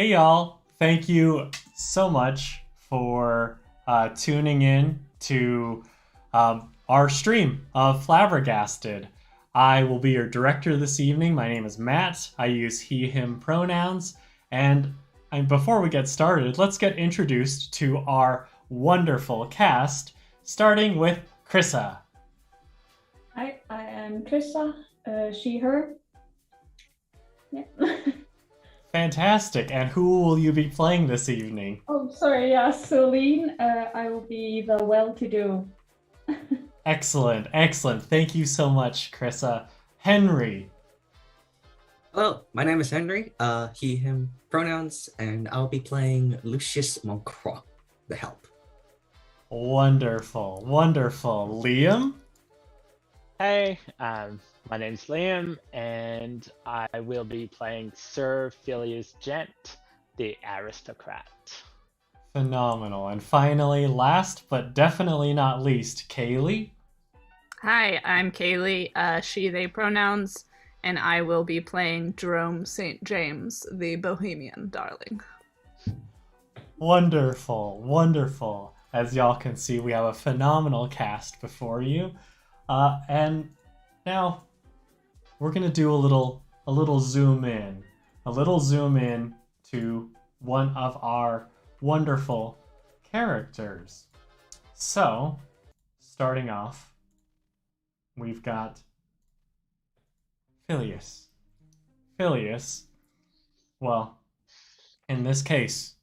Hey y'all, thank you so much for tuning in to our stream of Flabbergasted. I will be your director this evening. My name is Matt. I use he, him pronouns. And before we get started, let's get introduced to our wonderful cast, starting with Krissa. Hi, I am Krissa, she, her. Yeah. Fantastic. And who will you be playing this evening? Oh, sorry, yeah, Seline. I will be the well-to-do. Excellent, excellent. Thank you so much, Krissa. Henry. Hello, my name is Henry, he, him pronouns, and I'll be playing Lucius Moncroix, the help. Wonderful, wonderful. Liam? Hey, my name's Liam, and I will be playing Sir Phylias Gent, the aristocrat. Phenomenal. And finally, last but definitely not least, Kaylee? Hi, I'm Kaylee, she, they pronouns, and I will be playing Jerome St. James, the Bohemian darling. Wonderful, wonderful. As y'all can see, we have a phenomenal cast before you. And now we're gonna do a little zoom in. A little zoom in to one of our wonderful characters. So, starting off, we've got Phylias. Phylias, well, in this case,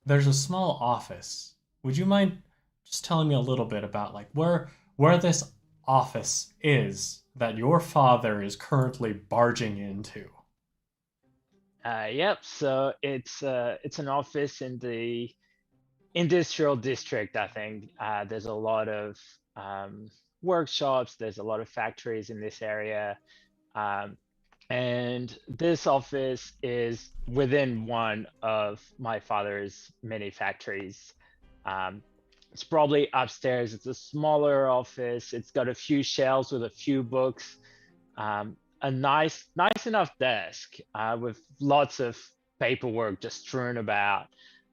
there's a small office. Would you mind just telling me a little bit about like where this office is that your father is currently barging into? Yep. So it's an office in the industrial district. I think there's a lot of workshops. There's a lot of factories in this area, and this office is within one of my father's many factories. It's probably upstairs. It's a smaller office. It's got a few shelves with a few books, a nice enough desk with lots of paperwork just strewn about,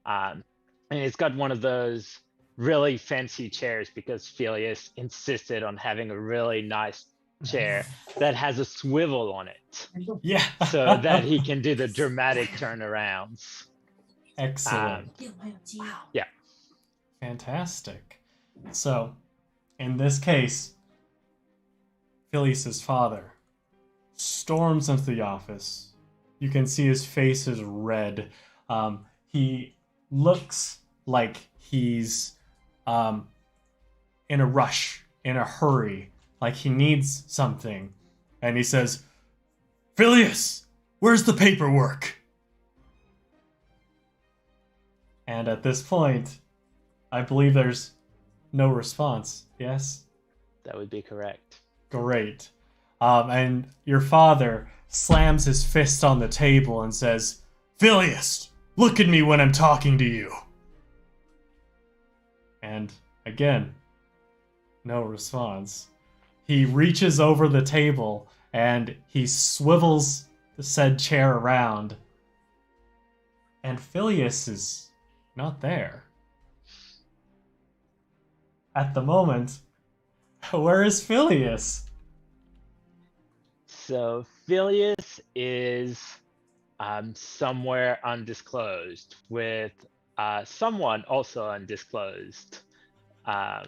and it's got one of those really fancy chairs because Phylias insisted on having a really nice chair that has a swivel on it. Yeah. So that he can do the dramatic turnarounds. Excellent. Yeah. Fantastic. So, in this case, Phylias' father storms into the office. You can see his face is red. He looks like he's in a rush, in a hurry, like he needs something. And he says, "Phylias, where's the paperwork?" And at this point, I believe there's no response. Yes? That would be correct. Great. And your father slams his fist on the table and says, "Phylias, look at me when I'm talking to you." And again, no response. He reaches over the table and he swivels the said chair around. And Phylias is not there. At the moment, where is Phylias? So Phylias is somewhere undisclosed with someone also undisclosed. I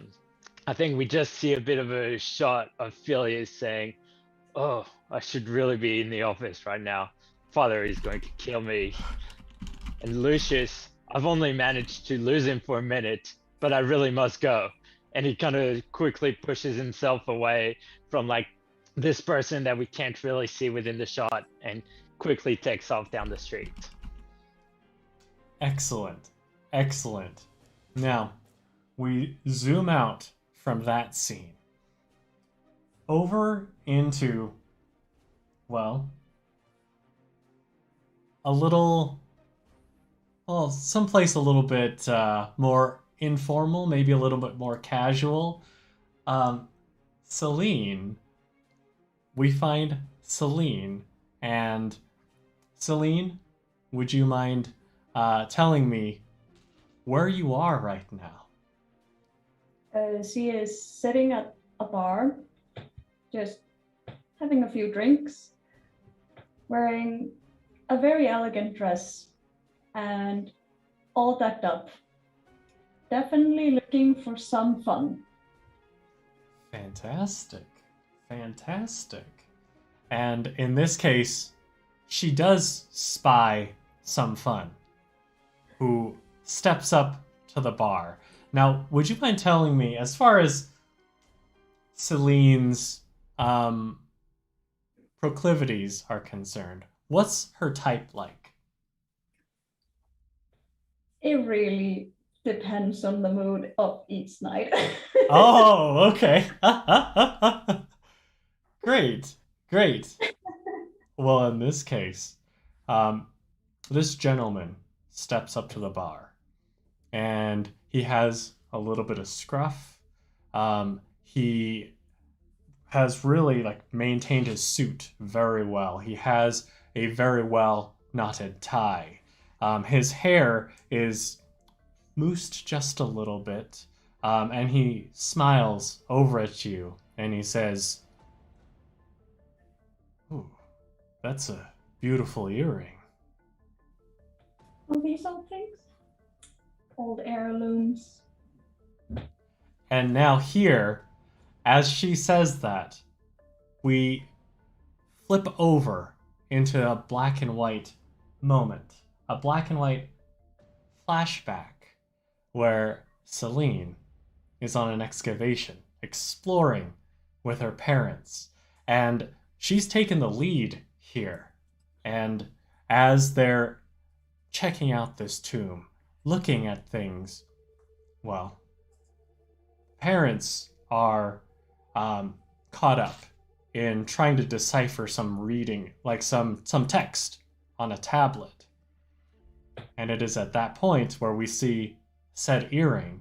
think we just see a bit of a shot of Phylias saying, "Oh, I should really be in the office right now. Father is going to kill me." And Lucius, "I've only managed to lose him for a minute, but I really must go." And he kind of quickly pushes himself away from like this person that we can't really see within the shot and quickly takes off down the street. Excellent. Excellent. Now, we zoom out from that scene over into, well, someplace a little bit more informal, maybe a little bit more casual. Seline. We find Seline, and Seline, would you mind telling me where you are right now? She is sitting at a bar, just having a few drinks, wearing a very elegant dress, and all decked up. Definitely looking for some fun. Fantastic. Fantastic. And in this case, she does spy some fun, who steps up to the bar. Now, would you mind telling me, as far as Celine's proclivities are concerned, what's her type like? It really depends on the mood of each night. Oh, okay. Great, great. Well, in this case, this gentleman steps up to the bar, and he has a little bit of scruff. He has really maintained his suit very well. He has a very well knotted tie. His hair is moosed just a little bit, and he smiles over at you, and he says, "Ooh, that's a beautiful earring." Are these all things? Old heirlooms. And now here, as she says that, we flip over into a black and white moment, a black and white flashback where Seline is on an excavation, exploring with her parents, and she's taken the lead here. And as they're checking out this tomb, looking at things, well, parents are caught up in trying to decipher some reading, like some text on a tablet. And it is at that point where we see said earring,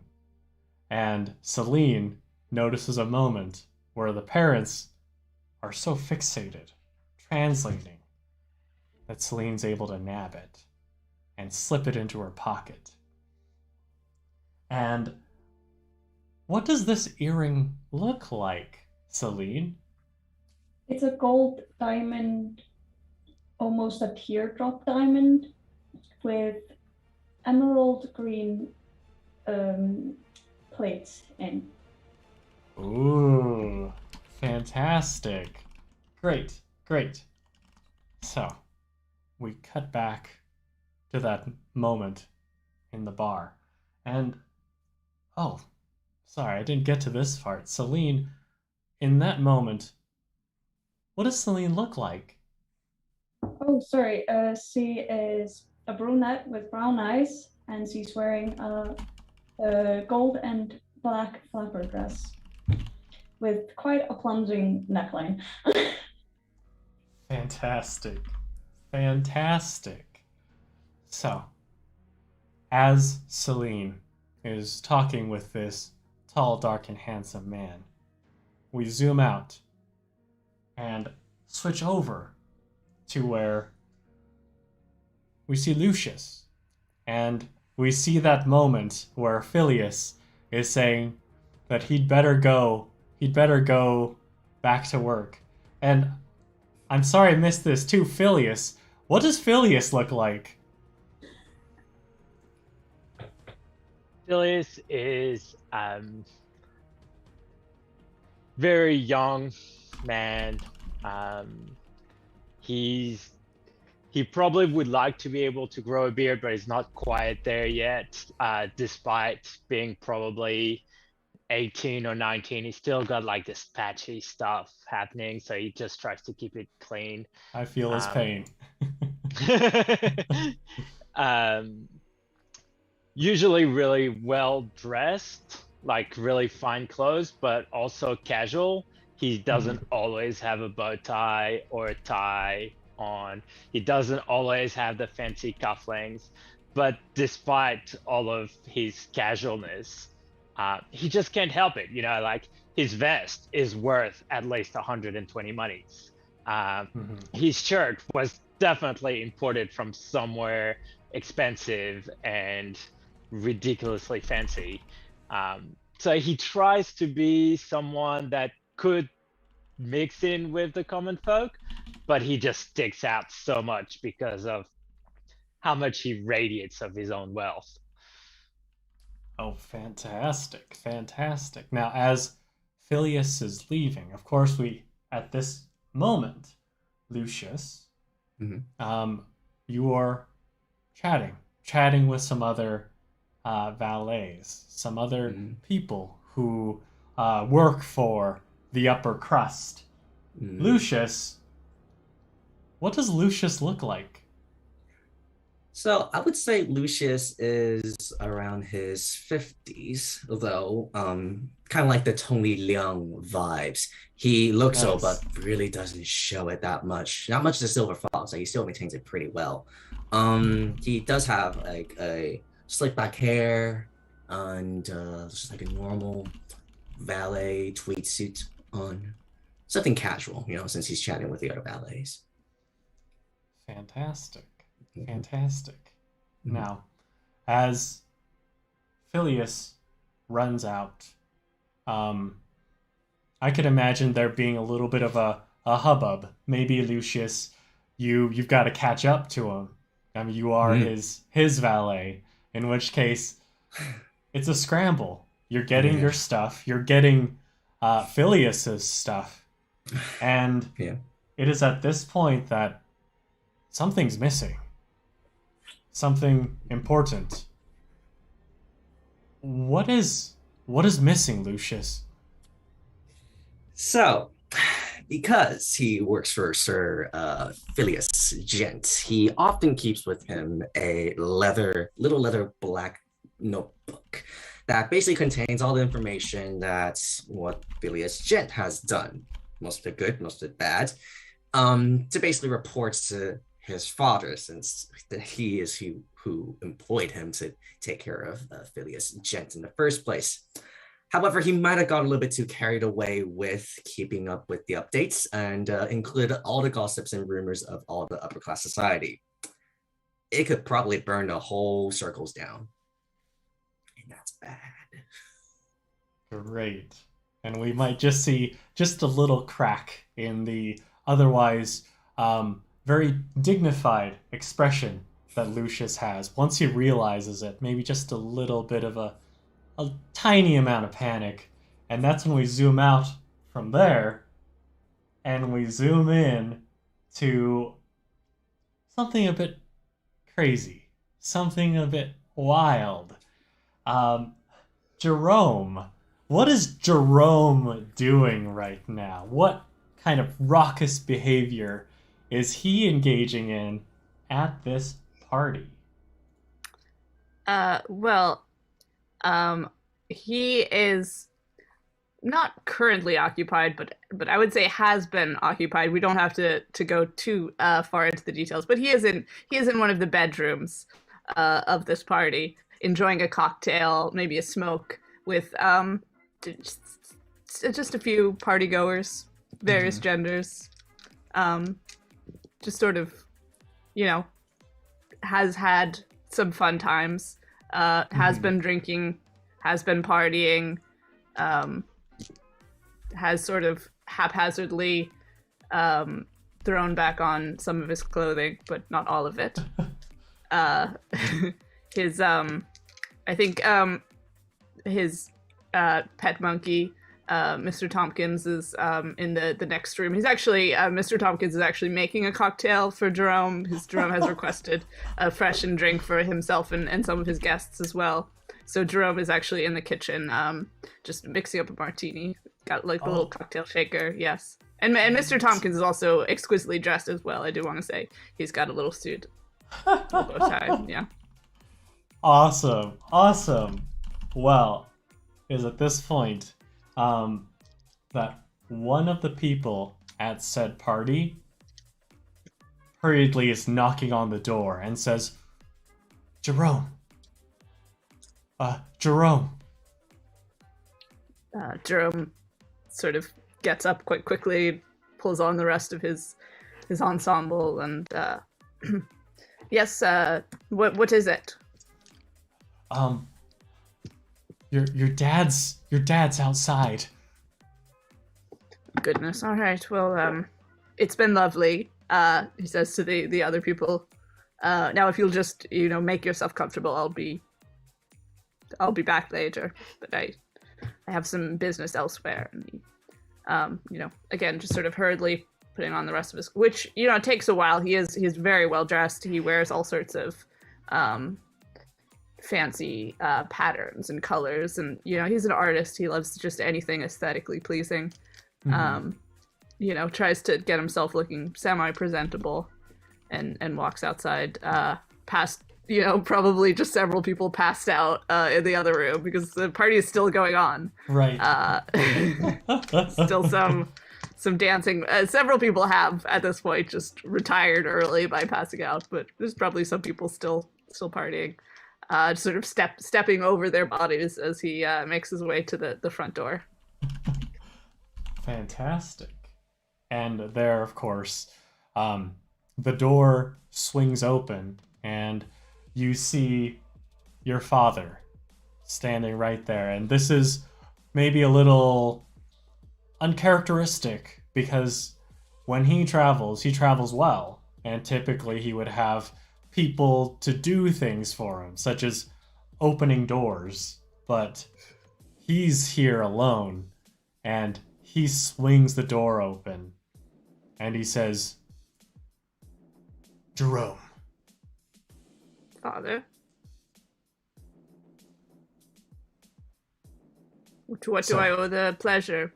and Seline notices a moment where the parents are so fixated, translating, that Celine's able to nab it and slip it into her pocket. And what does this earring look like, Seline? It's a gold diamond, almost a teardrop diamond, with emerald green plates in. Ooh, fantastic. Great, great. So, we cut back to that moment in the bar. And, oh, sorry, I didn't get to this part. Seline, in that moment, what does Seline look like? Oh, sorry. She is a brunette with brown eyes, and she's wearing a gold and black flapper dress with quite a plunging neckline. Fantastic. Fantastic. So, as Seline is talking with this tall, dark, and handsome man, we zoom out and switch over to where we see Lucius. And we see that moment where Phylias is saying that he'd better go back to work. And I'm sorry I missed this too, Phylias. What does Phylias look like? Phylias is very young man. He probably would like to be able to grow a beard, but he's not quite there yet. Despite being probably 18 or 19, he's still got like this patchy stuff happening, so he just tries to keep it clean. I feel his pain. Usually really well dressed, like really fine clothes, but also casual. He doesn't always have a bow tie or a tie on. He doesn't always have the fancy cufflinks, but despite all of his casualness, he just can't help it. You know, like his vest is worth at least 120 monies. His shirt was definitely imported from somewhere expensive and ridiculously fancy. So he tries to be someone that could mix in with the common folk, but he just sticks out so much because of how much he radiates of his own wealth. Oh, fantastic, fantastic. Now, as Phylias is leaving, of course, at this moment, Lucius, you are chatting with some other valets, some other people who work for the upper crust. Lucius, what does Lucius look like? So I would say Lucius is around his 50s, though, kind of like the Tony Leung vibes. He looks old, but really doesn't show it that much. Not much the Silver Fox, like he still maintains it pretty well. He does have like a slick back hair and just like a normal valet tweed suit on. Something casual, since he's chatting with the other valets. Fantastic. Fantastic. Now, as Phylias runs out, I could imagine there being a little bit of a hubbub. Maybe Lucius, you've got to catch up to him. I mean, you are his valet, in which case it's a scramble. You're getting your stuff. You're getting Phylias's stuff. And it is at this point that something's missing. Something important. What is missing, Lucius? So, because he works for Sir Phylias Gent, he often keeps with him a little leather black notebook that basically contains all the information that's what Phylias Gent has done. Most of it good, most of it bad. To basically report to his father, since he is who employed him to take care of Phylias Gent in the first place. However, he might have got a little bit too carried away with keeping up with the updates and included all the gossips and rumors of all the upper class society. It could probably burn the whole circles down. And that's bad. Great. And we might just see just a little crack in the otherwise very dignified expression that Lucius has. Once he realizes it, maybe just a little bit of a tiny amount of panic. And that's when we zoom out from there and we zoom in to something a bit crazy, something a bit wild. Jerome. What is Jerome doing right now? What kind of raucous behavior is he engaging in at this party? He is not currently occupied, but I would say has been occupied. We don't have to go too far into the details, but he is in one of the bedrooms of this party, enjoying a cocktail, maybe a smoke with just a few party goers, various genders. Just sort of, has had some fun times, has been drinking, has been partying, has sort of haphazardly thrown back on some of his clothing, but not all of it. His, I think, his pet monkey, Mr. Tompkins, is in the next room. He's actually, Mr. Tompkins is actually making a cocktail for Jerome. Jerome has requested a freshened drink for himself and some of his guests as well. So Jerome is actually in the kitchen, just mixing up a martini. Got like the little cocktail shaker, yes. And Mr. Tompkins is also exquisitely dressed as well, I do want to say. He's got a little suit, a little bow tie, yeah. Awesome. Well, is at this point that one of the people at said party hurriedly is knocking on the door and says, Jerome. Jerome sort of gets up quite quickly, pulls on the rest of his ensemble, and Yes, what is it? Your dad's outside. Goodness, all right. Well, it's been lovely, he says to the other people. Now if you'll just, make yourself comfortable, I'll be back later. But I have some business elsewhere. And he, again, just sort of hurriedly putting on the rest of his, which, it takes a while. He's very well dressed. He wears all sorts of fancy patterns and colors, and he's an artist. He loves just anything aesthetically pleasing. Tries to get himself looking semi-presentable, and walks outside, past probably just several people passed out in the other room because the party is still going on. Right. Still some dancing. Several people have at this point just retired early by passing out, but there's probably some people still partying. Sort of stepping over their bodies as he makes his way to the front door. Fantastic. And there, of course, the door swings open, and you see your father standing right there. And this is maybe a little uncharacteristic, because when he travels well, and typically he would have people to do things for him, such as opening doors, but he's here alone, and he swings the door open, and he says, "Jerome." Father? To what do I owe the pleasure?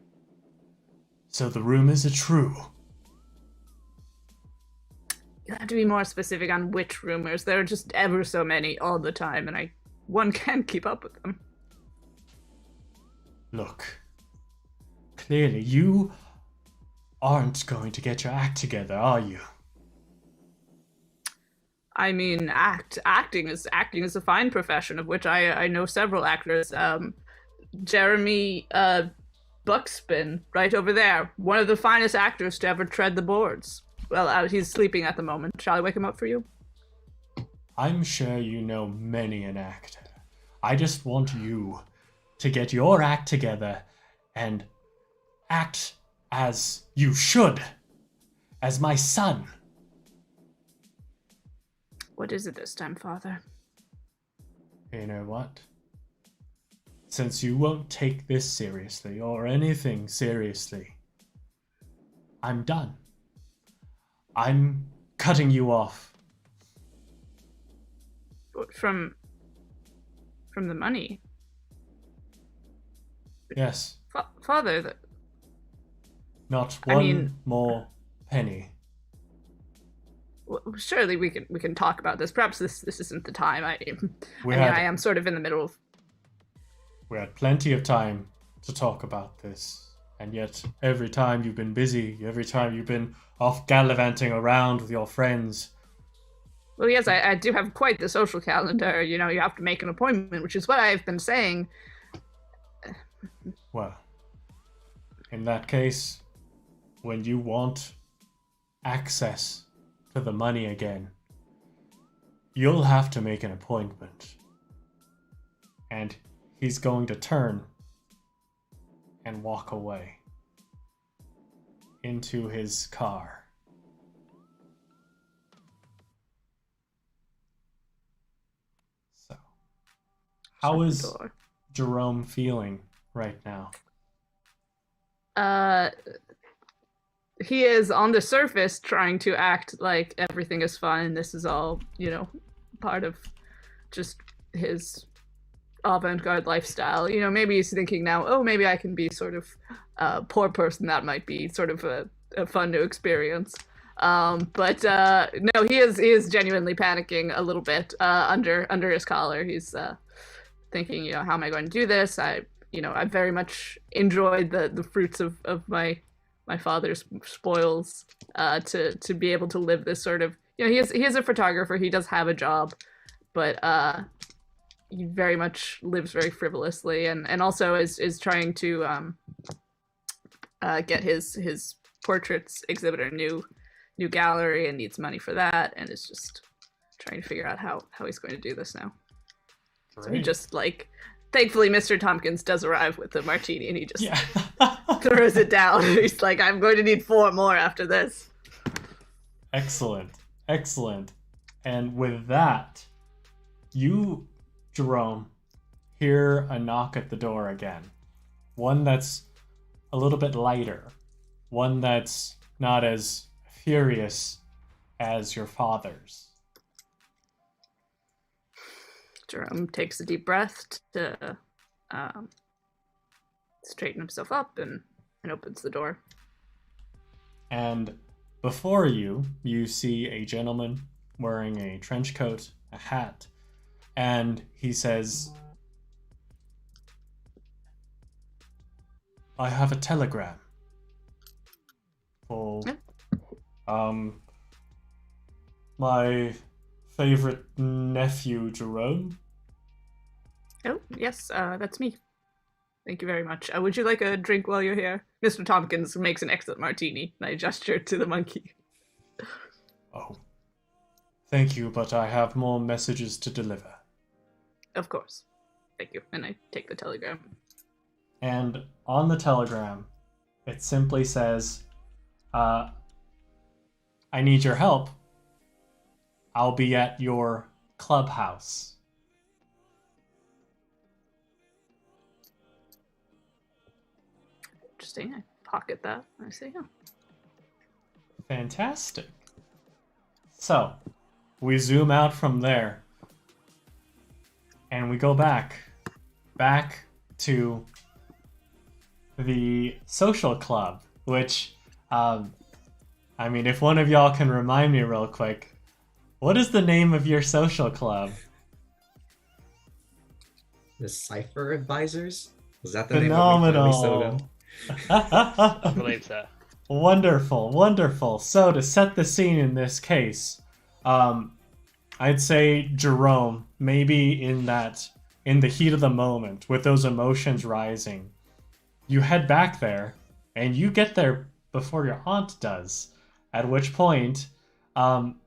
So the rumors are true. You'll have to be more specific on which rumors. There are just ever so many all the time, and one can't keep up with them. Look, clearly you aren't going to get your act together, are you? I mean, acting is a fine profession, of which I know several actors. Jeremy Buckspin, right over there, one of the finest actors to ever tread the boards. Well, he's sleeping at the moment. Shall I wake him up for you? I'm sure you know many an actor. I just want you to get your act together and act as you should, as my son. What is it this time, Father? You know what? Since you won't take this seriously, or anything seriously, I'm done. I'm cutting you off. From the money? Yes. Father, Not one more penny. Well, surely we can talk about this. Perhaps this isn't the time. I am sort of in the middle of... We had plenty of time to talk about this, and yet every time you've been busy, every time you've been off gallivanting around with your friends. Well, yes, I do have quite the social calendar. You have to make an appointment, which is what I've been saying. Well, in that case, when you want access to the money again, you'll have to make an appointment. And he's going to turn and walk away into his car. So, how is Jerome feeling right now? He is on the surface trying to act like everything is fine. This is all, part of just his avant-garde lifestyle. Maybe he's thinking now, oh, maybe I can be sort of a poor person. That might be sort of a fun new experience. But no, he is genuinely panicking a little bit under his collar. He's thinking, how am I going to do this? I very much enjoyed the fruits of my father's spoils, to be able to live this sort of, he is a photographer. He does have a job, but he very much lives very frivolously, and also is trying to get his portraits exhibitor new new gallery and needs money for that, and is just trying to figure out how he's going to do this now. So he just like, thankfully, Mr. Tompkins does arrive with the martini, and he just throws it down. He's like, I'm going to need 4 more after this. Excellent. And with that, you, Jerome, hear a knock at the door again. One that's a little bit lighter. One that's not as furious as your father's. Jerome takes a deep breath to straighten himself up and opens the door. And before you see a gentleman wearing a trench coat, a hat, and he says, I have a telegram for my favorite nephew, Jerome. Oh, yes, that's me. Thank you very much. Would you like a drink while you're here? Mr. Tompkins makes an excellent martini, and I gesture to the monkey. Oh, thank you, but I have more messages to deliver. Of course. Thank you. And I take the telegram. And on the telegram, it simply says, I need your help. I'll be at your clubhouse. Interesting. I pocket that. I say, oh. Fantastic. So, we zoom out from there. And we go back to the social club, which, I mean, if one of y'all can remind me real quick, what is the name of your social club? The Cipher Advisors? Was that the Phenomenal. name of I believe so. Wonderful. So to set the scene in this case, I'd say Jerome, maybe in the heat of the moment, with those emotions rising, you head back there, and you get there before your aunt does. At which point, I'm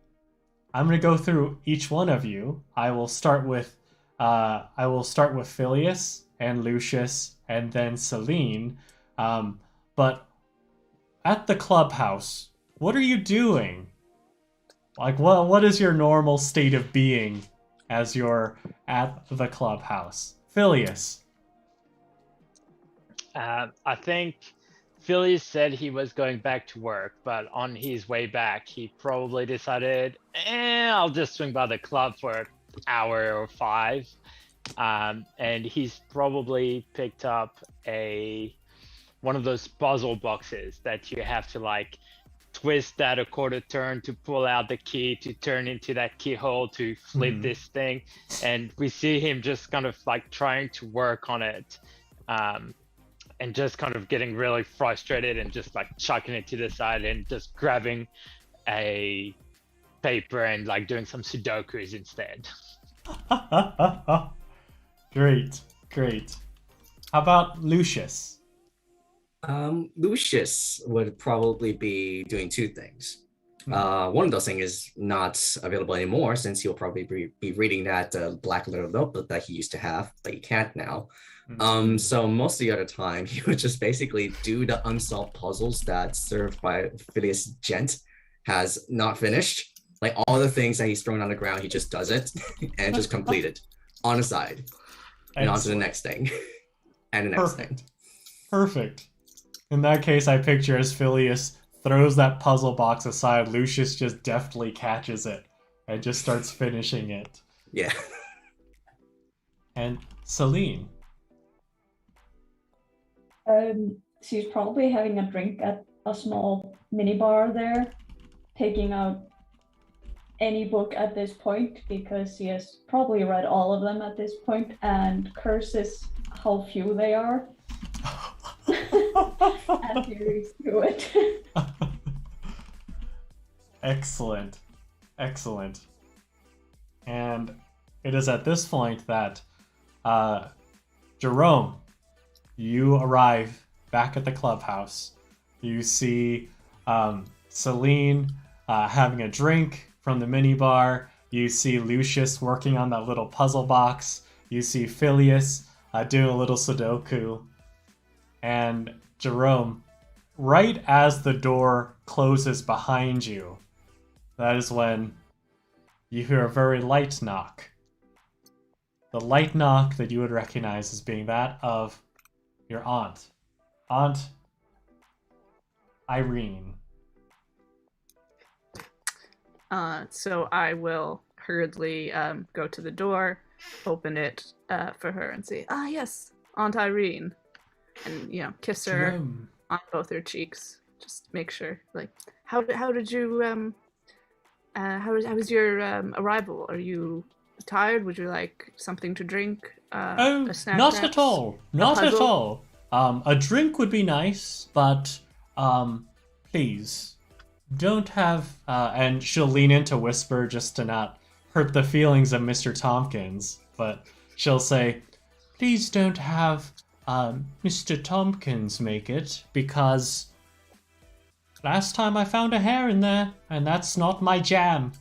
gonna go through each one of you. I will start with Phylias and Lucius, and then Seline. But at the clubhouse, what are you doing? Like, what is your normal state of being as you're at the clubhouse? Phylias. I think Phylias said he was going back to work, but on his way back, he probably decided, I'll just swing by the club for an hour or 5. And he's probably picked up one of those puzzle boxes that you have to like twist at a quarter turn to pull out the key to turn into that keyhole to flip this thing. And we see him just kind of like trying to work on it. And just kind of getting really frustrated and just like chucking it to the side and just grabbing a paper and like doing some Sudokus instead. Great. How about Lucius? Lucius would probably be doing 2 things. One of those things is not available anymore, since he'll probably be reading that black letter notebook that he used to have, but he can't now. So most of the other time, he would just basically do the unsolved puzzles that served by Phylias Gent has not finished. Like all the things that he's thrown on the ground, he just does it and just complete it on the side. And on to the next thing. And the next thing. Perfect. In that case, I picture as Phylias throws that puzzle box aside, Lucius just deftly catches it and just starts finishing it. Yeah. And Seline. She's probably having a drink at a small mini bar there, taking out any book at this point, because she has probably read all of them at this point and curses how few they are. And he's through it. Excellent. And it is at this point that Jerome, you arrive back at the clubhouse. You see Seline having a drink from the minibar. You see Lucius working on that little puzzle box. You see Phylias doing a little Sudoku. And Jerome, right as the door closes behind you, that is when you hear a very light knock. The light knock that you would recognize as being that of your aunt. Aunt Irene. So I will hurriedly go to the door, open it for her, and say, "Ah, yes, Aunt Irene," and kiss her Jerome. on both her cheeks. Just make sure. Like, how did you how was your arrival? Are you tired? Would you like something to drink? A snack, not perhaps? at all. Not at puzzle? all. A drink would be nice, but please don't have. And she'll lean in to whisper just to not hurt the feelings of Mr. Tompkins. But she'll say, "Please don't have Mr. Tompkins make it, because last time I found a hair in there, and that's not my jam."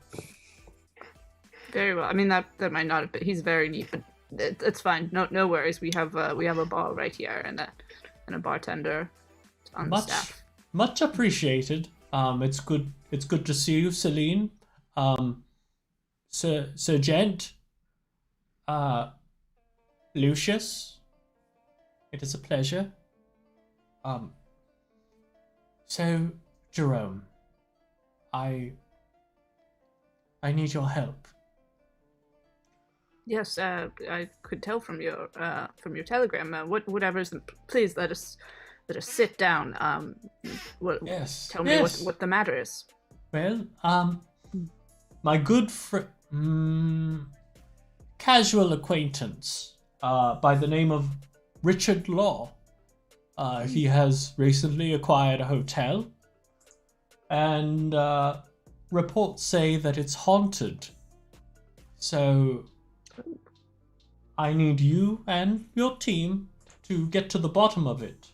Very well. I mean, that might not have been. He's very neat, but it's fine. No worries. We have a bar right here and a bartender on the staff. Much appreciated. It's good to see you, Seline. Sir Gent. Lucius. It is a pleasure. So Jerome, I need your help. Yes, I could tell from your telegram. Whatever's. Please let us sit down. Yes. Tell me what the matter is. Well, my good casual acquaintance, by the name of Richard Law. He has recently acquired a hotel, and reports say that it's haunted. So I need you and your team to get to the bottom of it.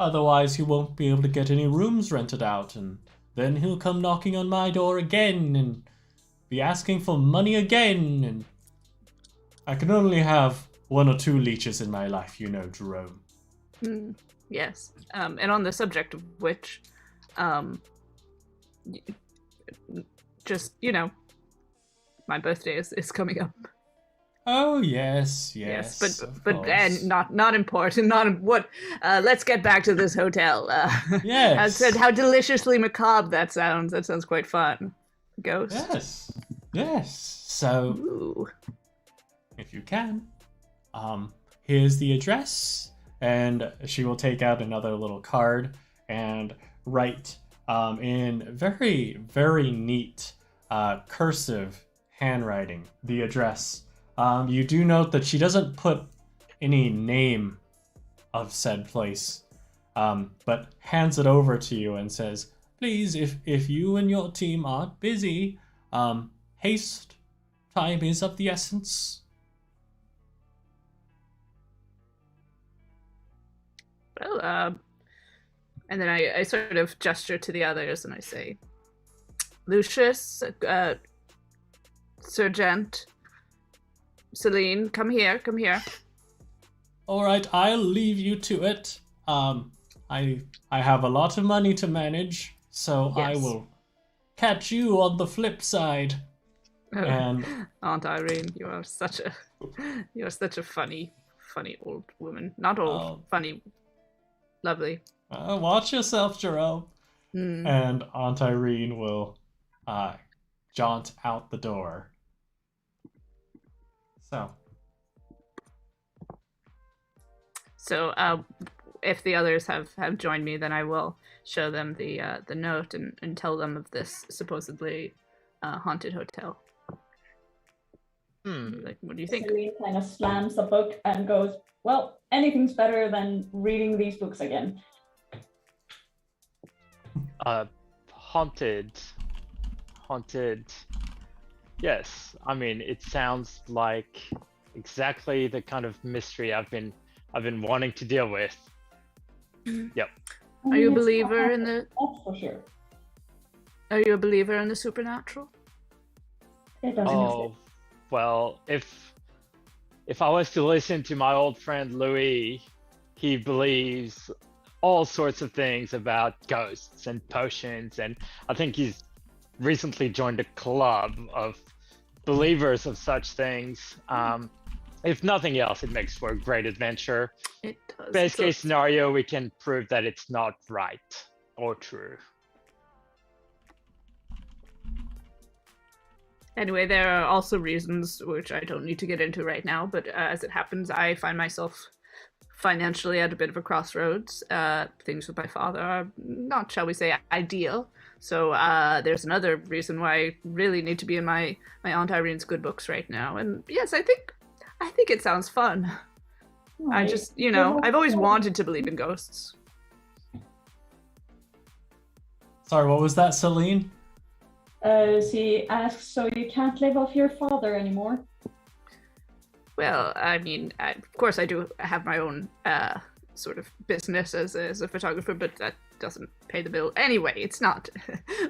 Otherwise, he won't be able to get any rooms rented out, and then he'll come knocking on my door again and be asking for money again, and I can only have 1 or 2 leeches in my life, Jerome. Yes. And on the subject of which, just, my birthday is coming up. Oh, yes. But and not important. Not what. Let's get back to this hotel. Yes. I said how deliciously macabre that sounds. That sounds quite fun. Ghost. Yes. So, Ooh. if you can, here's the address, and she will take out another little card and write in very, very neat cursive handwriting the address. You do note that she doesn't put any name of said place, but hands it over to you and says, "Please, if you and your team aren't busy, haste. Time is of the essence." Well, and then I sort of gesture to the others and I say, "Lucius, Sergeant, Seline, come here. All right, I'll leave you to it. I have a lot of money to manage, so Yes. I will catch you on the flip side." And Aunt Irene, you are such a funny old woman. Not old, funny, lovely. watch yourself, Jerome. And Aunt Irene will jaunt out the door. So, if the others have joined me, then I will show them the note and tell them of this supposedly haunted hotel. Like, what do you think? Celine kind of slams the book and goes, "Well, anything's better than reading these books again." Haunted. Yes, I mean, it sounds like exactly the kind of mystery I've been wanting to deal with. Yep. Are you a believer in the? That's for sure. Are you a believer in the supernatural? It doesn't Oh, exist. well, if I was to listen to my old friend Louis, he believes all sorts of things about ghosts and potions, and I think he's recently joined a club of believers of such things. If nothing else, it makes for a great adventure. It does. Best case scenario, we can prove that it's not right or true. Anyway, there are also reasons which I don't need to get into right now, but as it happens, I find myself financially at a bit of a crossroads. Things with my father are not, shall we say, ideal. So there's another reason why I really need to be in my Aunt Irene's good books right now. And yes, I think it sounds fun. I Right. just, I've always wanted to believe in ghosts. Sorry, what was that, Seline? She asks, so you can't live off your father anymore? Well, I mean, of course I do have my own sort of business as a photographer, but that doesn't pay the bill. Anyway, it's not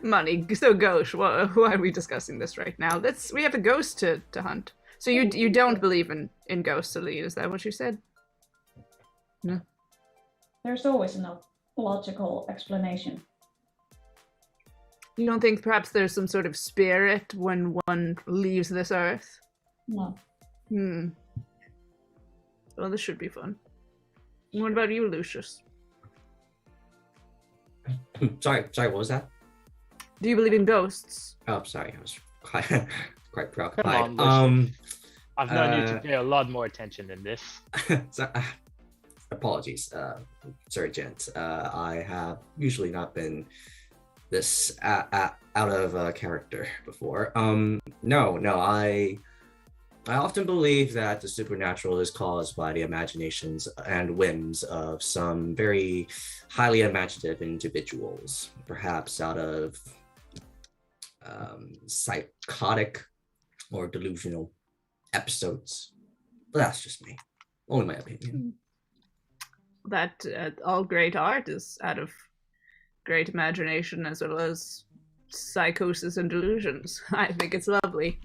money. So gauche, why are we discussing this right now? We have a ghost to hunt. So you don't believe in ghosts, Seline, is that what you said? No. There's always a logical explanation. You don't think perhaps there's some sort of spirit when one leaves this earth? No. Well, this should be fun. What about you, Lucius? Sorry, what was that? Do you believe in ghosts? Oh, sorry, I was quite Come preoccupied. on, Lucius. I've known you to pay a lot more attention than this. So, apologies, Sir Gent. I have usually not been this out of character before. No, I often believe that the supernatural is caused by the imaginations and whims of some very highly imaginative individuals, perhaps out of psychotic or delusional episodes. But that's just me. Only my opinion. That all great art is out of great imagination as well as psychosis and delusions. I think it's lovely.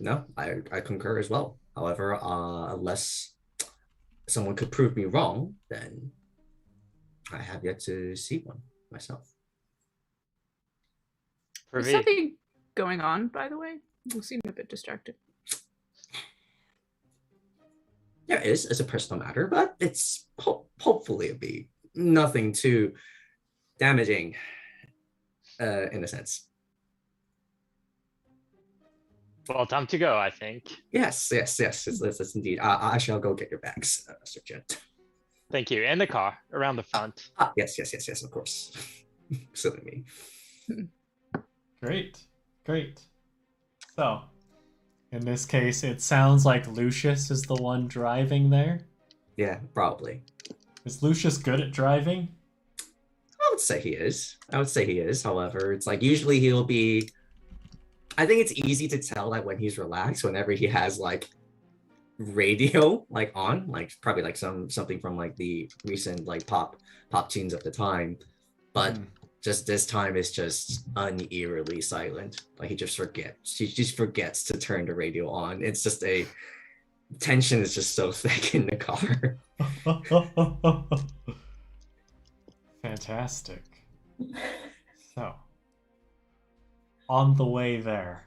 No, I concur as well. However, unless someone could prove me wrong, then I have yet to see one myself. There's something going on, by the way. You seem a bit distracted. There is, as a personal matter, but it's hopefully it'll be nothing too damaging, in a sense. Well, time to go, I think. Yes, it's indeed. I shall go get your bags, Sir Gent. Thank you. And the car around the front. Yes, of course. Silly me. Great. So, in this case, it sounds like Lucius is the one driving there. Yeah, probably. Is Lucius good at driving? I would say he is. However, it's like usually he'll be. I think it's easy to tell that when he's relaxed, whenever he has like radio like on, like probably like something from like the recent like pop tunes of the time, but just this time it's just uneerily silent. Like he just forgets to turn the radio on. It's just tension is just so thick in the car. Fantastic. So, on the way there,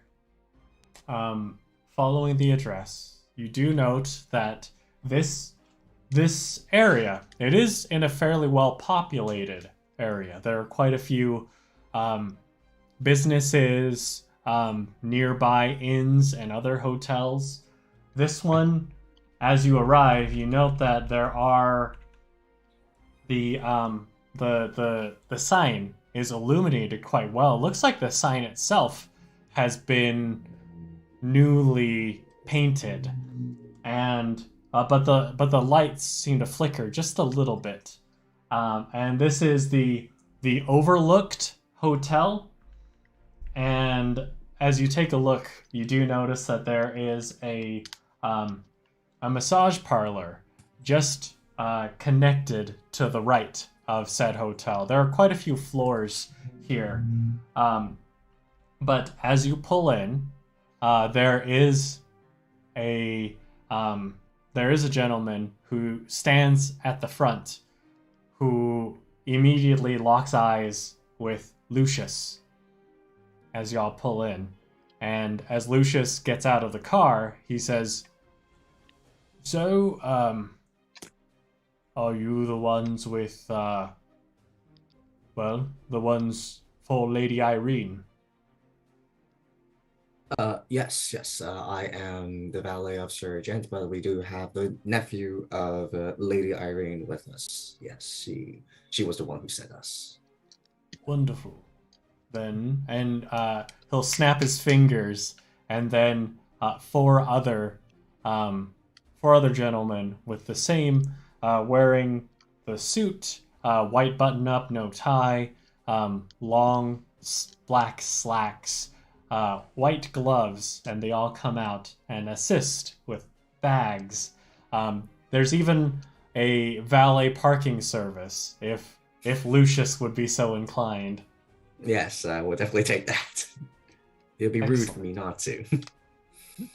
following the address, you do note that this area, it is in a fairly well populated area. There are quite a few businesses, nearby inns and other hotels. This one, as you arrive, you note that there are the sign is illuminated quite well. It looks like the sign itself has been newly painted, and but the lights seem to flicker just a little bit. And this is the Overlooked Hotel. And as you take a look, you do notice that there is a massage parlor just connected to the right of said hotel. There are quite a few floors here. But as you pull in, there is a gentleman who stands at the front who immediately locks eyes with Lucius as y'all pull in. And as Lucius gets out of the car, he says, "So, are you the ones with, the ones for Lady Irene?" Yes. I am the valet of Sir Gent, but we do have the nephew of Lady Irene with us. Yes, she was the one who sent us. Wonderful. Then, and he'll snap his fingers, and then four other gentlemen with the same, wearing the suit, white button-up, no tie, long black slacks, white gloves, and they all come out and assist with bags. There's even a valet parking service, if Lucius would be so inclined. Yes, I will definitely take that. It'd be rude for me not to.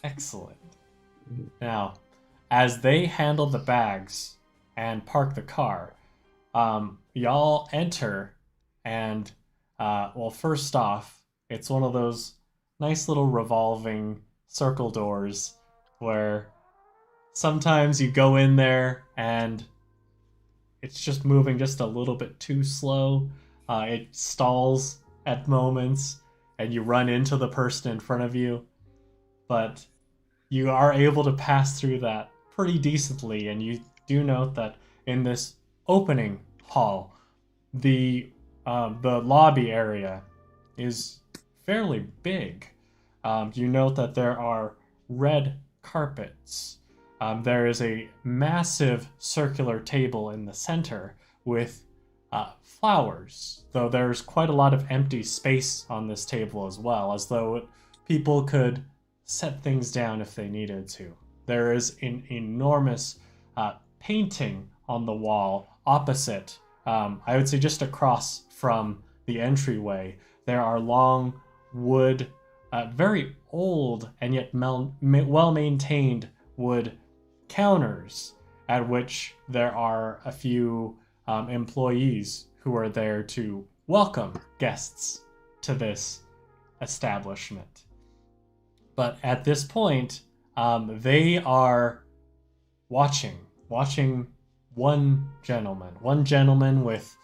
Excellent. Now, as they handle the bags and park the car, y'all enter, and first off, it's one of those nice little revolving circle doors where sometimes you go in there and it's just moving just a little bit too slow. It stalls at moments, and you run into the person in front of you. But you are able to pass through that pretty decently, and you do note that in this opening hall, the lobby area is fairly big. You note that there are red carpets. There is a massive circular table in the center with flowers, though there's quite a lot of empty space on this table as well, as though people could set things down if they needed to. There is an enormous painting on the wall opposite, I would say just across from the entryway. There are long wood, very old and yet well-maintained wood counters at which there are a few employees who are there to welcome guests to this establishment. But at this point, they are watching one gentleman with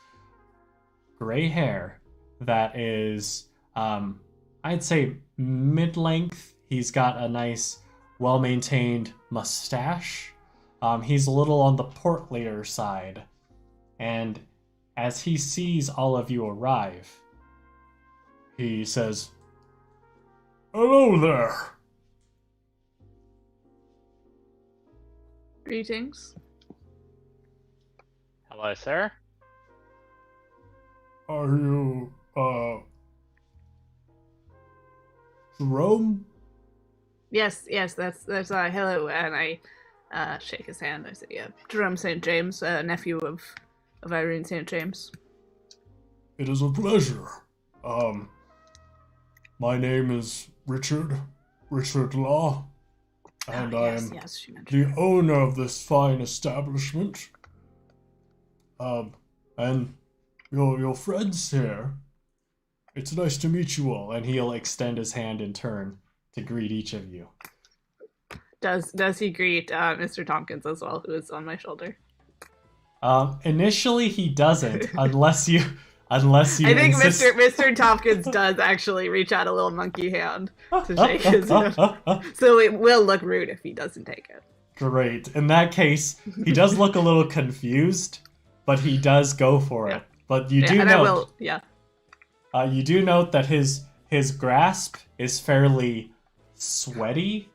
gray hair that is, I'd say, mid-length. He's got a nice, well-maintained mustache. He's a little on the portlier side. And as he sees all of you arrive, he says, "Hello there." Greetings. Hello, sir. Are you, Jerome? Yes, that's hello, and I shake his hand. I say, yeah, Jerome St. James, nephew of Irene St. James. It is a pleasure. My name is Richard Law, and I am the owner of this fine establishment. And your friends here, it's nice to meet you all. And he'll extend his hand in turn to greet each of you. Does he greet Mr. Tompkins as well, who is on my shoulder? Initially he doesn't, unless you I think Mr. Tompkins does actually reach out a little monkey hand to shake his hand. So it will look rude if he doesn't take it. Great. In that case, he does look a little confused, but he does go for it. But you do note, you do note that his grasp is fairly sweaty,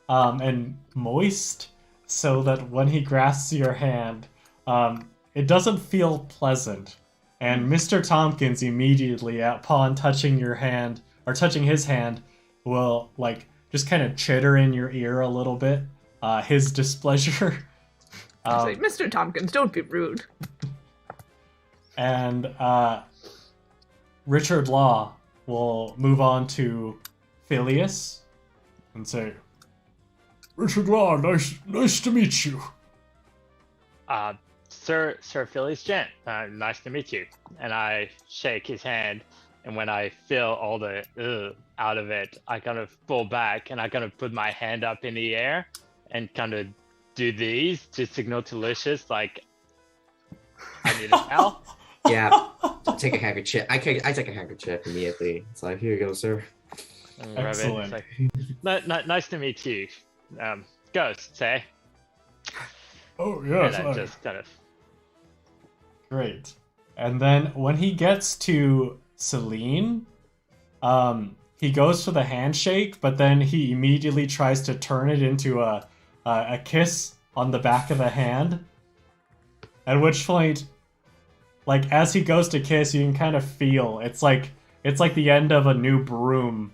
and moist, so that when he grasps your hand, it doesn't feel pleasant. And Mr. Tompkins immediately, upon touching your hand, or touching his hand, will, like, just kind of chitter in your ear a little bit, his displeasure. Mr. Tompkins, don't be rude. And Richard Law will move on to Phylias and say, Richard Law, nice to meet you. Sir Phylias Gent, nice to meet you. And I shake his hand, and when I feel all the out of it, I kind of pull back and I kind of put my hand up in the air and kind of do these to signal to Lucius, like, I need a towel. Yeah, take a handkerchief. I take a handkerchief immediately. It's like, here you go, sir. And Excellent. Like, nice to meet you. Ghost, say. Oh, yes. And I just kind of... Great. And then when he gets to Seline, he goes for the handshake, but then he immediately tries to turn it into a kiss on the back of the hand. At which point, like, as he goes to kiss, you can kind of feel it's like the end of a new broom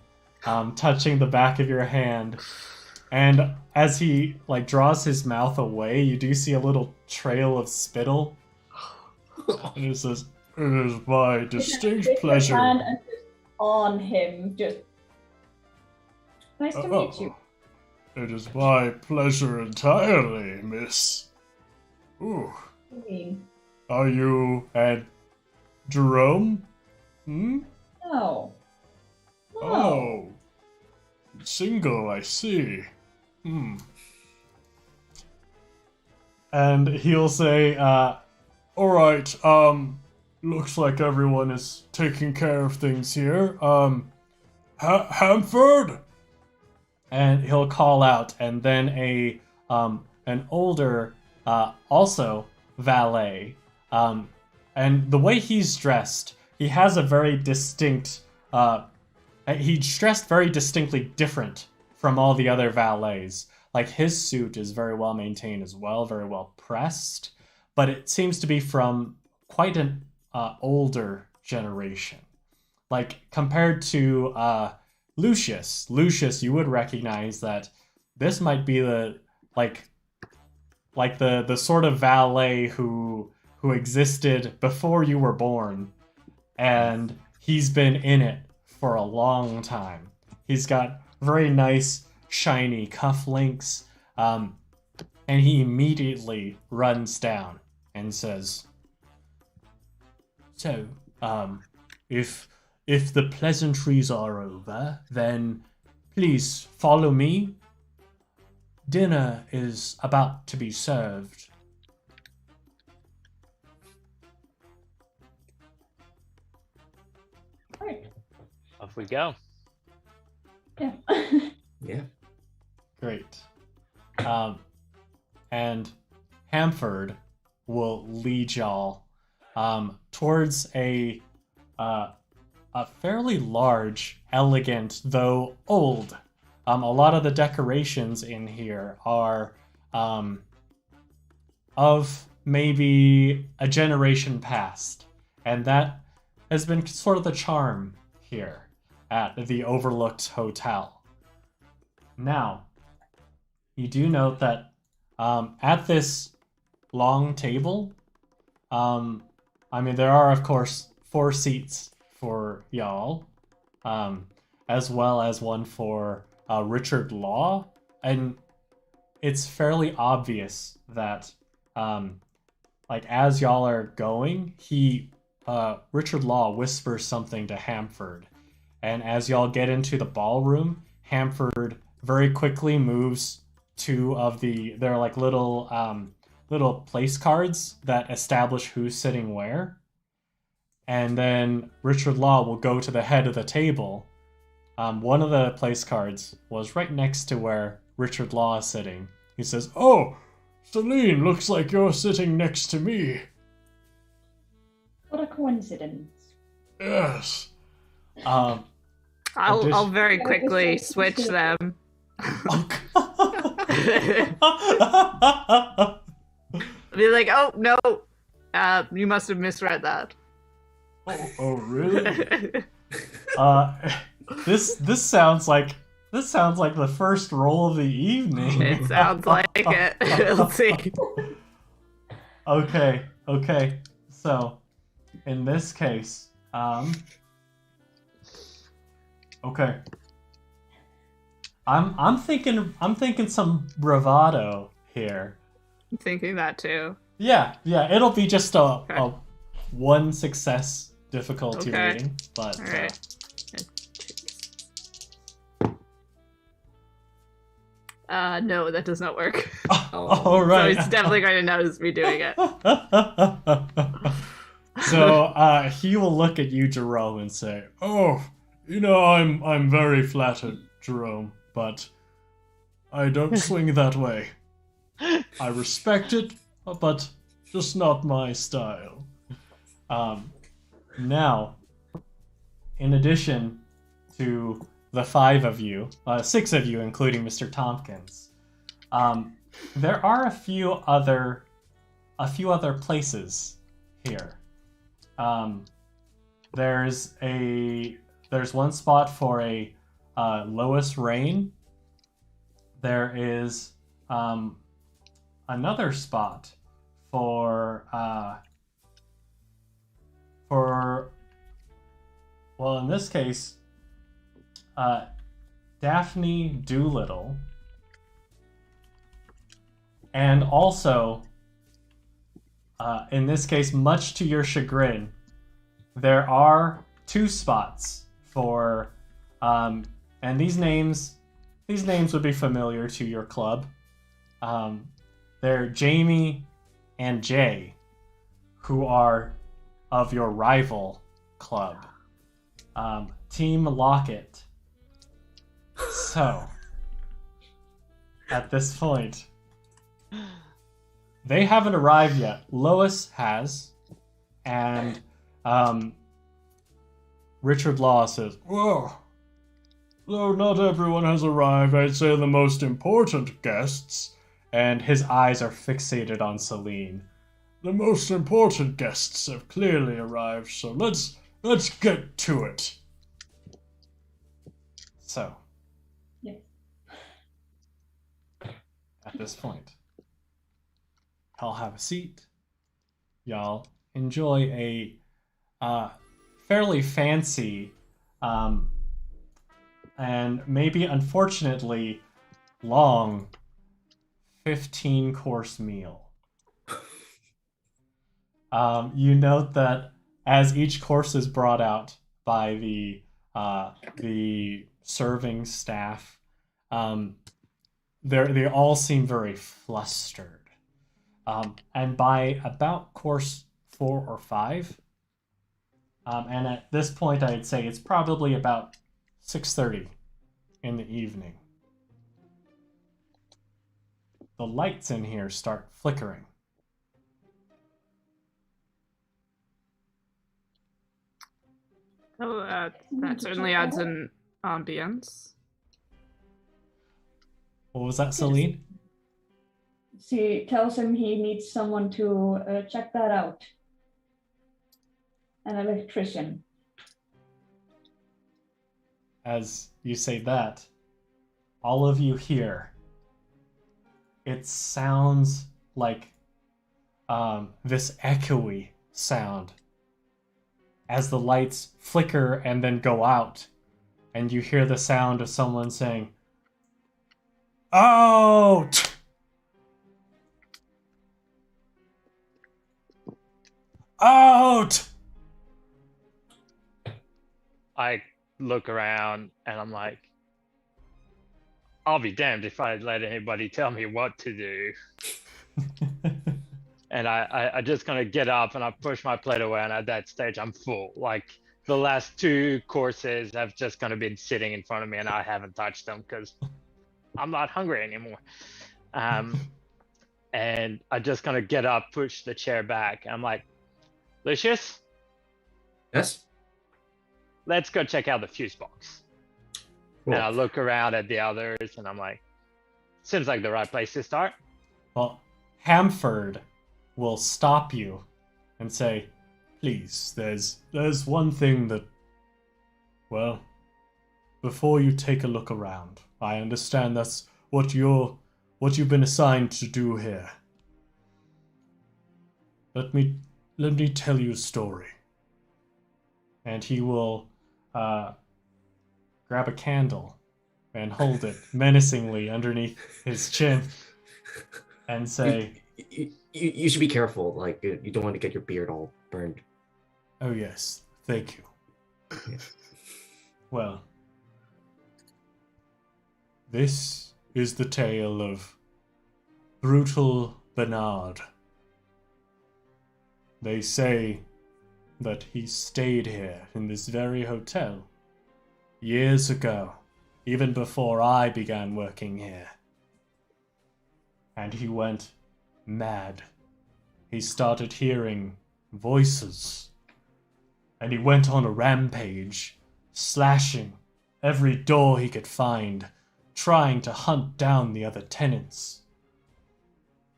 touching the back of your hand. And as he like draws his mouth away, you do see a little trail of spittle. And it says, "It is my distinct pleasure." And just on him, just nice to meet you. It is my pleasure entirely, miss. Ooh. Are you and Jerome? No. Oh. Single, I see. And he'll say, alright, looks like everyone is taking care of things here. Hamford? And he'll call out, and then an older, also valet, and the way he's dressed, he has a very distinct, he's dressed very distinctly different from all the other valets. Like, his suit is very well maintained as well, very well pressed, but it seems to be from quite an older generation. Like, compared to Lucius, you would recognize that this might be the the sort of valet who existed before you were born, and he's been in it for a long time. He's got very nice shiny cufflinks, and he immediately runs down and says, "So, if the pleasantries are over, then please follow me. Dinner is about to be served." Right. Off we go. Yeah. Yeah. Great. And Hamford will lead y'all towards a fairly large, elegant, though old. A lot of the decorations in here are of maybe a generation past, and that has been sort of the charm here at the Overlooked Hotel. Now, you do note that at this long table, there are, of course, 4 seats for y'all, as well as one for Richard Law, and it's fairly obvious that, as y'all are going, Richard Law whispers something to Hamford, and as y'all get into the ballroom, Hamford very quickly moves 2 of they're like little place cards that establish who's sitting where, and then Richard Law will go to the head of the table. One of the place cards was right next to where Richard Law is sitting. He says, "Oh, Seline, looks like you're sitting next to me." What a coincidence. Yes. I'll very quickly switch them. Be like, oh no, you must have misread that. Oh really? This sounds like the first roll of the evening. It sounds like it. Let's see. Okay. So, in this case, okay. I'm thinking some bravado here. I'm thinking that too. Yeah, it'll be just a one success difficulty Okay. rating, but All right. No, that does not work. all right. So he's definitely going to notice me doing it. So he will look at you, Jerome, and say, "Oh, I'm very flattered, Jerome, but I don't swing that way. I respect it, but just not my style." Now, in addition to the 5 of you, 6 of you, including Mr. Tompkins, there are a few other places here. There's one spot for a Lois Rain. There is another spot for well, in this case, Daphne Doolittle, and also, in this case, much to your chagrin, there are 2 spots for, and these names would be familiar to your club. They're Jamie and Jay, who are of your rival club, Team Lockett. So, at this point, they haven't arrived yet. Lois has, and Richard Law says, "Whoa, though not everyone has arrived, I'd say the most important guests," and his eyes are fixated on Seline. "The most important guests have clearly arrived, so let's get to it." So, Yes. At this point, y'all have a seat. Y'all enjoy a fairly fancy and maybe unfortunately long 15-course meal. You note that as each course is brought out by the serving staff, they all seem very flustered. And by about course 4 or 5, and at this point I'd say it's probably about 6:30 in the evening, the lights in here start flickering. Oh, that certainly adds an ambience. What was that, Seline? She tells him he needs someone to check that out. An electrician. As you say that, all of you hear, it sounds like this echoey sound as the lights flicker and then go out, and you hear the sound of someone saying, "Out! Out!" I look around and I'm like, I'll be damned if I let anybody tell me what to do. And I just kind of get up and I push my plate away, and at that stage I'm full. Like, the last 2 courses have just kind of been sitting in front of me and I haven't touched them because I'm not hungry anymore. And I just kind of get up, push the chair back, and I'm like, Lucius, Yes? let's go check out the fuse box. Cool. And I look around at the others and I'm like, seems like the right place to start. Well, Hamford will stop you and say, "Please, there's one thing that, well, before you take a look around, I understand that's what you've been assigned to do here. Let me tell you a story. and he will grab a candle and hold it menacingly underneath his chin and say, You should be careful. Like, you don't want to get your beard all burned. "Oh yes, thank you." Well, this is the tale of Brutal Bernard. They say that he stayed here in this very hotel years ago, even before I began working here. And he went mad. He started hearing voices. And he went on a rampage, slashing every door he could find, trying to hunt down the other tenants.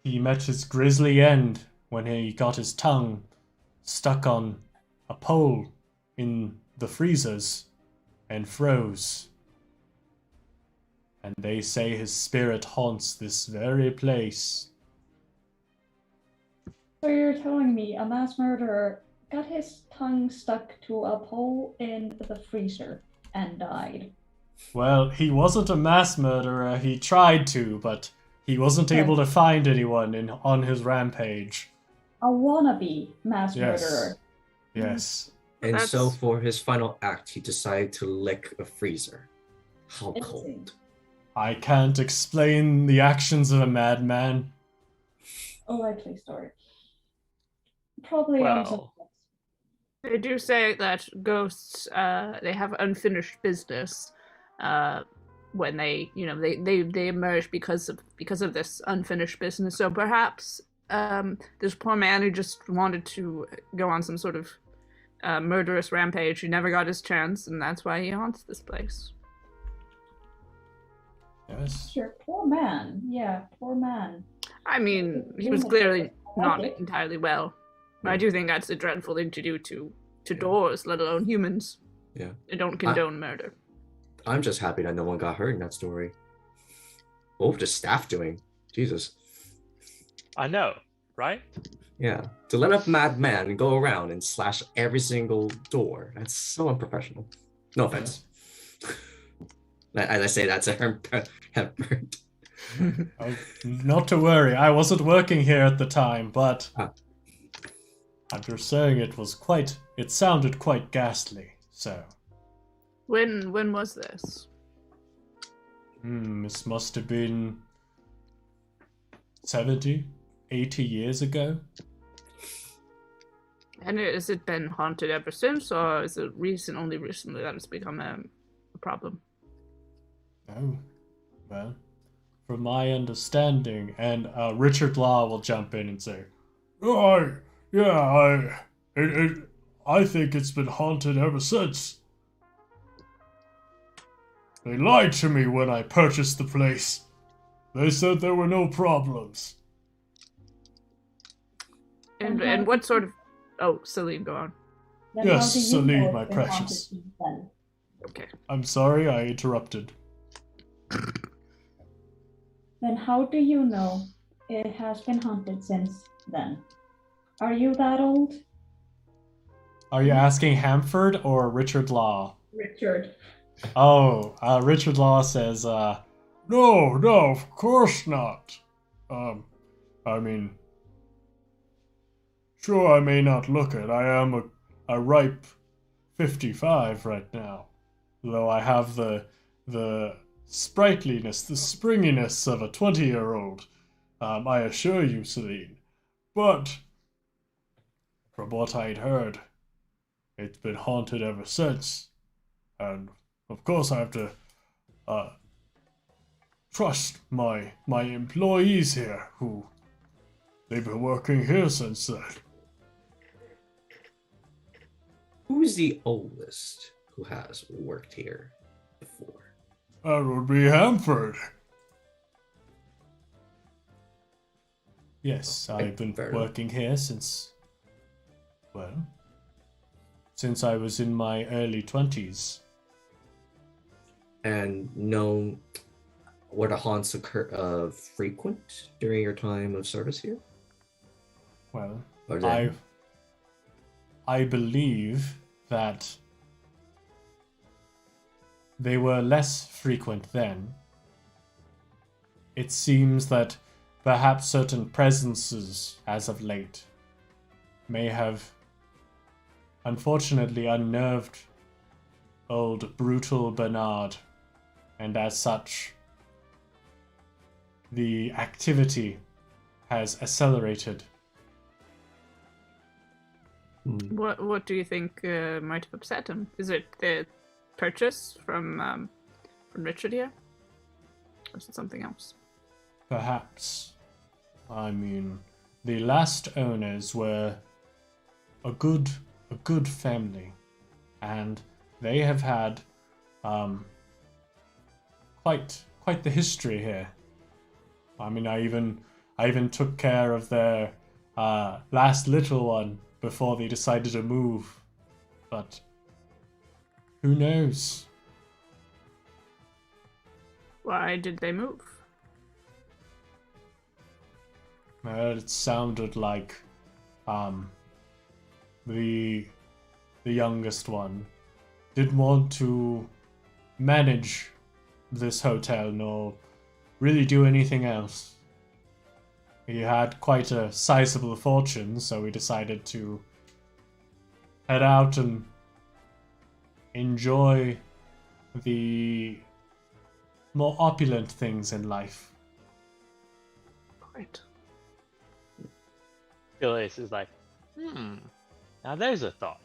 He met his grisly end when he got his tongue stuck on a pole in the freezers and froze. And they say his spirit haunts this very place. So you're telling me a mass murderer got his tongue stuck to a pole in the freezer and died? Well, he wasn't a mass murderer. He tried to, but he wasn't able to find anyone on his rampage. A wannabe mass Yes. murderer. Yes. And That's- so for his final act, he decided to lick a freezer. How cold. I can't explain the actions of a madman. A likely story. Probably on some. Well, They do say that ghosts, they have unfinished business when they, they emerge because of this unfinished business. So perhaps this poor man who just wanted to go on some sort of murderous rampage, he never got his chance, and that's why he haunts this place. Yes. Sure, poor man. Yeah, poor man. I mean, he was clearly not entirely well. I do think that's a dreadful thing to do to doors, let alone humans. Yeah. They don't condone murder. I'm just happy that no one got hurt in that story. What was the staff doing? Jesus. I know, right? Yeah. To let a madman go around and slash every single door, that's so unprofessional. No offense. As I say, that's a Hempert. Oh, not to worry, I wasn't working here at the time, but after saying it sounded quite ghastly, so. When was this? This must have been 70, 80 years ago. And has it been haunted ever since, or is it only recently that it's become a problem? Oh, well, from my understanding, and Richard Law will jump in and say, I think it's been haunted ever since. They lied to me when I purchased the place. They said there were no problems. And what sort of... Oh, Seline, go on. Then Yes, how do you Seline, know my it's been haunted precious. since then? Okay. I'm sorry I interrupted. Then how do you know it has been haunted since then? Are you that old? Are you asking Hamford or Richard Law? Richard. Oh, Richard Law says, no, of course not. I mean, sure, I may not look it. I am a ripe 55 right now, though I have the sprightliness, the springiness of a 20-year-old, I assure you, Seline. But, from what I'd heard, it's been haunted ever since, and of course I have to trust my employees here, who they've been working here since then. Who's the oldest who has worked here before? That would be Hamford. Yes, I've been fair enough. working here since I was in my early 20s. And know were the haunts frequent during your time of service here? Well, Or then? I believe that they were less frequent then. It seems that perhaps certain presences as of late may have unfortunately unnerved old brutal Bernard, and as such, the activity has accelerated. What do you think might have upset him? Is it the purchase from Richard here? Or is it something else? Perhaps. I mean, the last owners were a good family, and they have had quite the history here. I mean, I even took care of their last little one before they decided to move. But who knows? Why did they move? It sounded like the youngest one didn't want to manage this hotel nor really do anything else. He had quite a sizable fortune, so we decided to head out and enjoy the more opulent things in life. Quite. Phylias is like, now there's a thought.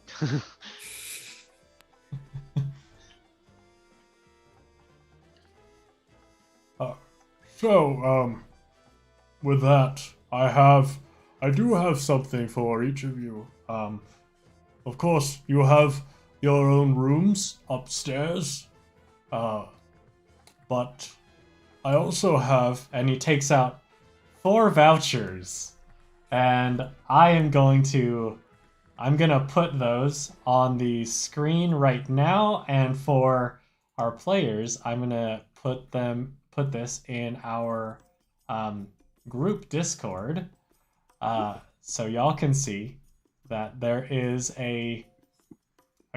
With that, I do have something for each of you. Of course, you have your own rooms upstairs, but I also have, and he takes out 4 vouchers, and I'm gonna put those on the screen right now, and for our players, I'm gonna put this in our group Discord, so y'all can see that there is a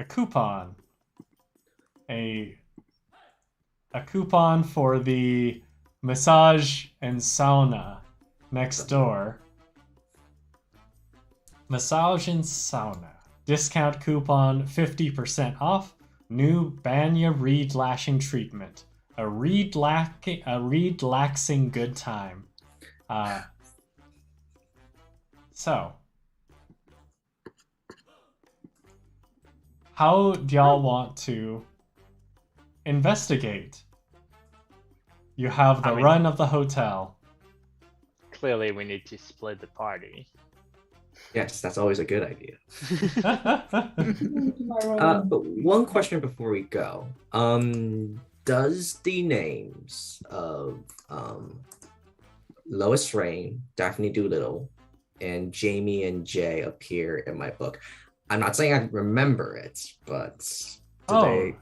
coupon, a coupon for the massage and sauna next door. Massage and sauna discount coupon 50% off. New Banya reed lashing treatment. A reed laxing good time. So, how do y'all want to investigate? You have the run of the hotel. Clearly, we need to split the party. Yes, that's always a good idea. But But one question before we go. Does the names of Lois Rain, Daphne Doolittle, and Jamie and Jay appear in my book? I'm not saying I remember it, but do they?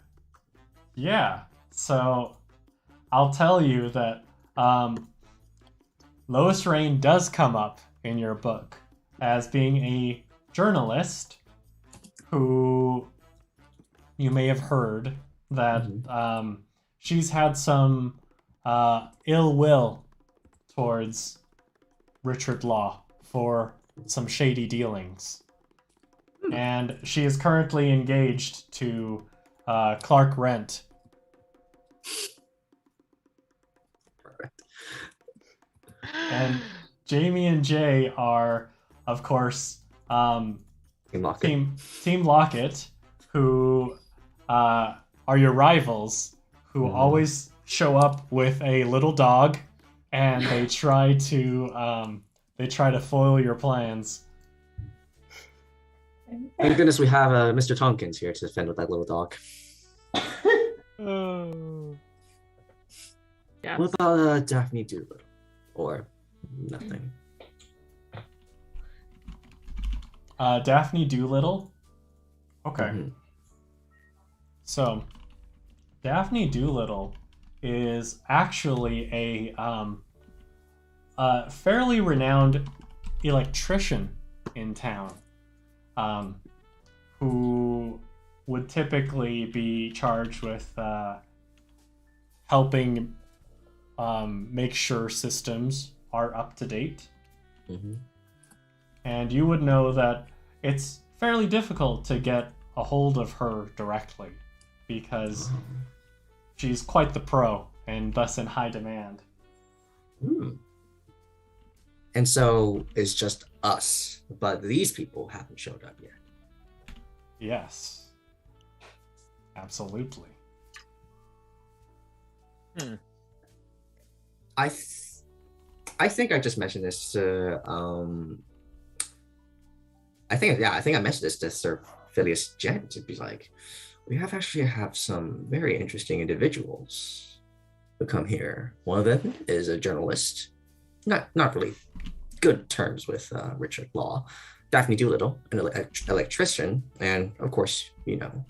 Yeah. So I'll tell you that Lois Rain does come up in your book as being a journalist who you may have heard that she's had some ill will towards Richard Law for some shady dealings. And she is currently engaged to Clark Rent. And Jamie and Jay are, of course, Team Lockett, who are your rivals, who always show up with a little dog, and they try to foil your plans. Thank goodness we have Mr. Tompkins here to defend with that little dog. Yeah. What about Daphne Doolittle? Or nothing? Daphne Doolittle? Okay. So, Daphne Doolittle is actually a fairly renowned electrician in town, who would typically be charged with helping make sure systems are up to date. Mm-hmm. And you would know that it's fairly difficult to get a hold of her directly because she's quite the pro and thus in high demand. And so it's just us, but these people haven't showed up yet. Yes. Absolutely. I think I just mentioned this to I think I mentioned this to Sir Phylias Gent to be like, we actually have some very interesting individuals who come here. One of them is a journalist, not really good terms with Richard Law, Daphne Doolittle, an electrician, and of course, you know,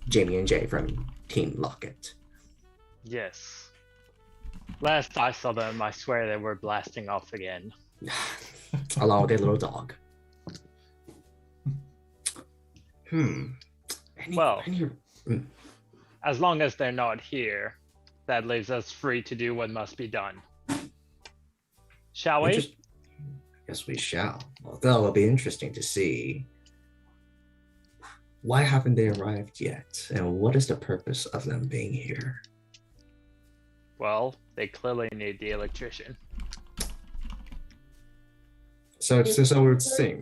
Jamie and Jay from Team Locket. Yes. Last I saw them, I swear they were blasting off again. Along with their little dog. As long as they're not here, that leaves us free to do what must be done. Shall we? Yes, we shall. Although it'll be interesting to see why haven't they arrived yet, and what is the purpose of them being here? Well, they clearly need the electrician. So it would seem.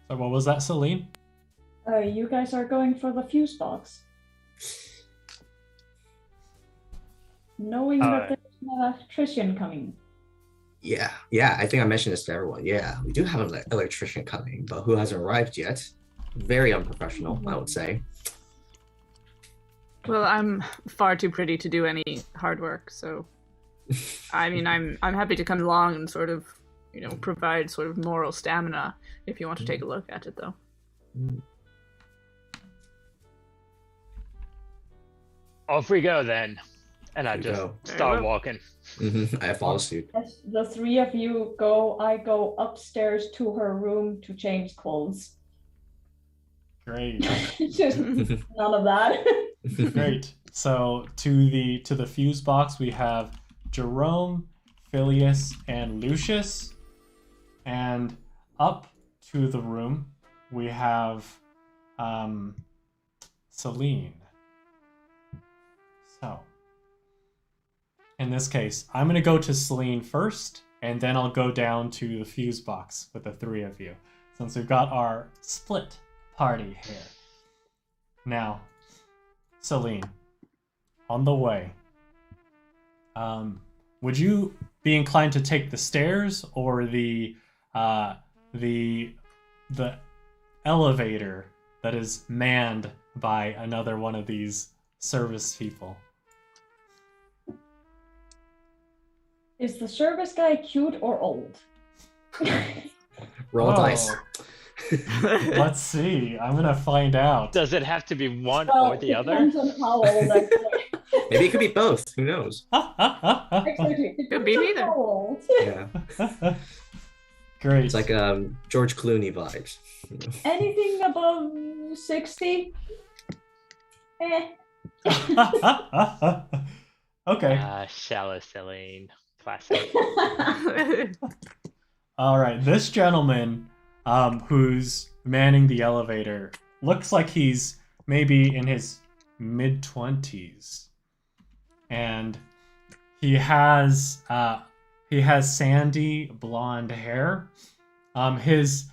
So what was that, Seline? You guys are going for the fuse box. Knowing that there's an electrician coming. Yeah, I think I mentioned this to everyone. Yeah, we do have an electrician coming, but who hasn't arrived yet? Very unprofessional, I would say. Well, I'm far too pretty to do any hard work, so I mean, I'm happy to come along and sort of, you know, provide sort of moral stamina if you want to take a look at it, though. Off we go then, and I just start walking. I follow suit. As the three of you go, I go upstairs to her room to change clothes. Great. Just none of that. Great. So to the fuse box we have Jerome, Phylias, and Lucius, and up to the room we have Seline. So in this case, I'm gonna go to Seline first, and then I'll go down to the fuse box with the three of you, since we've got our split party here. Now, Seline, on the way, would you be inclined to take the stairs or the elevator that is manned by another one of these service people? Is the service guy cute or old? Roll dice. Let's see. I'm gonna find out. Does it have to be one or the other? Depends on how old, actually. Maybe it could be both. Who knows? Actually, Could be neither. how old. Yeah. Great. It's like George Clooney vibes. Anything above 60? Okay. Shallow Seline. Classic. All right. This gentleman, who's manning the elevator, looks like he's maybe in his mid-20s, and he has sandy blonde hair. His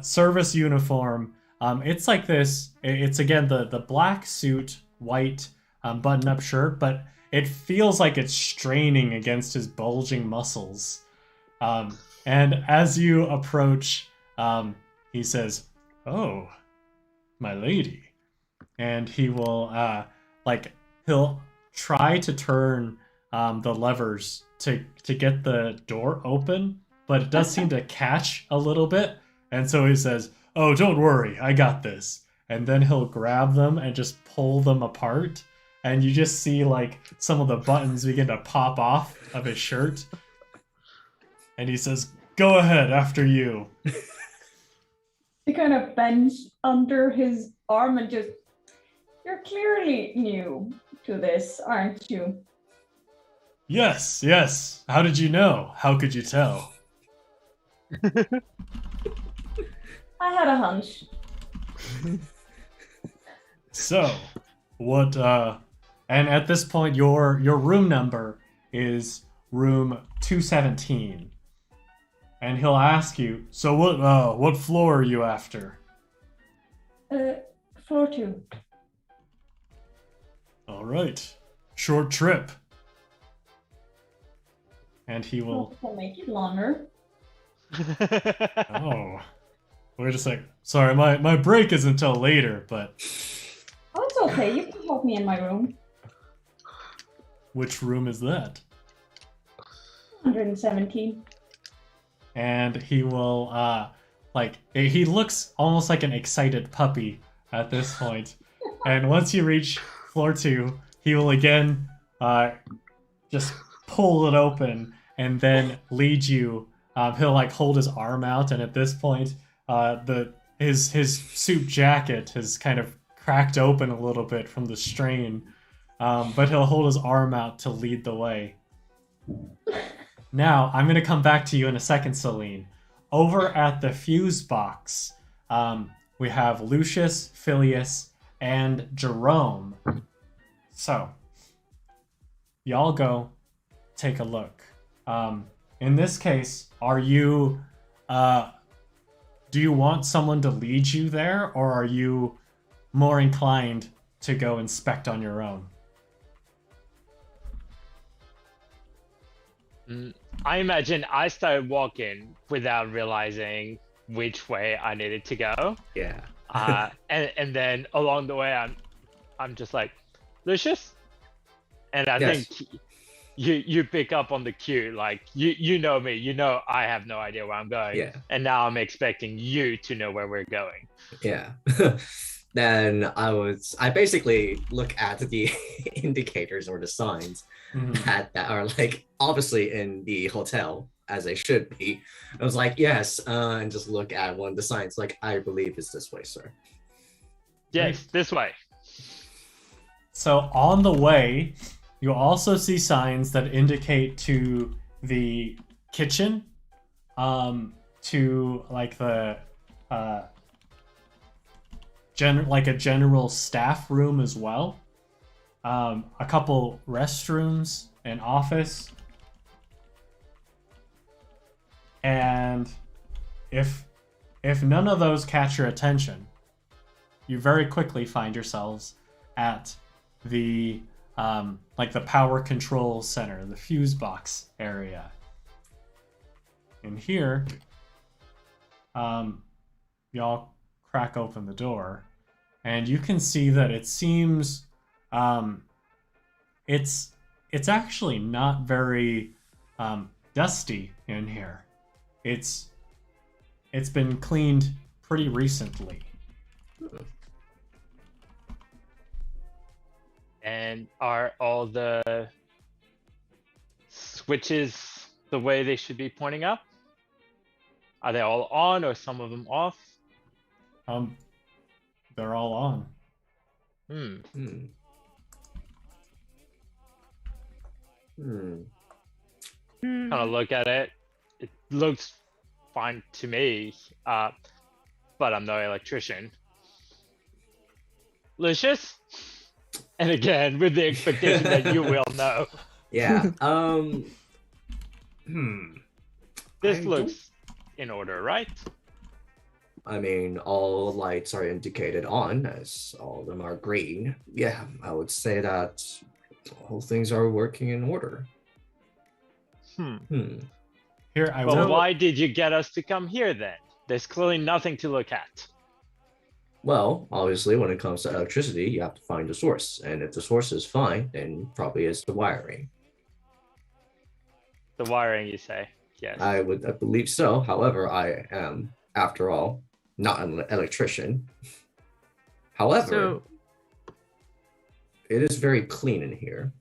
service uniform, it's like this. It's again the black suit, white button-up shirt, but it feels like it's straining against his bulging muscles. And as you approach, he says, "Oh, my lady," and he will he'll try to turn the levers to get the door open, but it does seem to catch a little bit, and so he says, "Oh, don't worry, I got this." And then he'll grab them and just pull them apart, and you just see like some of the buttons begin to pop off of his shirt. And he says, "Go ahead, after you." He kind of bends under his arm and just, you're clearly new to this, aren't you? Yes, yes. How did you know? How could you tell? I had a hunch. So, what, and at this point, your room number is room 217. And he'll ask you, so what floor are you after? Floor 2. All right. Short trip. And he will... We'll make it longer. Oh. Wait a sec. Sorry, my break is until later, but... Oh, it's okay. You can help me in my room. Which room is that? 117. And he will, he looks almost like an excited puppy at this point. And once you reach floor 2, he will again, just pull it open and then lead you. He'll, hold his arm out, and at this point, his suit jacket has kind of cracked open a little bit from the strain. But he'll hold his arm out to lead the way. Now, I'm going to come back to you in a second, Seline. Over at the fuse box, we have Lucius, Phylias, and Jerome. So, y'all go take a look. In this case, are you... do you want someone to lead you there, or are you more inclined to go inspect on your own? I imagine I started walking without realizing which way I needed to go. Yeah. And then along the way, I'm just like, Lucius? And I Yes. think you pick up on the cue, like, you know me, you know I have no idea where I'm going. Yeah. And now I'm expecting you to know where we're going. Yeah. Then I basically look at the indicators or the signs that are obviously in the hotel, as they should be. I was like, yes, and just look at one of the signs, like, I believe it's this way, sir. Yes, this way. So on the way, you'll also see signs that indicate to the kitchen, to a general staff room as well. A couple restrooms, an office. And if none of those catch your attention, you very quickly find yourselves at the the power control center, the fuse box area. In here, y'all crack open the door, and you can see that it seems it's actually not very dusty in here. It's been cleaned pretty recently. And are all the switches the way they should be pointing up? Are they all on, or some of them off? They're all on. Kind of look at it. It looks fine to me, but I'm no electrician. Lucius? And again, with the expectation that you will know. Yeah. This I looks in order, right? I mean, all lights are indicated on, as all of them are green. Yeah, I would say that all things are working in order. Here, I Well, will. why did you get us to come here then? There's clearly nothing to look at. Well, obviously, when it comes to electricity, you have to find the source. And if the source is fine, then probably it's the wiring. The wiring, you say? Yes. I believe so. However, I am, after all, not an electrician. However, it is very clean in here.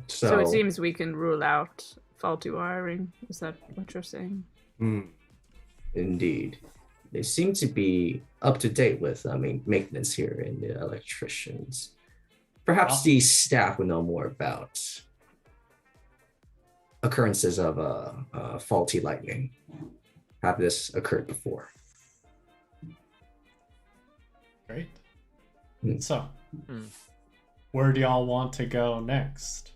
So it seems we can rule out faulty wiring. Is that what you're saying? Indeed. They seem to be up to date with maintenance here and the electricians. Perhaps Well- the staff would know more about occurrences of faulty lightning. Have this occurred before? Great. Hmm. So, Hmm. where do y'all want to go next?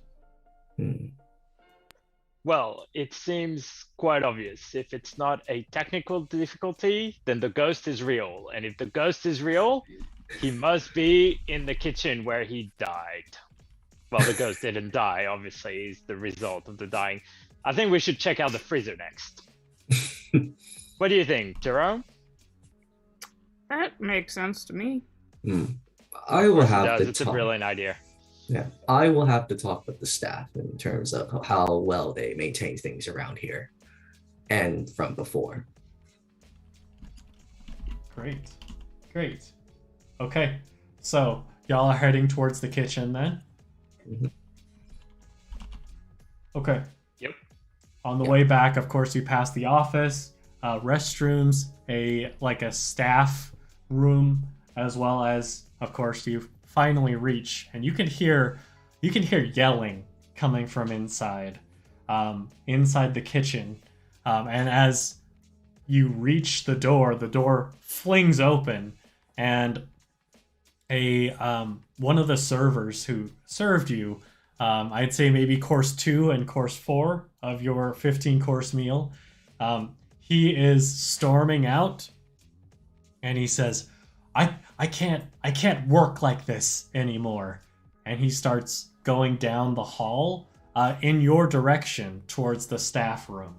Well, it seems quite obvious. If it's not a technical difficulty, then the ghost is real. And if the ghost is real, he must be in the kitchen where he died. Well, the ghost didn't die, obviously, he's the result of the dying. I think we should check out the freezer next. What do you think, Jerome? That makes sense to me. I will Of course it have does. to It's a talk. brilliant idea. Yeah, I will have to talk with the staff in terms of how well they maintain things around here, and from before. Great. Great. Okay. So, y'all are heading towards the kitchen then? Mhm. Okay. Yep. On the Yep. way back, of course, you pass the office, restrooms, a staff room, as well as, of course, you finally reach, and you can hear yelling coming from inside the kitchen, and as you reach the door flings open, and one of the servers who served you, I'd say maybe course 2 and course 4 of your 15-course meal, he is storming out, and he says, I can't work like this anymore. And he starts going down the hall in your direction towards the staff room.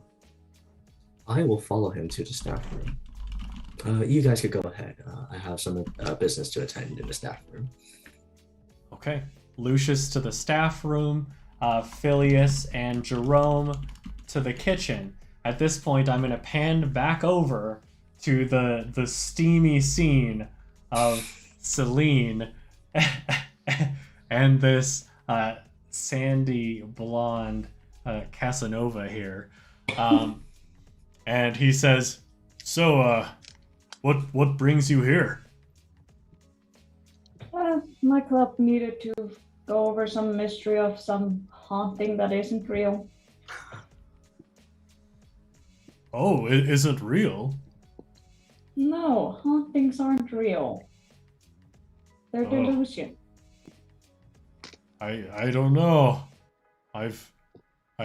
I will follow him to the staff room. You guys could go ahead. I have some business to attend in the staff room. Okay. Lucius to the staff room, Phylias and Jerome to the kitchen. At this point, I'm going to pan back over to the steamy scene of Seline and this sandy blonde Casanova here. And he says, "So, what brings you here?" My club needed to go over some mystery of some haunting that isn't real. Oh, it isn't real? No, hauntings aren't real. They're Oh. delusion. I don't know. I've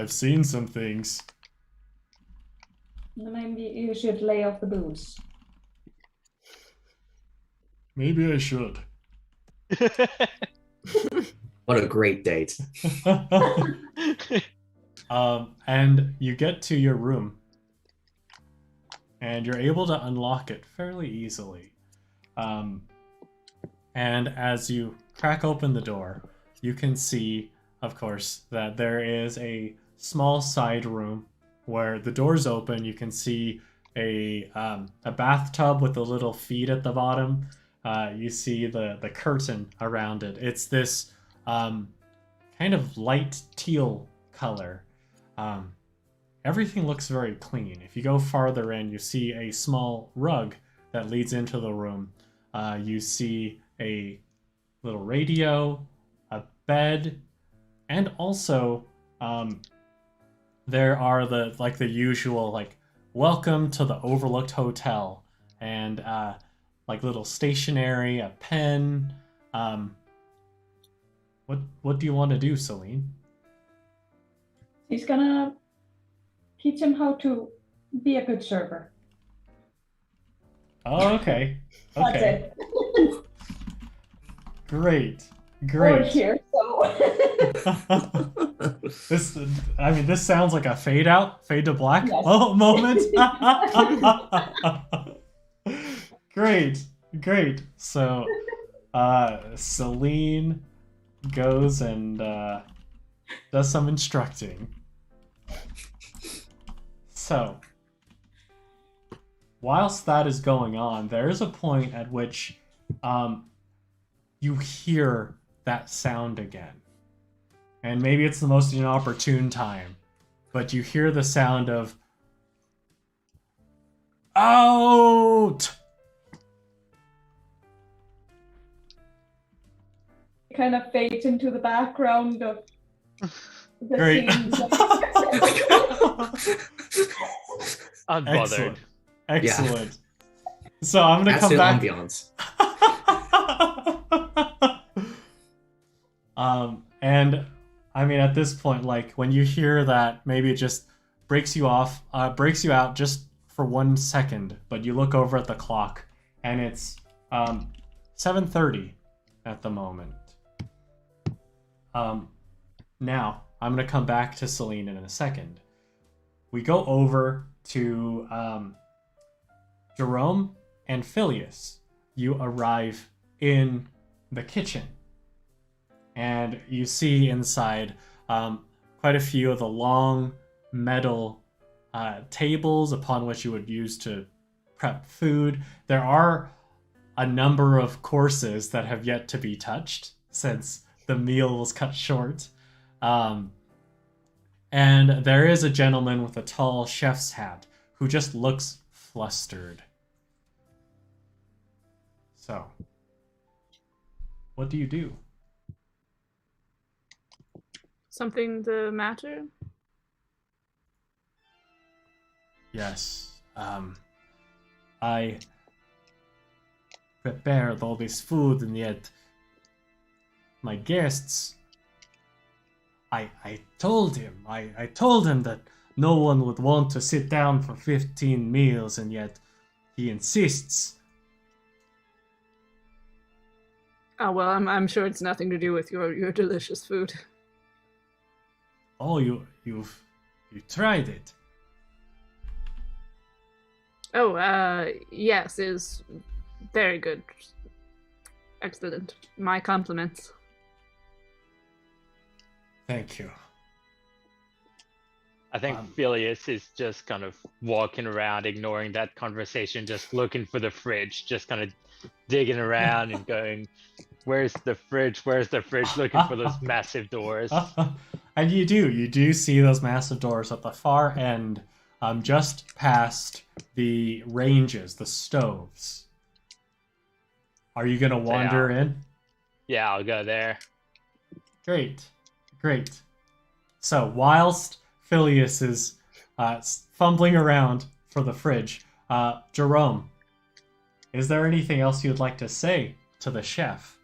seen some things. Maybe you should lay off the booze. Maybe I should. What a great date. And you get to your room, and you're able to unlock it fairly easily. And as you crack open the door, you can see, of course, that there is a small side room where the door's open. You can see a bathtub with a little feet at the bottom. You see the curtain around it. It's this kind of light teal color. Everything looks very clean. If you go farther in, you see a small rug that leads into the room. You see a little radio, a bed, and also there are the usual welcome to the overlooked hotel, and little stationery, a pen. What do you want to do, Seline? He's gonna teach him how to be a good server. Oh, okay. That's Okay. it. Great. We're Great. here, so. This sounds like a fade to black Yes. moment. Great. So, Seline goes and does some instructing. So, whilst that is going on, there is a point at which you hear that sound again. And maybe it's the most inopportune time, but you hear the sound of Out! It kind of fades into the background of the Great. scenes. Unbothered. Excellent. So I'm gonna That's come the back. ambiance. And I mean, at this point, like when you hear that, maybe it just breaks you out just for 1 second. But you look over at the clock, and it's 7:30 at the moment. Now I'm gonna come back to Seline in a second. We go over to Jerome and Phylias. You arrive in the kitchen. And you see inside quite a few of the long metal tables upon which you would use to prep food. There are a number of courses that have yet to be touched since the meal was cut short. And there is a gentleman with a tall chef's hat who just looks flustered. So, what do you do? Something the matter? Yes. I prepared all this food, and yet my guests. I told him. I told him that no one would want to sit down for 15 meals, and yet he insists. Oh well, I'm sure it's nothing to do with your delicious food. Oh, you tried it. Oh, yes, is very good. Excellent. My compliments. Thank you. I think Phylias is just kind of walking around, ignoring that conversation, just looking for the fridge, just kind of digging around and going, where's the fridge? Where's the fridge? Looking for those massive doors. And you do see those massive doors at the far end, just past the ranges, the stoves. Are you gonna wander in? Yeah, I'll go there. Great. So whilst Phylias is fumbling around for the fridge, Jerome, is there anything else you'd like to say to the chef?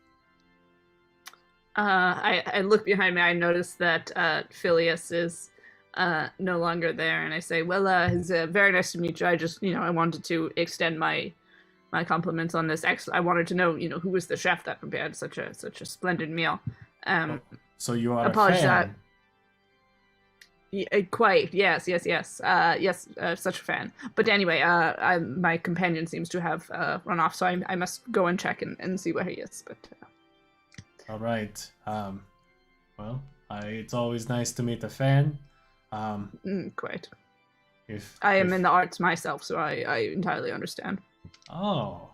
I look behind me. I notice that Phylias is no longer there, and I say, "Well, it's very nice to meet you. I just, I wanted to extend my compliments on this. I wanted to know, who was the chef that prepared such a splendid meal." So you are apologize. a fan. Yeah, quite. Yes. Such a fan. But anyway, my companion seems to have run off, so I must go and check and see where he is. But. All right. Well, it's always nice to meet a fan. Quite. I am if... in the arts myself, so I entirely understand. Oh.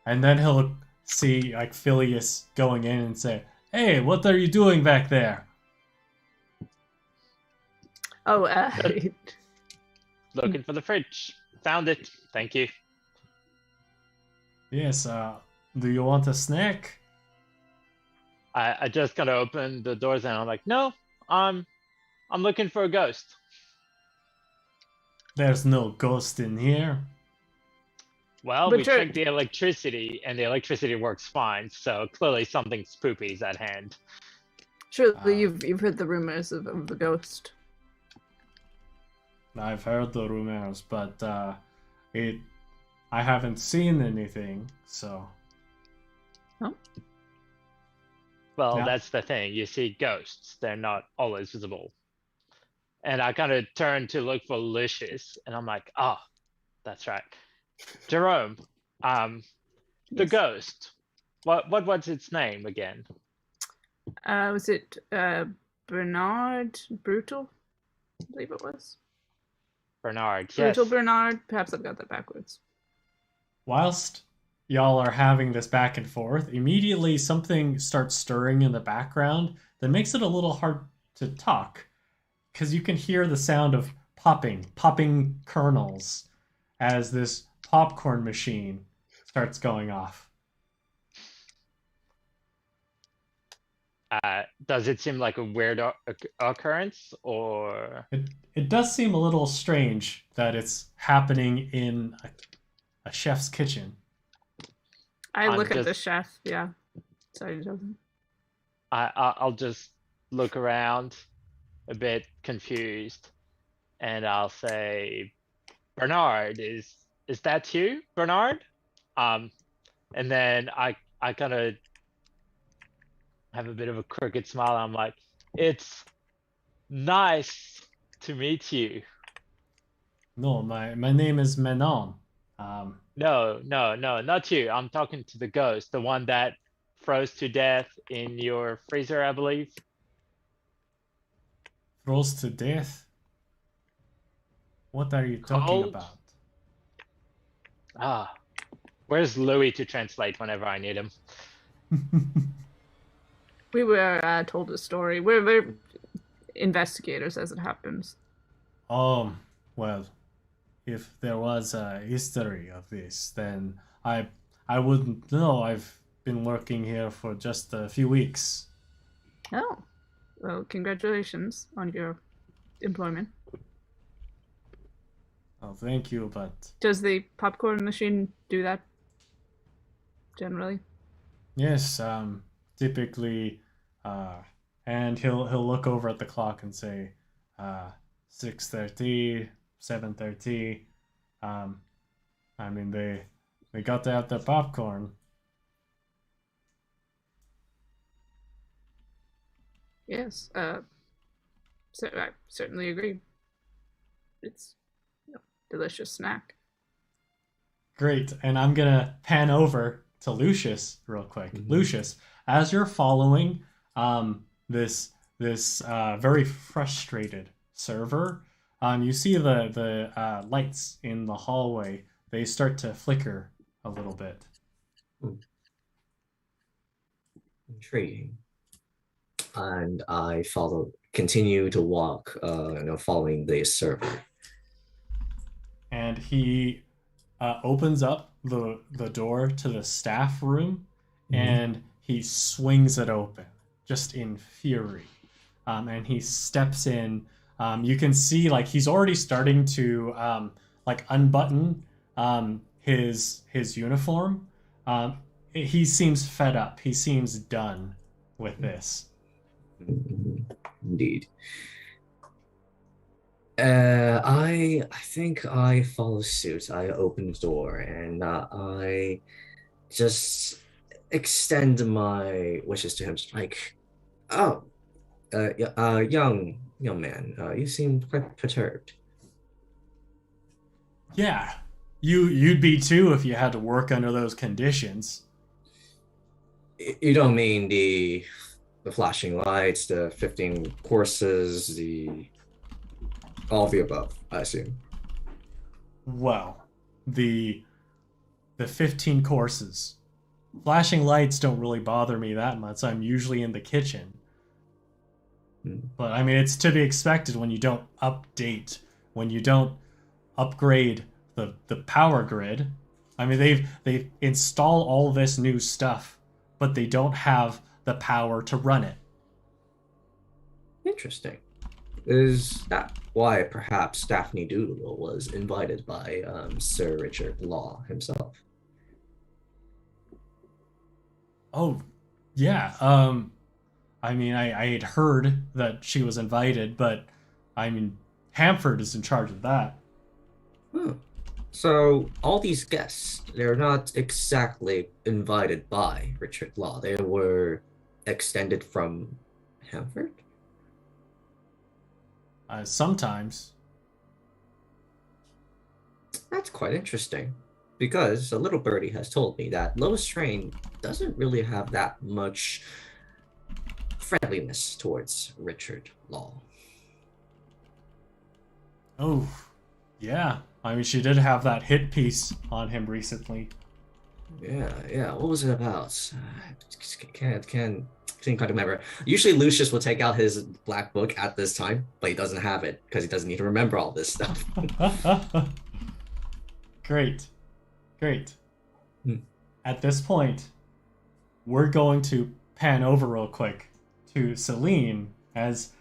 And then he'll see like Phylias going in and say, "Hey, what are you doing back there?" Oh, looking for the fridge. Found it. Thank you. Yes. Do you want a snack? I just gotta open the doors and I'm like, no, I'm looking for a ghost. There's no ghost in here. Well, But we checked the electricity and the electricity works fine, so clearly something spooky is at hand. Surely you've heard the rumors of the ghost. I've heard the rumors, but I haven't seen anything, so. Oh. Well, Yeah. That's the thing. You see ghosts. They're not always visible. And I kind of turn to look for Lucius, and I'm like, oh, that's right. Jerome, the ghost. What was its name again? Was it Bernard Brutal? I believe it was. Bernard, yes. Brutal Bernard. Perhaps I've got that backwards. Whilst y'all are having this back and forth, immediately something starts stirring in the background that makes it a little hard to talk, because you can hear the sound of popping kernels as this popcorn machine starts going off. Does it seem like a weird occurrence, or It does seem a little strange that it's happening in a chef's kitchen. I I'm look at the just- chef. Yeah. Sorry, Jonathan. I'll just look around a bit confused, and I'll say, Bernard, is that you, Bernard? And then I kind of have a bit of a crooked smile. I'm like, it's nice to meet you. No, my name is Menon. No, not you. I'm talking to the ghost, the one that froze to death in your freezer, I believe. Froze to death? What are you talking Cold? about? Ah, where's Louis to translate whenever I need him? We were told a story. We're investigators, as it happens. Well, if there was a history of this, then I wouldn't know. I've been working here for just a few weeks. Oh, well, congratulations on your employment. Oh, thank you, but Does the popcorn machine do that generally? yes, typically, and he'll look over at the clock and say, 6:30, 7:30. I mean, they got to have their popcorn. Yes. So I certainly agree. It's a delicious snack. Great, and I'm gonna pan over to Lucius real quick. Mhm. Lucius, as you're following this very frustrated server, you see the lights in the hallway. They start to flicker a little bit. Intriguing. And I continue to walk, following the server. And he opens up the door to the staff room, and he swings it open just in fury. And he steps in. You can see like he's already starting to like unbutton his uniform. He seems fed up. He seems done with this. Indeed. I think I follow suit. I open the door and I just extend my wishes to him, like, oh, young man, you seem quite perturbed. Yeah, you'd be too if you had to work under those conditions. You don't mean the flashing lights, the 15 courses, all of the above, I assume. Well, the 15 courses. Flashing lights don't really bother me that much. I'm usually in the kitchen. But I mean, it's to be expected when you don't update, when you don't upgrade the power grid. I mean, they install all this new stuff, but they don't have the power to run it. Interesting. Is that why perhaps Daphne Doodle was invited by Sir Richard Law himself? Oh, yeah. I mean, I had heard that she was invited, but I mean, Hamford is in charge of that. So all these guests, they're not exactly invited by Richard Law. They were extended from Hamford? Sometimes. That's quite interesting, because a little birdie has told me that Lois Train doesn't really have that much friendliness towards Richard Law. Oh, yeah. I mean, she did have that hit piece on him recently. Yeah. What was it about? Can't quite remember. Usually Lucius will take out his black book at this time, but he doesn't have it because he doesn't need to remember all this stuff. Great. Great. Hmm. At this point, we're going to pan over real quick to Seline as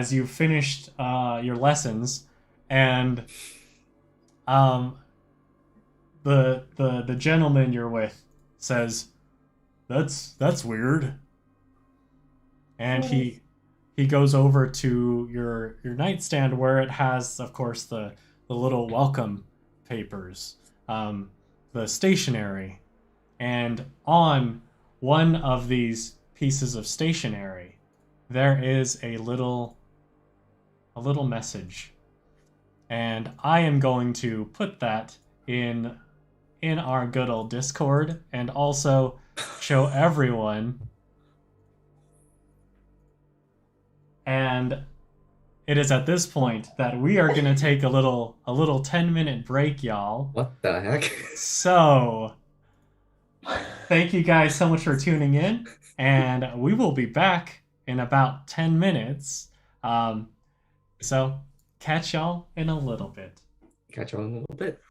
you've finished your lessons, and the gentleman you're with says, "That's weird," and he goes over to your nightstand where it has, of course, the little welcome papers, the stationery, and on one of these pieces of stationery, there is a little message, and I am going to put that in our good old Discord and also show everyone. And it is at this point that we are going to take a little 10-minute break, y'all. What the heck? So, thank you guys so much for tuning in, and we will be back in about 10 minutes. So, catch y'all in a little bit. Catch you on in a little bit.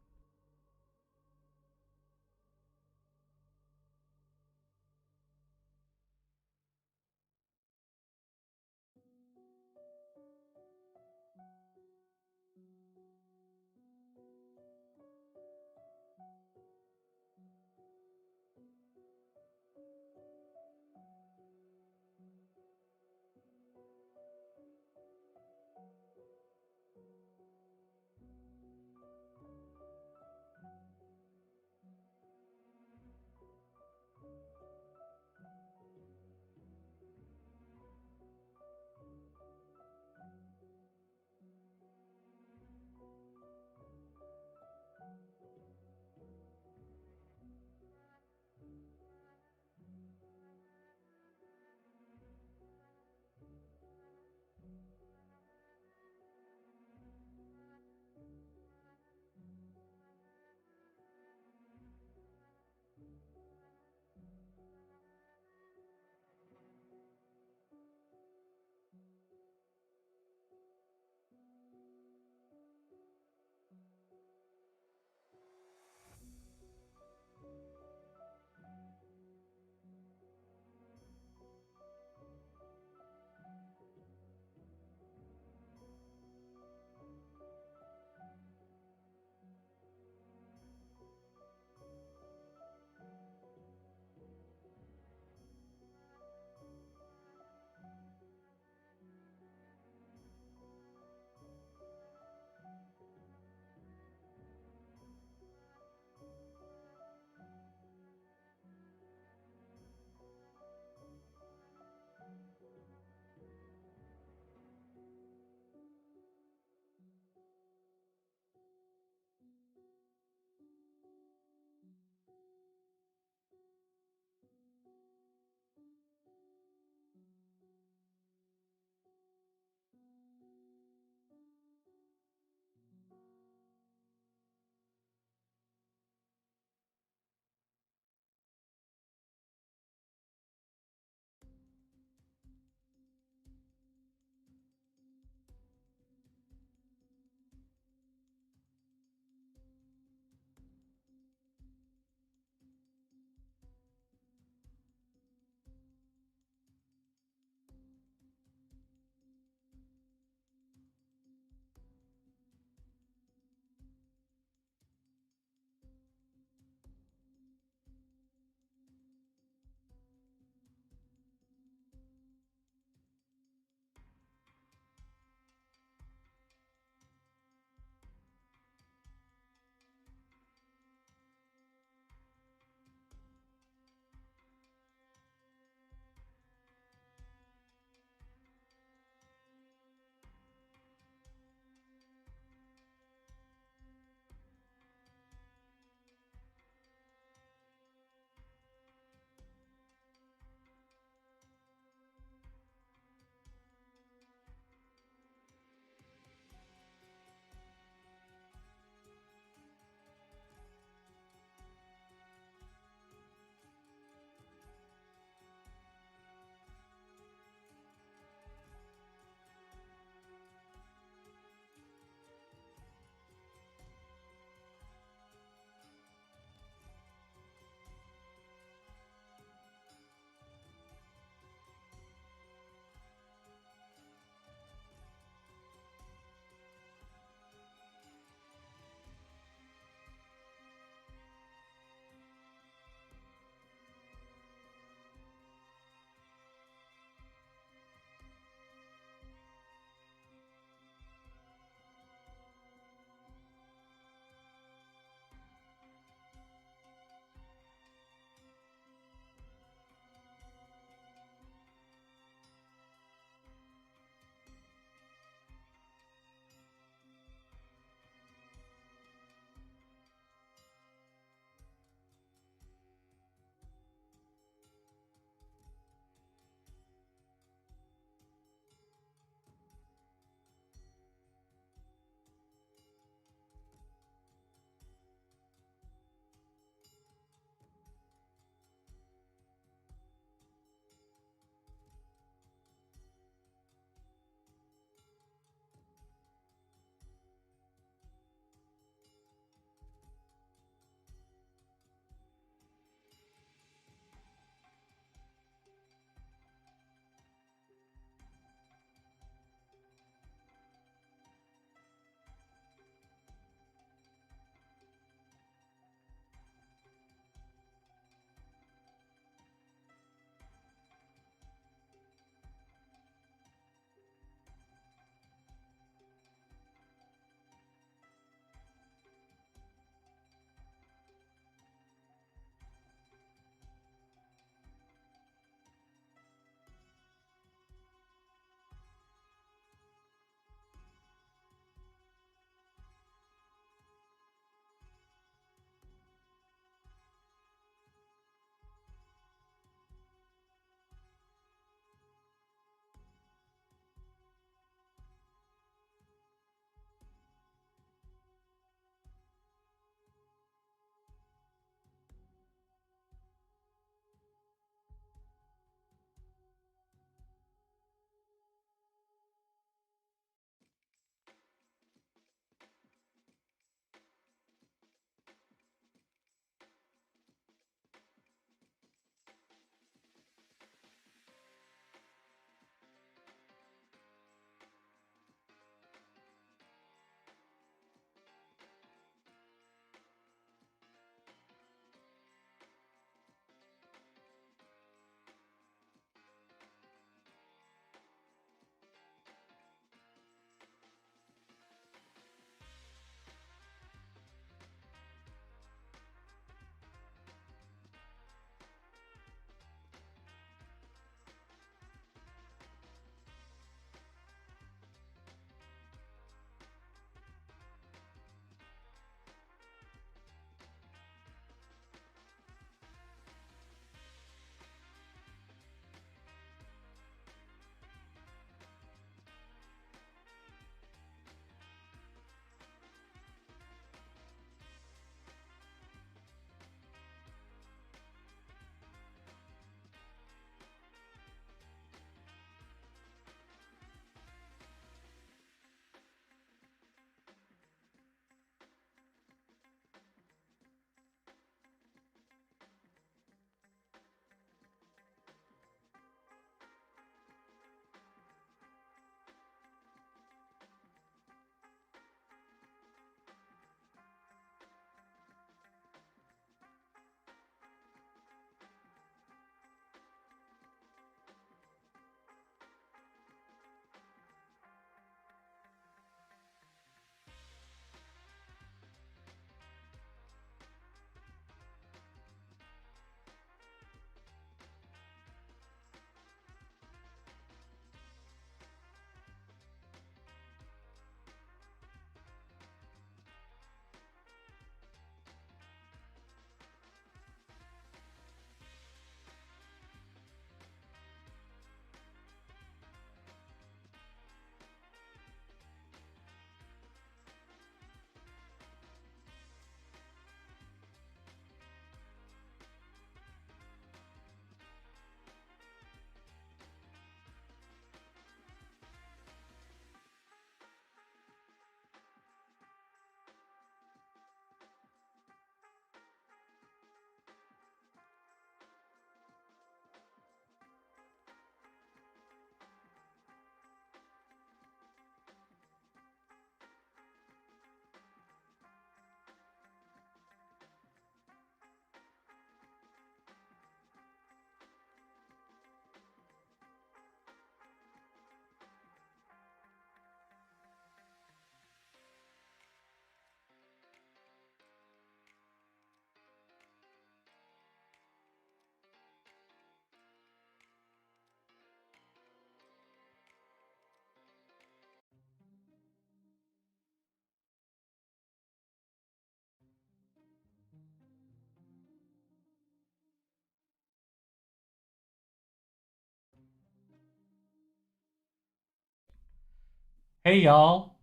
Hey y'all.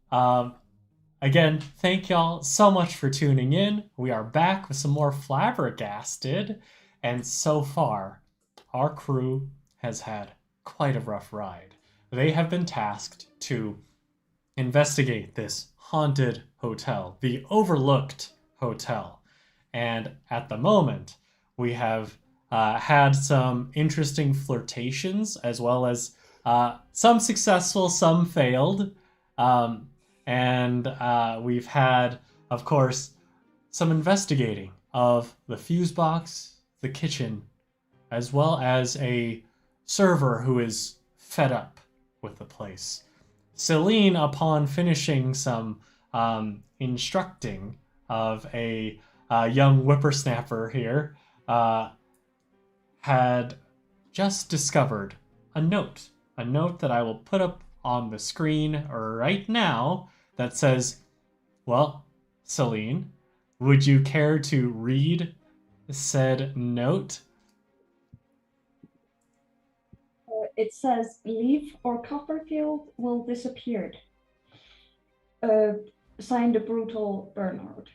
Again, thank y'all so much for tuning in. We are back with some more Flabbergasted, and so far, our crew has had quite a rough ride. They have been tasked to investigate this haunted hotel, the Overlooked Hotel. And at the moment, we have had some interesting flirtations, as well as some successful, some failed. And we've had, of course, some investigating of the fuse box, the kitchen, as well as a server who is fed up with the place. Seline, upon finishing some instructing of a young whippersnapper here, had just discovered a note that I will put up on the screen right now that says, well, Seline, would you care to read said note? It says, Leaf or Copperfield will disappear. Signed, a brutal Bernard.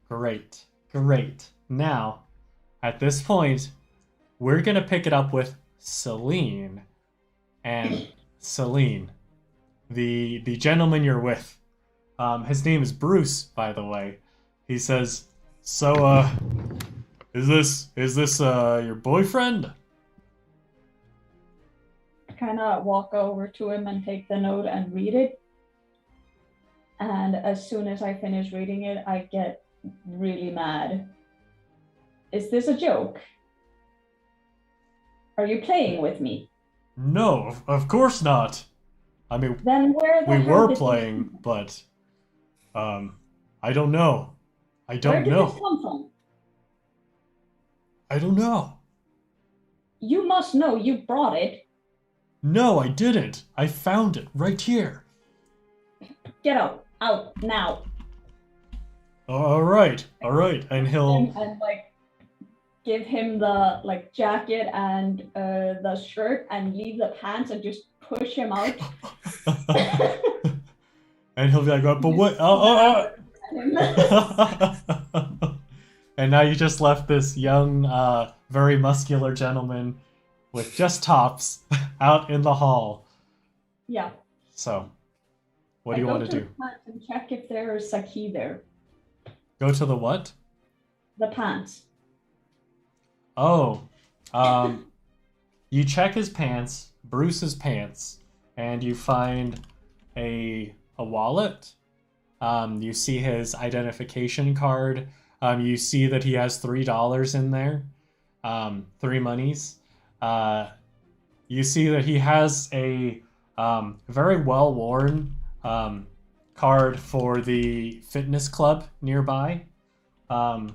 Great. Now, at this point, we're going to pick it up with Seline. And Seline, the gentleman you're with, his name is Bruce, by the way. He says, so, is this your boyfriend? I kind of walk over to him and take the note and read it. And as soon as I finish reading it, I get really mad. Is this a joke? Are you playing with me? No, of course not. I mean, Then where the we hell were did playing, but I don't know. where did this come from? I don't know. You must know, you brought it. No, I didn't. I found it right here. Get out now. All right. And he'll And like give him the like jacket and the shirt and leave the pants and just push him out. and he'll be like, but what? And now you just left this young, very muscular gentleman with just tops out in the hall. Yeah. So, what do you want to do? Go to the pants and check if there is a key there. Go to the what? The pants. Oh, you check his pants, Bruce's pants, and you find a wallet. You see his identification card. You see that he has $3 in there, 3 monies. You see that he has a very well-worn card for the fitness club nearby. But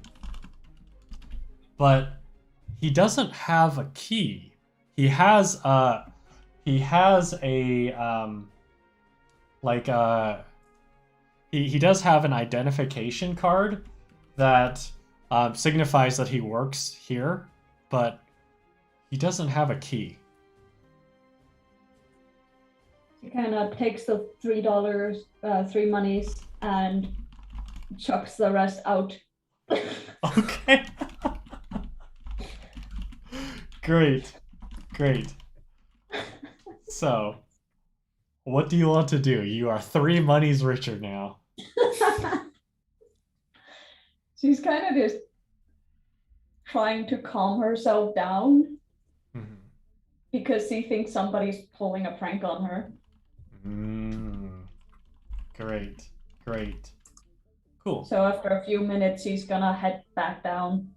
he doesn't have a key. He does have an identification card that signifies that he works here, but he doesn't have a key. He kind of takes the $3, 3 monies, and chucks the rest out. Okay. Great. So, what do you want to do? You are 3 monies richer now. She's kind of just trying to calm herself down because she thinks somebody's pulling a prank on her. Great. Cool. So after a few minutes, she's gonna head back down.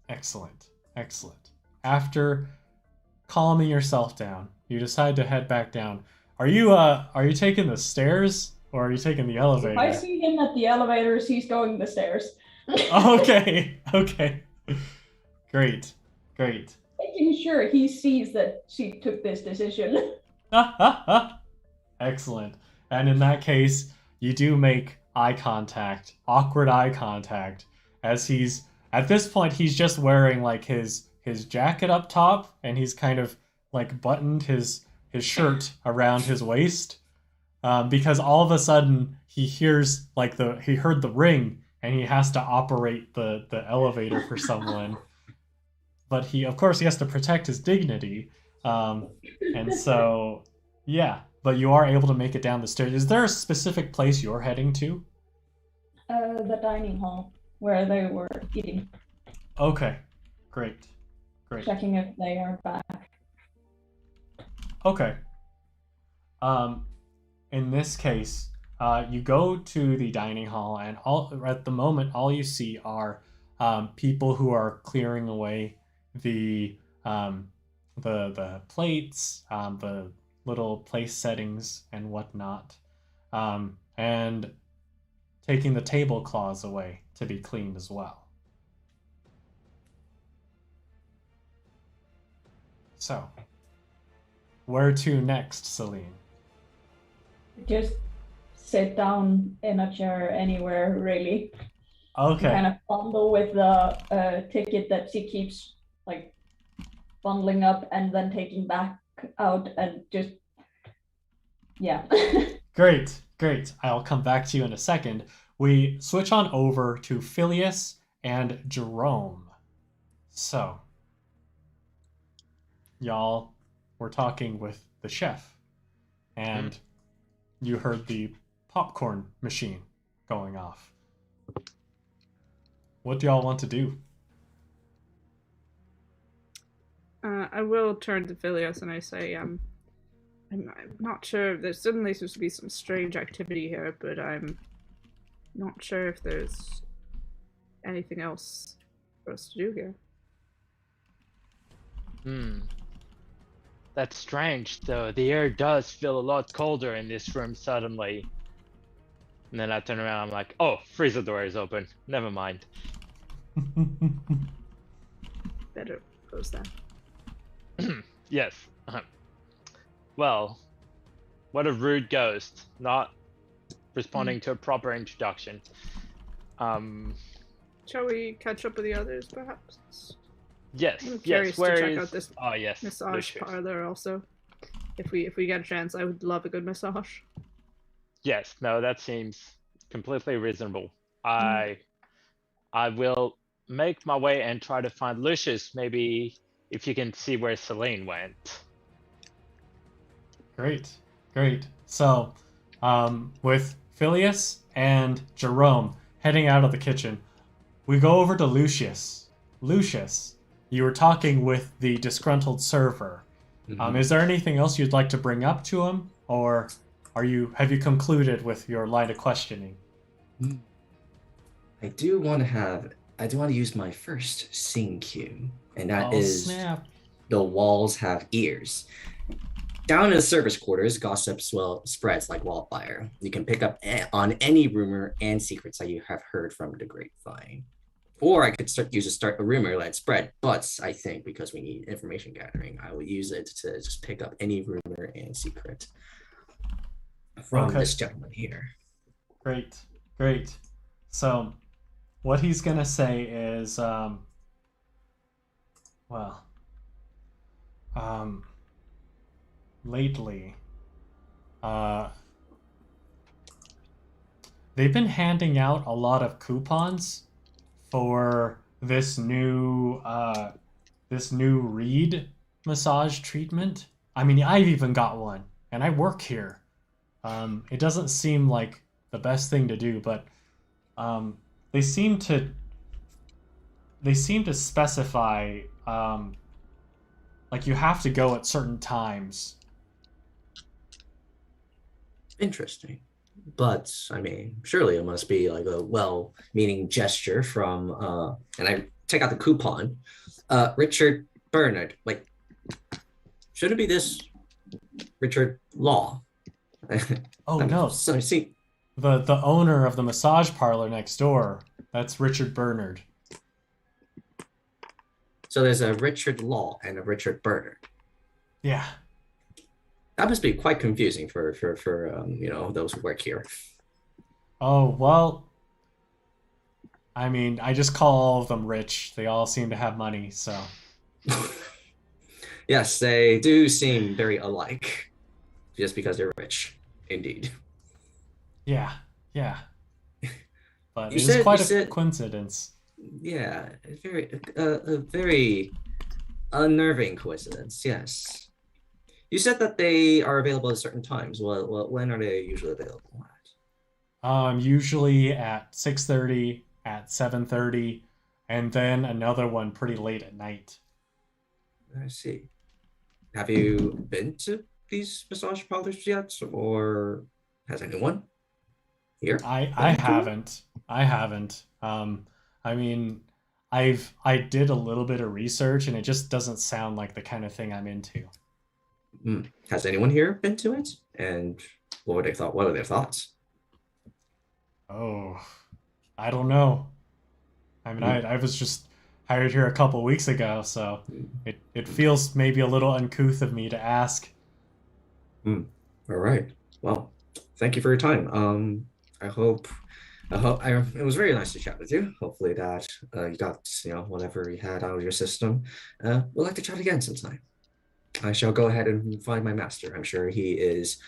Excellent. After calming yourself down, you decide to head back down. Are you taking the stairs or are you taking the elevator? If I see him at the elevators, he's going the stairs. Okay. Great. Making sure he sees that she took this decision. Excellent. And in that case, you do make awkward eye contact, as at this point he's just wearing like his jacket up top, and he's kind of like buttoned his his shirt around his waist, because all of a sudden he hears he heard the ring and he has to operate the elevator for someone. But of course he has to protect his dignity, and so yeah. But you are able to make it down the stairs. Is there a specific place you're heading to? The dining hall where they were eating. Okay, great. Checking if they are back. Okay. In this case, you go to the dining hall, and at the moment, all you see are people who are clearing away the plates, the little place settings and whatnot, and taking the tablecloths away to be cleaned as well. So, where to next, Seline? Just sit down in a chair anywhere, really. Okay. Kind of bundle with the ticket that she keeps like bundling up and then taking back out, and just yeah. Great. I'll come back to you in a second. We switch on over to Phylias and Jerome. So, y'all were talking with the chef, and you heard the popcorn machine going off. What do y'all want to do? I will turn to Phylias and I say, I'm not sure. There certainly seems to be some strange activity here, but I'm not sure if there's anything else for us to do here. That's strange, though. The air does feel a lot colder in this room suddenly. And then I turn around, I'm like, oh, freezer door is open. Never mind. Better close that. Yes. Well, what a rude ghost. Not responding to a proper introduction. Shall we catch up with the others, perhaps? Yes. I'm curious Where to check is... out this Oh, yes. massage Lucius. parlor also. If we get a chance, I would love a good massage. Yes. No, that seems completely reasonable. I will make my way and try to find Lucius. Maybe if you can see where Seline went. Great. So, with Phylias and Jerome heading out of the kitchen, we go over to Lucius. Lucius, you were talking with the disgruntled server. Is there anything else you'd like to bring up to him, or have you concluded with your line of questioning? I do want to use my first scene cue, and that is snap. The walls have ears. Down in the service quarters, gossip spreads like wildfire. You can pick up on any rumor and secrets that you have heard from the grapevine. Or I could start a rumor, let it spread. But I think because we need information gathering, I will use it to just pick up any rumor and secret from this gentleman here. Great. So, what he's gonna say is, lately, they've been handing out a lot of coupons for this new reed massage treatment. I mean, I've even got one, and I work here. It doesn't seem like the best thing to do, but they seem to specify like you have to go at certain times. Interesting. But I mean, surely it must be like a well-meaning gesture from and I take out the coupon. Richard Bernard. Like, shouldn't it be this Richard Law? Oh no. So see, The owner of the massage parlor next door, that's Richard Bernard. so there's a Richard Law and a Richard Bernard. Yeah. That must be quite confusing for those who work here. Oh, well, I mean, I just call all of them rich. They all seem to have money, so. Yes, they do seem very alike, just because they're rich, indeed. Yeah, yeah. But You it is said, you quite a said, coincidence. yeah, a very unnerving coincidence. Yes. You said that they are available at certain times. Well, when are they usually available Usually at 6:30, at 7:30, and then another one pretty late at night. at? I see. Have you been to these massage parlors yet, or has anyone here I been to one? haven't. I haven't. I mean, I did a little bit of research and it just doesn't sound like the kind of thing I'm into. Has anyone here been to it? And what were they thought? What are their thoughts? Oh, I don't know. I mean, Hmm, I was just hired here a couple weeks ago, so hmm, it feels maybe a little uncouth of me to ask. hmm. All right. Well, thank you for your time. I hope, it was very nice to chat with you. Hopefully that you got whatever you had out of your system. We'll like to chat again sometime. I shall go ahead and find my master. I'm sure he is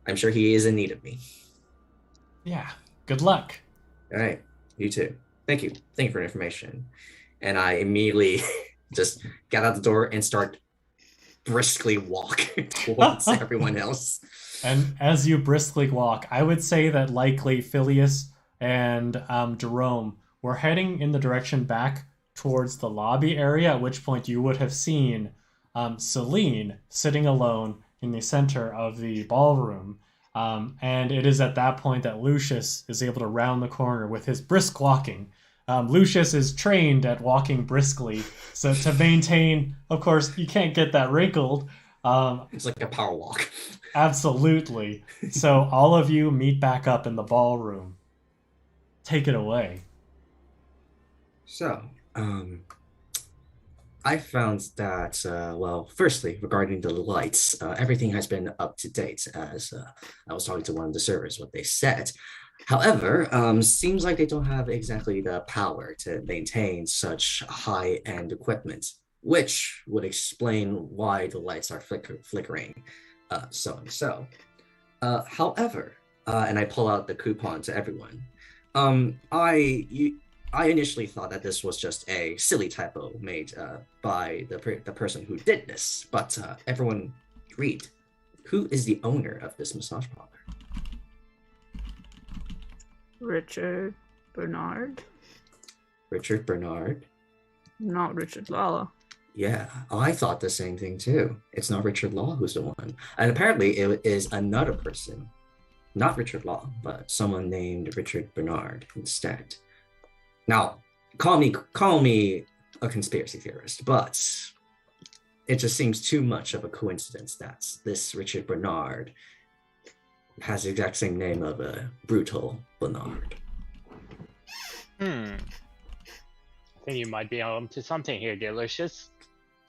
in need of me. Yeah. Good luck. All right. You too. Thank you. Thank you for the information. And I immediately just get out the door and start briskly walk towards everyone else. And as you briskly walk, I would say that likely Phylias and Jerome were heading in the direction back towards the lobby area, at which point you would have seen Seline sitting alone in the center of the ballroom. And it is at that point that Lucius is able to round the corner with his brisk walking. Lucius is trained at walking briskly, so to maintain, of course, you can't get that wrinkled. It's like a power walk. Absolutely. So all of you meet back up in the ballroom. Take it away. So, I found that, well, firstly, regarding the lights, everything has been up to date as I was talking to one of the servers, what they said. However, seems like they don't have exactly the power to maintain such high-end equipment, which would explain why the lights are flickering, so and so. However, and I pull out the coupon to everyone. Um, I I initially thought that this was just a silly typo made by the person who did this, but everyone agreed. Who is the owner of this massage parlor? Richard Bernard, Richard Bernard. not Richard Lala. Yeah, I thought the same thing too. It's not Richard Law who's the one, and apparently it is another person, not Richard Law, but someone named Richard Bernard instead. Now, call me a conspiracy theorist, but it just seems too much of a coincidence that this Richard Bernard has the exact same name of a brutal Bernard. I think you might be on to something here, dear Lucius.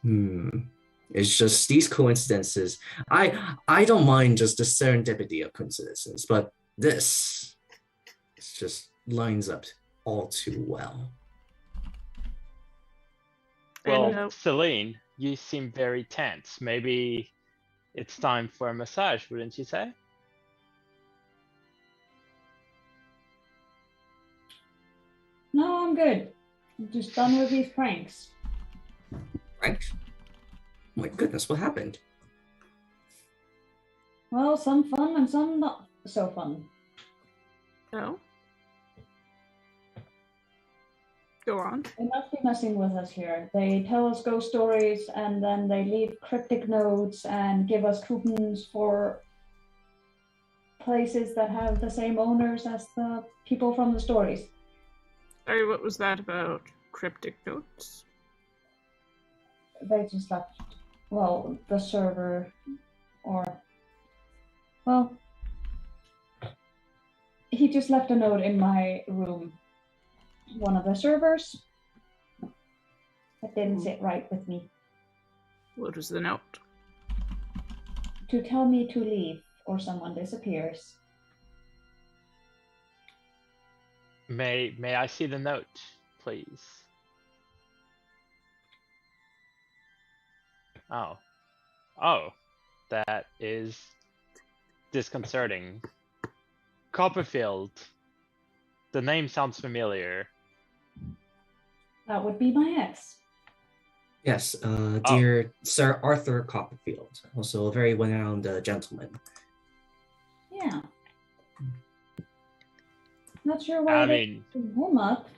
It's just these coincidences. I don't mind just the serendipity of coincidences, but this just lines up all too well. Well, And, Seline, you seem very tense. Maybe it's time for a massage, wouldn't you say? No, I'm good. I'm just done with these pranks. Right? My goodness, what happened? Well, some fun and some not so fun. no. Go on. They must be messing with us here. They tell us ghost stories and then they leave cryptic notes and give us coupons for places that have the same owners as the people from the stories. Sorry, what was that about? Cryptic notes? They just left, well, the server, or, well, he just left a note in my room. One of the servers. That didn't sit right with me. What was the note? To tell me to leave or someone disappears. May I see the note, please? Oh. Oh. That is disconcerting. Copperfield. The name sounds familiar. That would be my ex. Yes, dear Sir Arthur Copperfield, also a very renowned gentleman. Yeah. Not sure why I they mean, bring him up.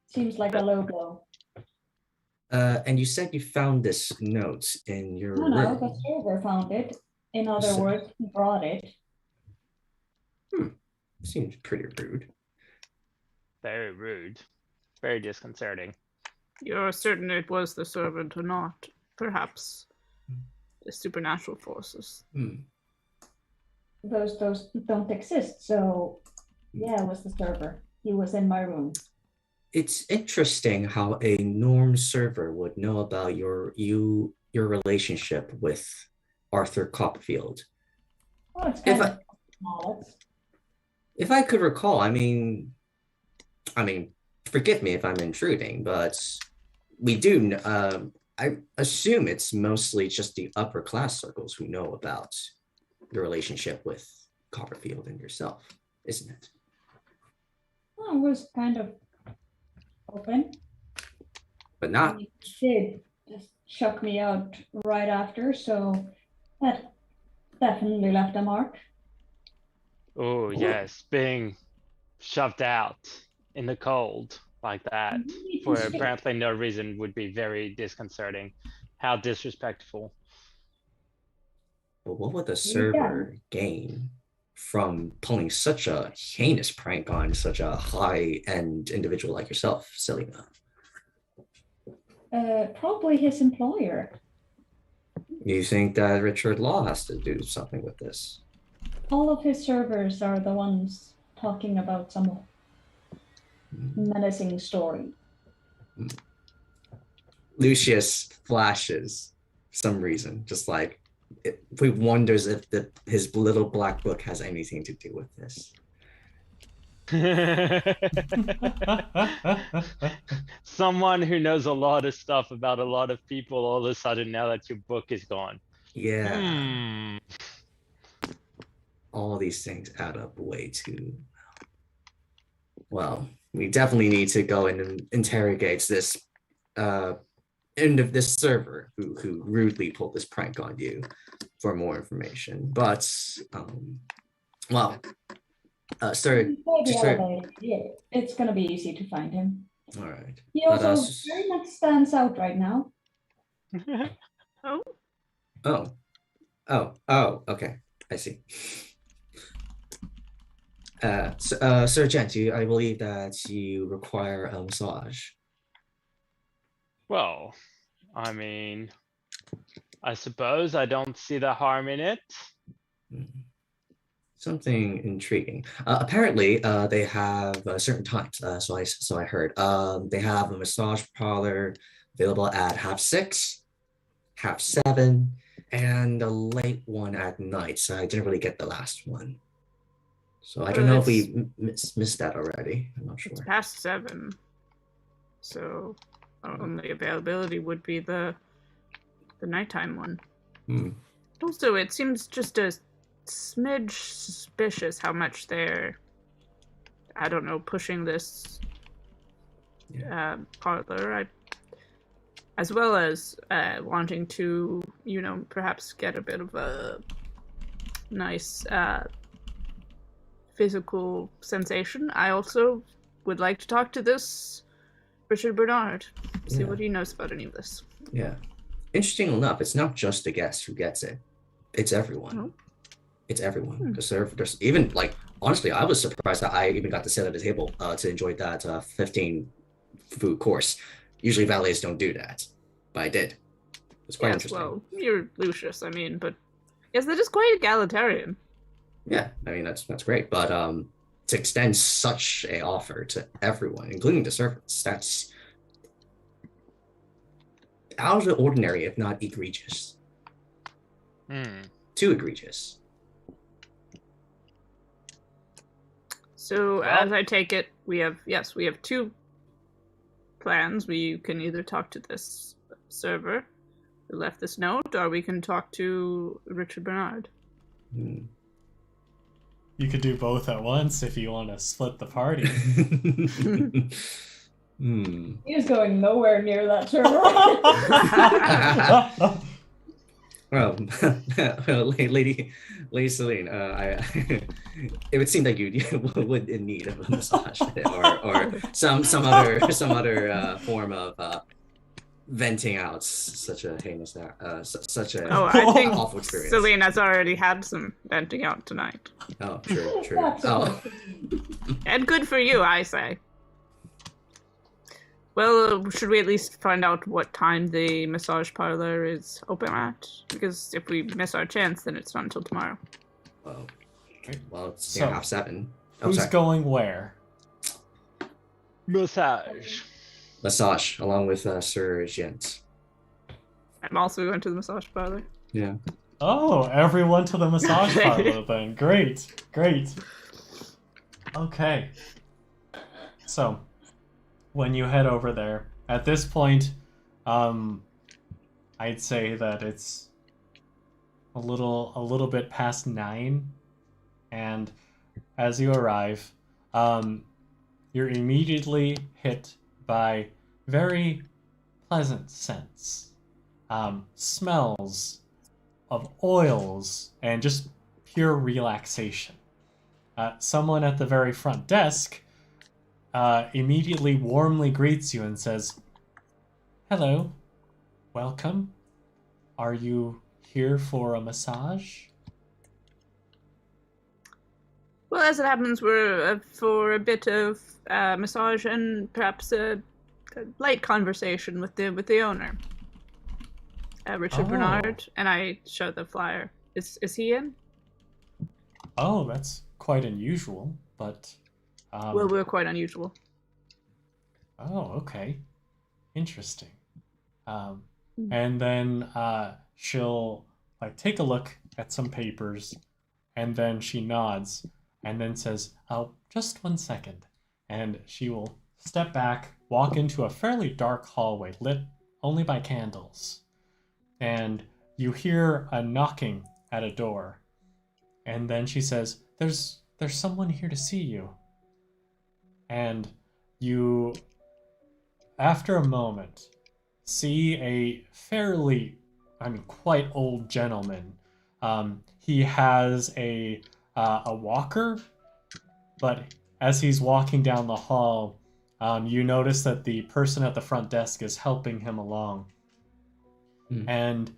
Seems like a low blow. And you said you found this note in your No, room. the server found it. In other So- words, he brought it. Seems pretty rude. very rude. Very disconcerting. You're certain it was the servant or not? Perhaps the supernatural forces. Hmm. Those don't exist. So yeah, it was the server. He was in my room. It's interesting how a norm server would know about your relationship with Arthur Copperfield. Well, it's If kind I- of knowledge. If I could recall, I mean, forgive me if I'm intruding, but we do. I assume it's mostly just the upper class circles who know about your relationship with Copperfield and yourself, isn't it? Well, it was kind of open. But not. He did just chuck me out right after, so that definitely left a mark. Oh, yes. Being shoved out in the cold like that for apparently no reason would be very disconcerting. How disrespectful. But what would the server gain from pulling such a heinous prank on such a high-end individual like yourself, Seline? Probably his employer. You think that Richard Law has to do something with this? All of his servers are the ones talking about some menacing story. Lucius flashes for some reason, just like he wonders if his little black book has anything to do with this. Someone who knows a lot of stuff about a lot of people all of a sudden now that your book is gone. Yeah. All these things add up way too well. We definitely need to go and interrogate this end of this server who rudely pulled this prank on you for more information. But sir, it's gonna be easy to find him. all right. He also very much stands out right now. Okay, I see. Sir Gent, I believe that you require a massage. Well, I mean, I suppose I don't see the harm in it. Something intriguing. Apparently, they have certain times. So I heard. They have a massage parlor available at 6:30, 7:30, and a late one at night. So I didn't really get the last one. So I don't know if we missed that already. I'm not sure. It's past 7, so only availability would be the nighttime one. Also, it seems just a smidge suspicious how much they're, I don't know, pushing this parlor. As well as wanting to, perhaps get a bit of a nice physical sensation. I also would like to talk to this Richard Bernard, see what he knows about any of this. Yeah. Interesting enough, it's not just the guest who gets it. It's everyone. Oh. It's everyone. There's even, honestly, I was surprised that I even got to sit at the table to enjoy that 15 food course. Usually valets don't do that, but I did. It's quite interesting. Well, you're Lucius, but yes, that is quite egalitarian. Yeah, that's great. But to extend such a offer to everyone, including the servants, that's out of the ordinary, if not egregious. Too egregious. So, as I take it, we have 2 plans. We can either talk to this server who left this note, or we can talk to Richard Bernard. Hmm. You could do both at once if you want to split the party. He is going nowhere near that server. Well, Lady Seline, it would seem that you would in need of a massage or some other form of venting out such a heinous such a I think awful experience. Seline has already had some venting out tonight. Oh, true. That's Oh. And good for you, I say. Well, should we at least find out what time the massage parlor is open at? Because if we miss our chance, then it's not until tomorrow. Well, it's So, 7:30. Oh, Who's sorry. going where? Massage. Massage along with Sir Gent. I'm also going to the massage parlor. Yeah. Oh, everyone to the massage parlor then. Great. Okay. So, when you head over there, at this point, I'd say that it's a little bit past 9, and as you arrive, you're immediately hit by very pleasant scents, smells of oils, and just pure relaxation. Someone at the very front desk immediately warmly greets you and says, "Hello, welcome. Are you here for a massage?" Well, as it happens, we're for a bit of massage and perhaps a light conversation with the owner, Richard Bernard. And I show the flyer. Is he in? Oh, that's quite unusual, but... well, we're quite unusual. Oh, okay. Interesting. And then she'll take a look at some papers, and then she nods, and then says, "Oh, just 1 second." And she will step back, walk into a fairly dark hallway lit only by candles. And you hear a knocking at a door. And then she says, There's someone here to see you." And you, after a moment, see a quite old gentleman. He has a walker, but as he's walking down the hall, you notice that the person at the front desk is helping him along. And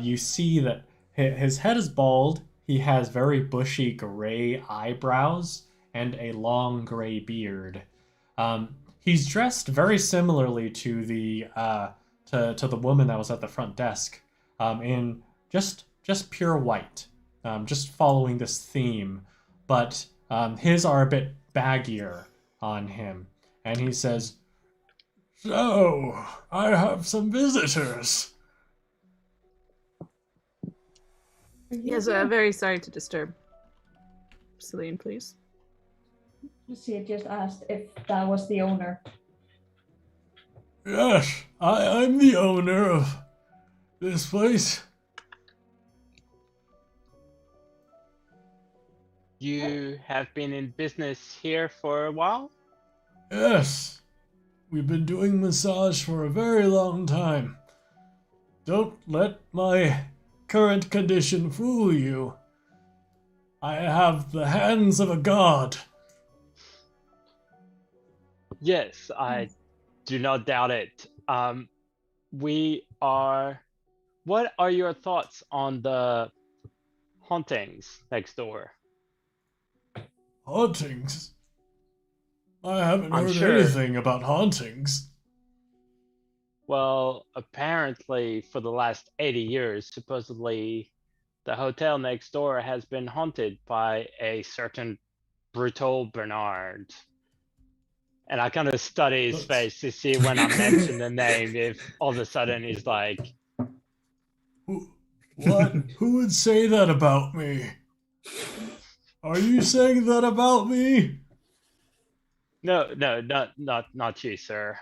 you see that his head is bald. He has very bushy gray eyebrows and a long gray beard. He's dressed very similarly to the woman that was at the front desk, in just pure white, just following this theme. But his are a bit baggier on him, and he says, "So, I have some visitors." Yes, very sorry to disturb. Seline, please. She had just asked if that was the owner. "Yes, I'm the owner of this place." You have been in business here for a while? "Yes, we've been doing massage for a very long time. Don't let my current condition fool you. I have the hands of a god." Yes, I do not doubt it. What are your thoughts on the hauntings next door? "Hauntings? I haven't I'm heard sure. anything about hauntings." Well, apparently for the last 80 years, supposedly the hotel next door has been haunted by a certain brutal Bernard. And I kind of study his face to see when I mention the name, if all of a sudden he's like, What? Who would say that about me? Are you saying that about me? No, not you, sir.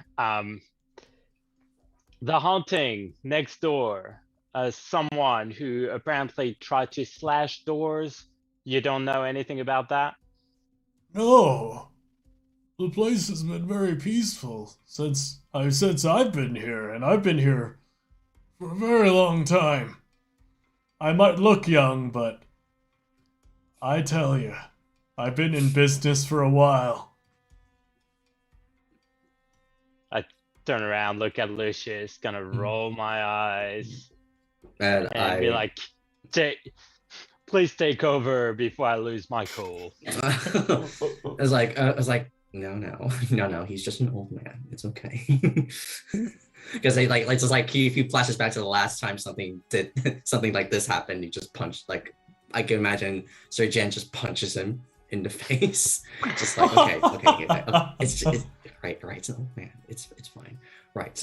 The haunting next door. Someone who apparently tried to slash doors. You don't know anything about that? No, the place has been very peaceful since I've been here, and I've been here for a very long time. I might look young, but I tell you, I've been in business for a while. I turn around, look at Lucius, gonna roll my eyes, And and be like, please take over before I lose my cool. I was like, no. He's just an old man. It's okay. Because they like just like if he flashes back to the last time something like this happened, he just punched. Like I can imagine Sir Jen just punches him in the face, just like okay, it's right, it's an old man. It's fine, right?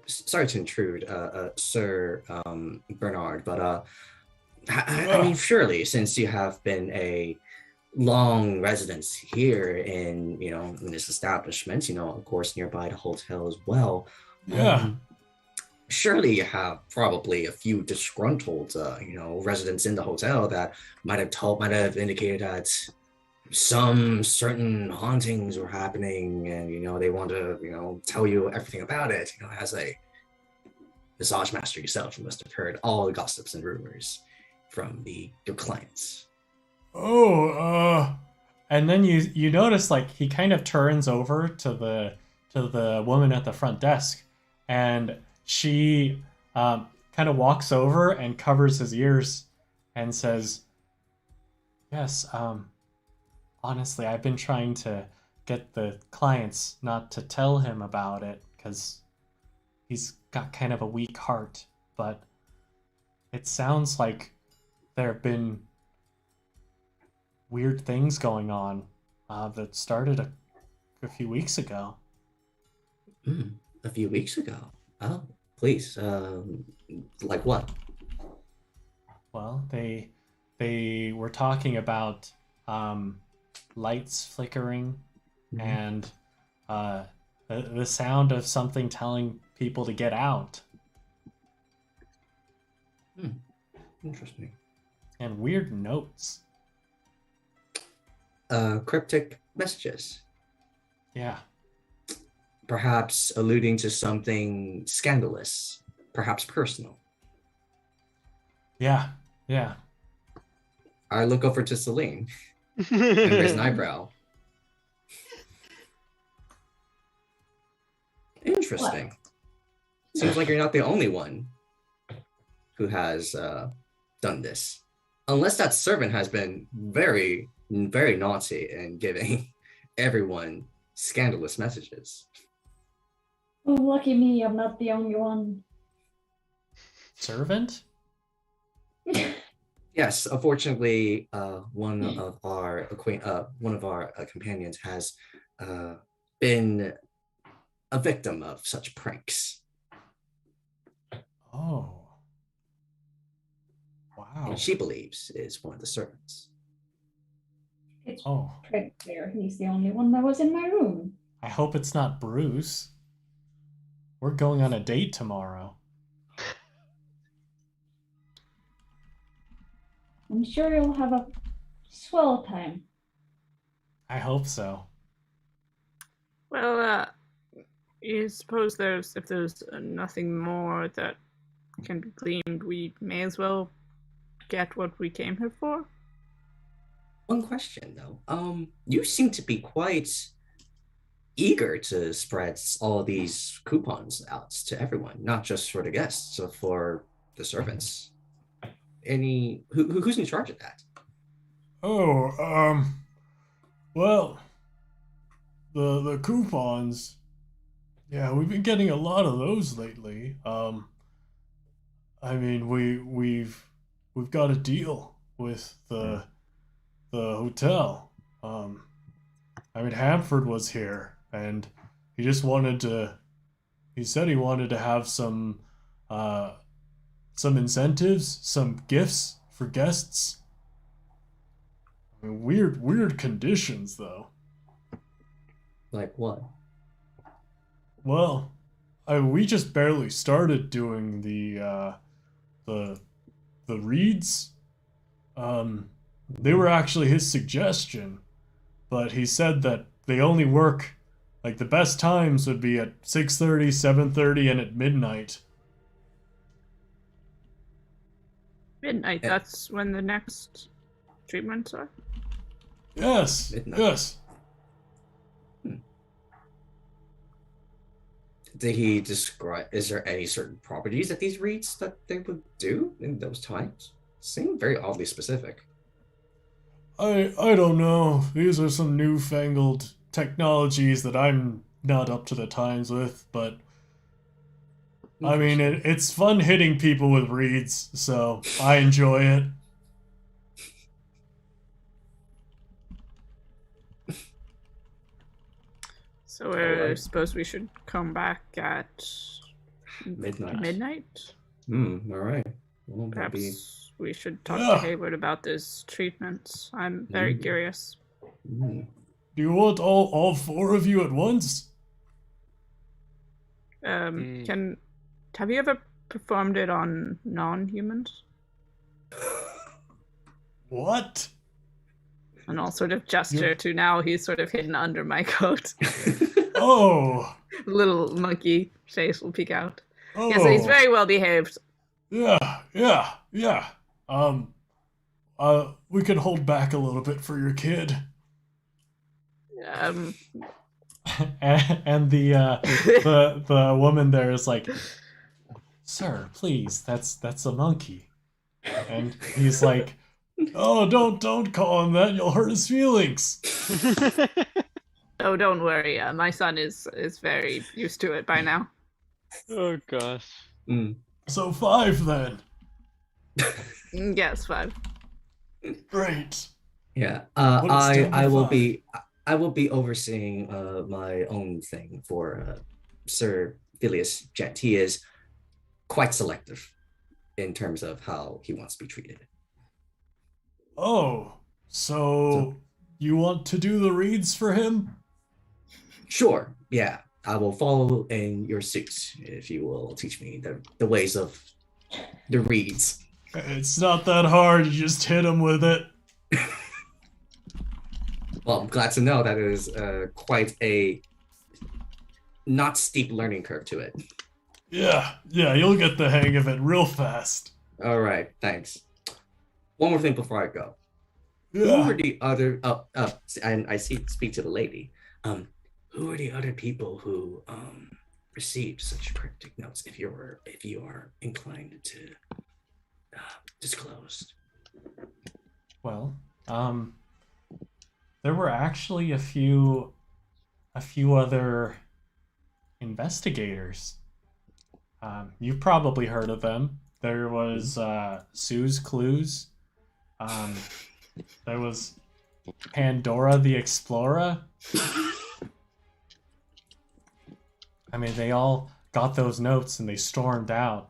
Sorry to intrude, Sir Bernard, but I mean, surely since you have been a long residence here in this establishment, of course nearby the hotel as well. Yeah. Surely you have probably a few disgruntled residents in the hotel that might have indicated that some certain hauntings were happening, and they want to tell you everything about it. As a massage master yourself, you must have heard all the gossips and rumors from your clients. And then you notice like he kind of turns over to the woman at the front desk, and she kind of walks over and covers his ears and says, "Yes, honestly, I've been trying to get the clients not to tell him about it because he's got kind of a weak heart, but it sounds like there have been weird things going on that started a few weeks ago." A few weeks ago? Oh, please. Like what? Well, they were talking about lights flickering and the sound of something telling people to get out. Interesting. And weird notes. Cryptic messages. Yeah. Perhaps alluding to something scandalous, perhaps personal. Yeah. I look over to Seline and raise an eyebrow. Interesting. What? Seems like you're not the only one who has done this. Unless that servant has been very, very naughty and giving everyone scandalous messages. Oh, lucky me, I'm not the only one. Servant? Yes, unfortunately, one of our companions has been a victim of such pranks. Oh. Wow. And she believes is one of the servants. It's pretty clear he's the only one that was in my room. I hope it's not Bruce. We're going on a date tomorrow. I'm sure you'll have a swell time. I hope so. Well, you suppose if there's nothing more that can be gleaned, we may as well get what we came here for. One question though, you seem to be quite eager to spread all these coupons out to everyone, not just for the guests, so for the servants. Who's in charge of that? Well, the coupons. Yeah, we've been getting a lot of those lately. I mean, we've got a deal with the hotel. I mean, Hamford was here, and he just wanted to. He said he wanted to have some incentives, some gifts for guests. I mean, weird conditions though. Like what? Well, we just barely started doing the reads. They were actually his suggestion, but he said that they only work, like the best times would be at 6:30, 7:30, and at midnight. Midnight, that's when the next treatments are? Yes, Midnight. yes. Did he describe, is there any certain properties that these reads that they would do in those times? Seem very oddly specific. I don't know. These are some newfangled technologies that I'm not up to the times with, but I mean, it's fun hitting people with reeds, so I enjoy it. So I suppose we should come back at Midnight. midnight? All right. Well, Perhaps we should talk Yeah. to Hayward about this treatment. I'm very curious. maybe. Do you want all four of you at once? Have you ever performed it on non-humans? What? And I'll sort of gesture to now he's sort of hidden under my coat. Oh. Little monkey face will peek out. Oh. Yeah, so he's very well behaved. Yeah. We could hold back a little bit for your kid. And the woman there is like, "Sir, please, that's a monkey." And he's like, "Oh, don't call him that. You'll hurt his feelings." Oh, don't worry. My son is very used to it by now. Oh gosh. So 5 then. Yes, 5. Great. Yeah. What is still I will five? I will be overseeing my own thing for Sir Phylias Gent. He is quite selective in terms of how he wants to be treated. Oh, so you want to do the reads for him? Sure. Yeah. I will follow in your suit if you will teach me the ways of the reads. It's not that hard. You just hit him with it. Well, I'm glad to know that it is quite a not steep learning curve to it. Yeah, you'll get the hang of it real fast. All right, thanks. One more thing before I go. Who Yeah. are the other? And I speak to the lady. Who are the other people who received such cryptic notes? If you are inclined to disclose. Well, there were actually a few other investigators. You've probably heard of them. There was Sue's Clues. There was Pandora the Explorer. I mean, they all got those notes and they stormed out.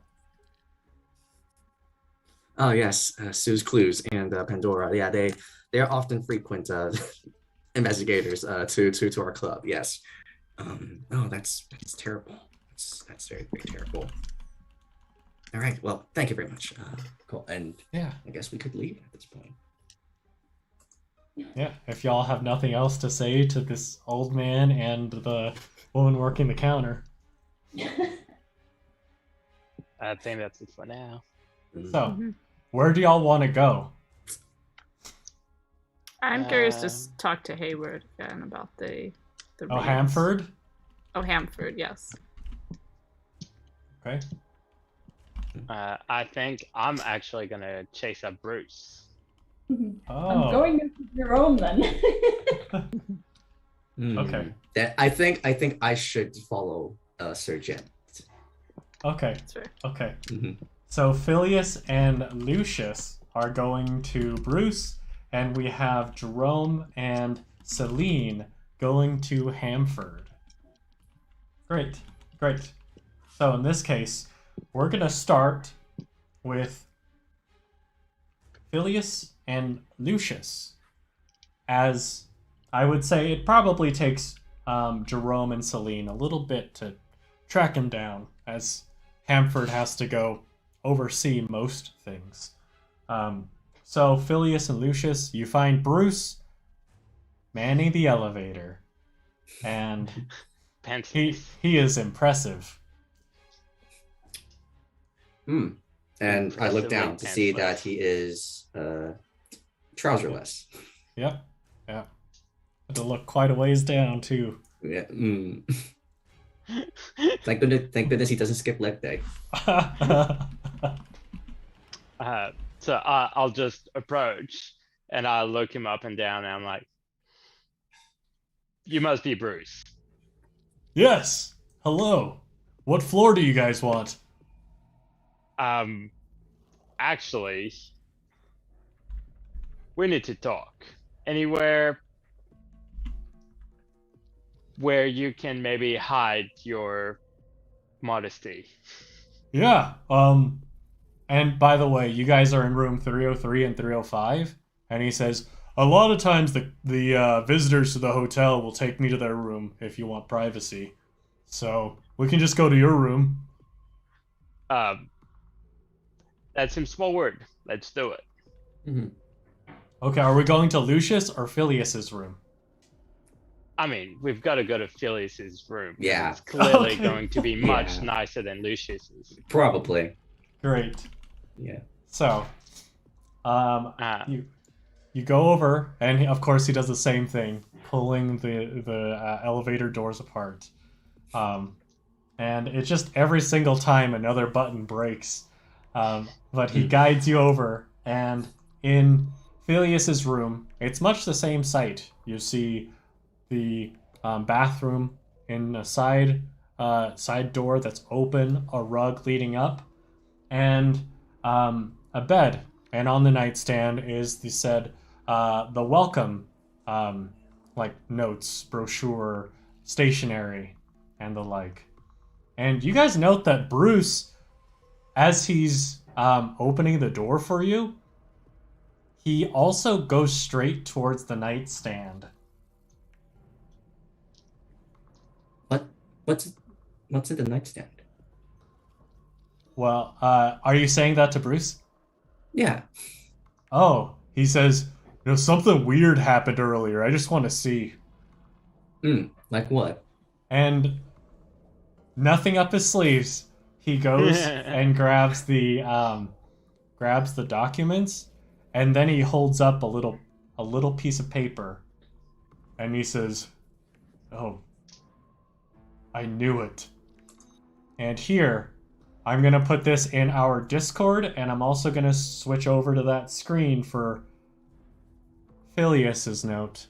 Oh yes, Sue's Clues and Pandora. Yeah, they are often frequent investigators to our club. Yes. Oh, that's terrible. That's very, very terrible. All right. Well, thank you very much. Cool. And Yeah. I guess we could leave at this point. Yeah, if y'all have nothing else to say to this old man and the woman working the counter. I think that's it for now. So, where do y'all want to go? I'm curious to talk to Hayward again about the Oh, reads. Hamford? Oh, Hamford, yes. Okay. I think I'm actually gonna chase up Bruce. I'm Oh, going into Jerome then. Okay. That I think I should follow Sir Jen. okay, That's fair. okay. Mhm. So, Phylias and Lucius are going to Bruce, and we have Jerome and Seline going to Hamford. Great, great. So, in this case, we're going to start with Phylias and Lucius. As I would say, it probably takes Jerome and Seline a little bit to track him down, as Hamford has to go oversee most things. So Phylias and Lucius, you find Bruce manning the elevator, and he is impressive. And I look down to see that he is trouserless. Yep. Had to look quite a ways down too. Yeah. Thank goodness he doesn't skip leg day. So I'll just approach and I'll look him up and down and I'm like, you must be Bruce. Yes. Hello. What floor do you guys want? Actually, we need to talk. Anywhere where you can maybe hide your modesty. Yeah. And by the way, you guys are in room 303 and 305. And he says, a lot of times the visitors to the hotel will take me to their room if you want privacy. So we can just go to your room. That seems forward. Let's do it. Mm-hmm. Okay, are we going to Lucius or Phylias's room? I mean, we've got to go to Phylias's room. Yeah. It's clearly Okay. going to be much nicer than Lucius's. Probably. Great. Yeah. So, you go over, and of course he does the same thing, pulling the elevator doors apart. And it's just every single time another button breaks. But he guides you over, and in Phylias's room, it's much the same sight. You see the bathroom in a side door that's open, a rug leading up, and a bed. And on the nightstand is the welcome like notes, brochure, stationery, and the like. And you guys note that Bruce, as he's opening the door for you, he also goes straight towards the nightstand. What's in the nightstand? Well, are you saying that to Bruce? Yeah. Oh, he says, something weird happened earlier. I just want to see. Like what? And nothing up his sleeves. He goes and grabs the documents, and then he holds up a little piece of paper, and he says, "Oh, I knew it." And here, I'm gonna put this in our Discord, and I'm also gonna switch over to that screen for Phylias's note.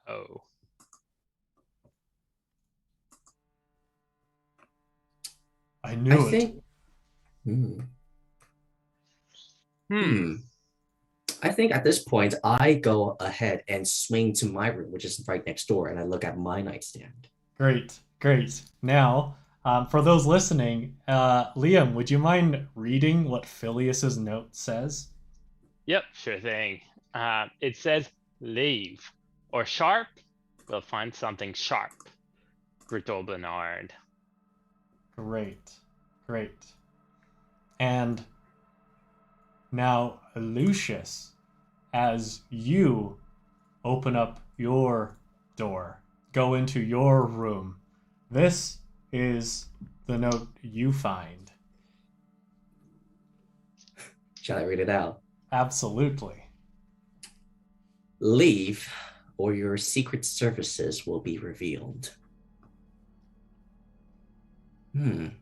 Oh. I knew it. I think at this point, I go ahead and swing to my room, which is right next door, and I look at my nightstand. Great. Now, for those listening, Liam, would you mind reading what Phylias's note says? Yep, sure thing. It says, leave. Or sharp, we'll find something sharp. Brutal Bernard. Great. And now, Lucius, as you open up your door, go into your room, this is the note you find. Shall I read it out? Absolutely. Leave, or your secret services will be revealed. And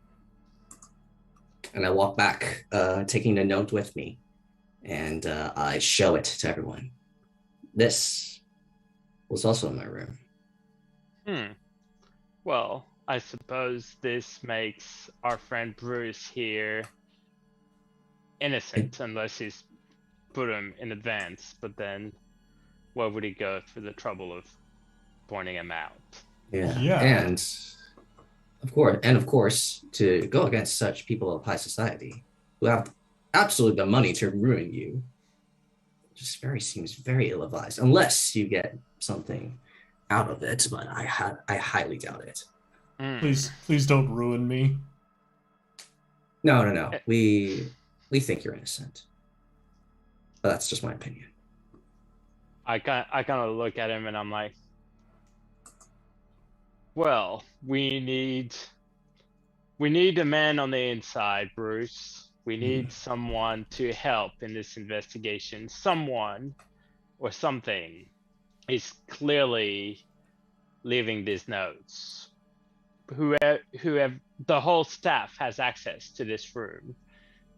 I walk back, taking the note with me, and I show it to everyone. This was also in my room. Well, I suppose this makes our friend Bruce here innocent, unless he's put him in advance, but then why would he go through the trouble of pointing him out? Yeah. And of course, to go against such people of high society who have absolutely the money to ruin you, just seems very ill-advised, unless you get something out of it, but I highly doubt it. Please don't ruin me. No. We think you're innocent. But that's just my opinion. I kind of look at him and I'm like, well, we need a man on the inside, Bruce. We need someone to help in this investigation. Someone or something is clearly leaving these notes. Who have the whole staff has access to this room,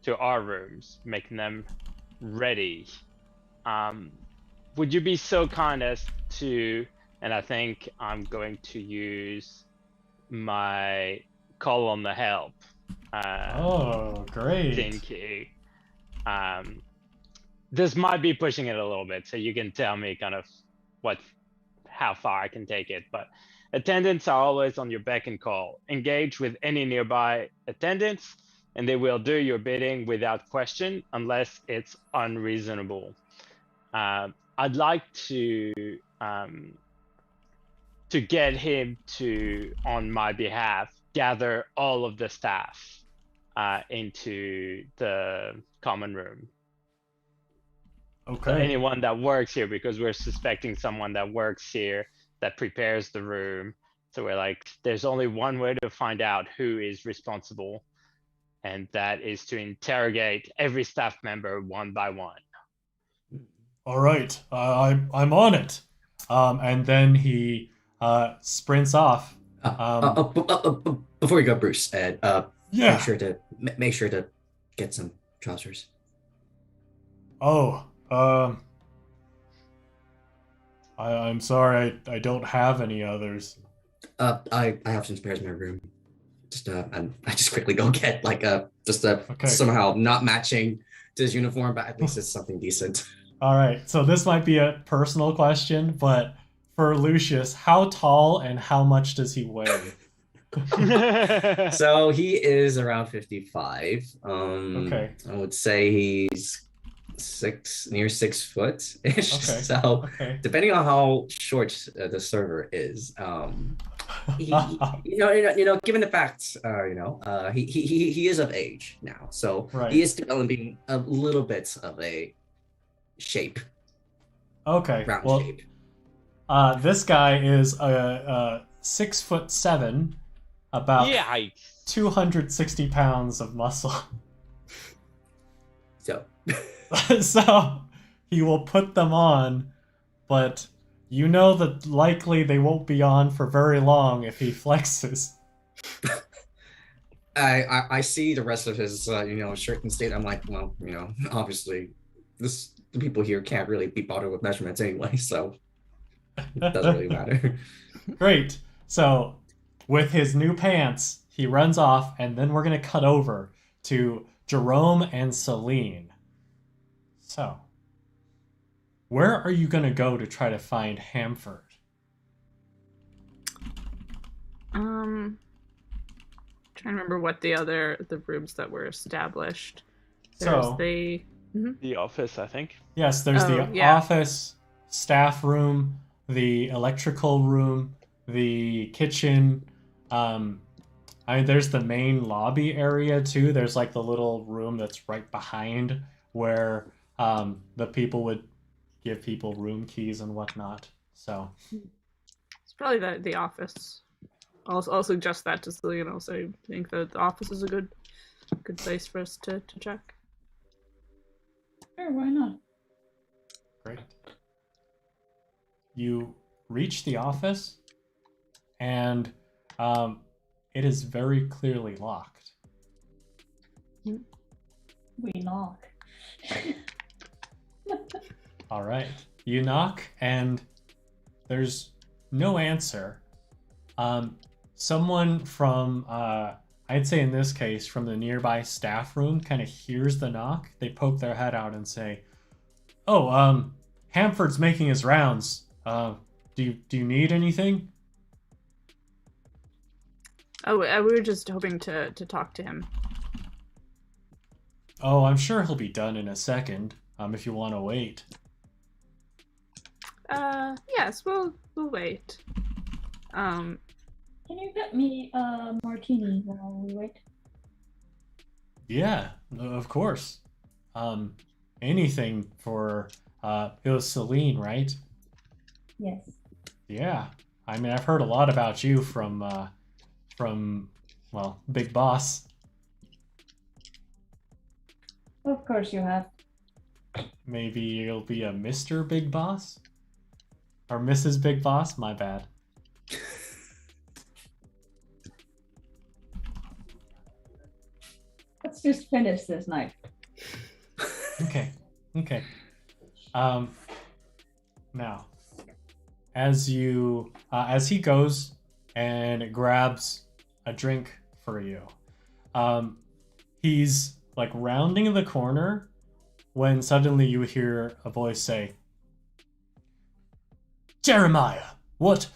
to our rooms, making them ready. Would you be so kind as to, and I think I'm going to use my call on the help. Oh, great. Thank you. This might be pushing it a little bit, so you can tell me kind of how far I can take it, but attendants are always on your beck and call. Engage with any nearby attendants, and they will do your bidding without question, unless it's unreasonable. I'd like to get him to, on my behalf, gather all of the staff into the common room. Okay. So anyone that works here, because we're suspecting someone that works here that prepares the room. So we're like, there's only one way to find out who is responsible, and that is to interrogate every staff member one by one. All right, I'm on it. And then he sprints off. Before you go, Bruce, Ed, Yeah. make sure to get some trousers. Oh, I'm sorry, I don't have any others. I have some spares in my room. And I just quickly go get Okay. somehow not matching to his uniform, but at least it's something decent. All right, so this might be a personal question, but for Lucius, how tall and how much does he weigh? So he is around 55. Okay. I would say he's near 6 foot ish. Okay. So Okay. depending on how short the server is, given the fact, he is of age now, so Right. he is developing a little bit of a shape. Okay. Round Well, shape. this guy is 6'7", about Yikes. 260 pounds of muscle. So So he will put them on, but you know that likely they won't be on for very long if he flexes. I see the rest of his shirt and state. I'm like, well, obviously the people here can't really be bothered with measurements anyway, so it doesn't really matter. Great. So with his new pants, he runs off, and then we're going to cut over to Jerome and Seline. So, where are you going to go to try to find Hamford? Trying to remember what the rooms that were established. There's So, The office, I think. yes, there's the yeah. office, staff room, the electrical room, the kitchen. There's the main lobby area too. There's like the little room that's right behind where the people would give people room keys and whatnot. So It's probably the office. I'll suggest that just so you know. So I think that the office is a good place for us to check. Sure, why not? great. You reach the office, and it is very clearly locked. We knock. All right. You knock, and there's no answer. Someone from, I'd say in this case, from the nearby staff room kind of hears the knock. They poke their head out and say, "Oh, Hamford's making his rounds. Do you need anything?" Oh, we were just hoping to talk to him. "Oh, I'm sure he'll be done in a second, if you want to wait." Yes, we'll wait. Can you get me a martini while we wait? Yeah, of course. Anything for it was Seline, right? Yes. Yeah. I mean, I've heard a lot about you from well, Big Boss. Of course you have. Maybe you'll be a Mr. Big Boss? Or Mrs. Big Boss? My bad. Let's just finish this night. Okay. Okay. Now, as he goes and grabs a drink for you, he's like rounding the corner when suddenly you hear a voice say, "Jeremiah, what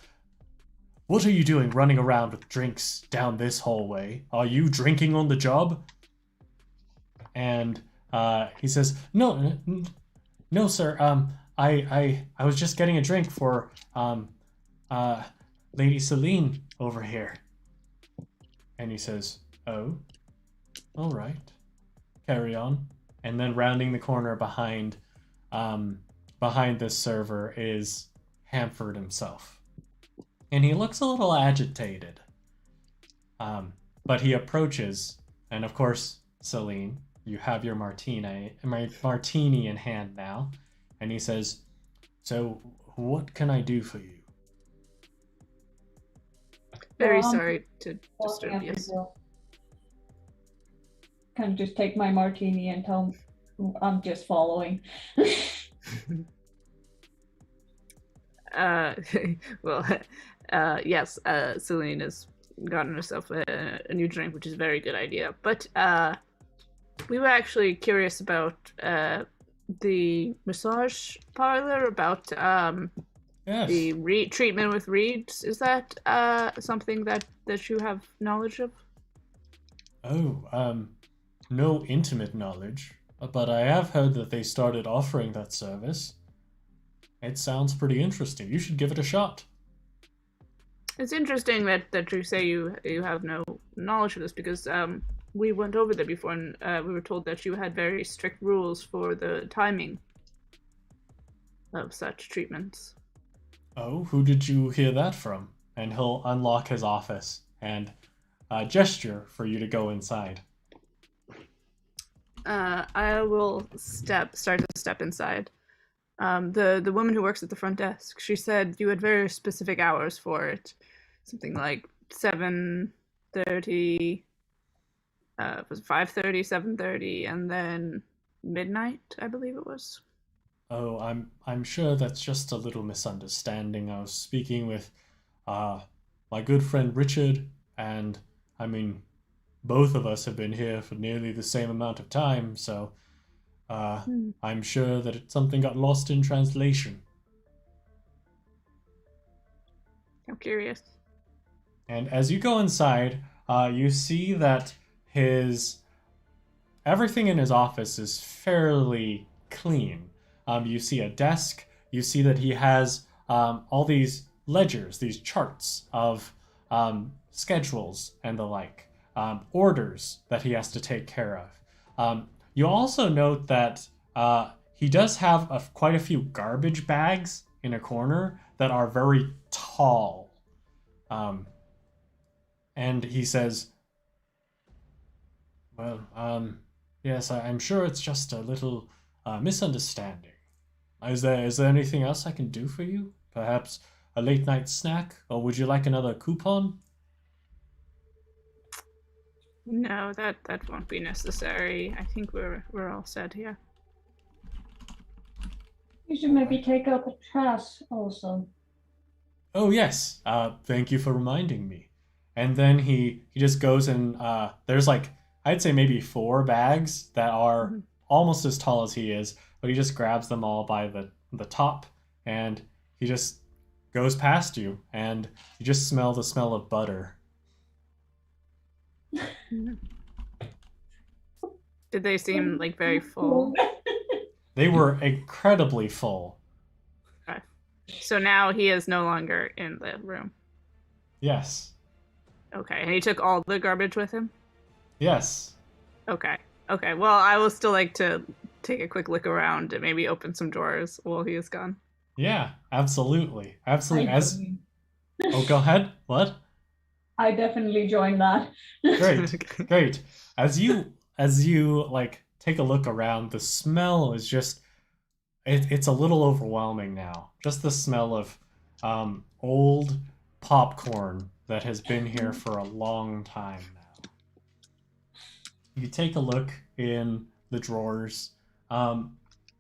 are you doing running around with drinks down this hallway? Are you drinking on the job?" And he says, "No, no, sir. I was just getting a drink for Lady Seline over here." And he says, "Oh, all right. Carry on." And then rounding the corner behind this server is Hamford himself. And he looks a little agitated. But he approaches, and of course, Seline, you have your martini in hand now. And he says, "So, what can I do for you?" Very sorry to disturb you. Can just take my martini and tell him I'm just following. Well, yes, Seline has gotten herself a new drink, which is a very good idea. But we were actually curious about the massage parlor, about Yes. the treatment with reeds. Is that something that you have knowledge of? Oh, no intimate knowledge, but I have heard that they started offering that service. It sounds pretty interesting. You should give it a shot. It's interesting that you say you have no knowledge of this, because we went over there before and we were told that you had very strict rules for the timing of such treatments. Oh, who did you hear that from? And he'll unlock his office and gesture for you to go inside. I will start to step inside. The woman who works at the front desk, she said you had very specific hours for it. Something like 7:30, was 5:30, 7:30, and then midnight, I believe it was. Oh, I'm sure that's just a little misunderstanding. I was speaking with my good friend Richard, and I mean, both of us have been here for nearly the same amount of time, so I'm sure that something got lost in translation. I'm curious. And as you go inside, you see that everything in his office is fairly clean. You see a desk. You see that he has all these ledgers, these charts of schedules and the like, orders that he has to take care of. You also note that he does have quite a few garbage bags in a corner that are very tall. And he says, "Well, yes, I'm sure it's just a little misunderstanding. Is there anything else I can do for you? Perhaps a late night snack, or would you like another coupon?" No, that won't be necessary. I think we're all set here. You should maybe take out the trash also. Oh yes, thank you for reminding me. And then he just goes and there's like, I'd say maybe 4 bags that are almost as tall as he is, but he just grabs them all by the top, and he just goes past you, and you just smell the smell of butter. Did they seem like very full? They were incredibly full. Okay. So now he is no longer in the room. Yes. Okay, and he took all the garbage with him? Yes. Okay. Okay, well, I will still like to take a quick look around and maybe open some drawers while he is gone. Yeah, absolutely. Absolutely. I, Oh, go ahead. What? I definitely joined that. Great. Great. As you like take a look around, the smell is just it's a little overwhelming now. Just the smell of old popcorn that has been here for a long time now. You take a look in the drawers.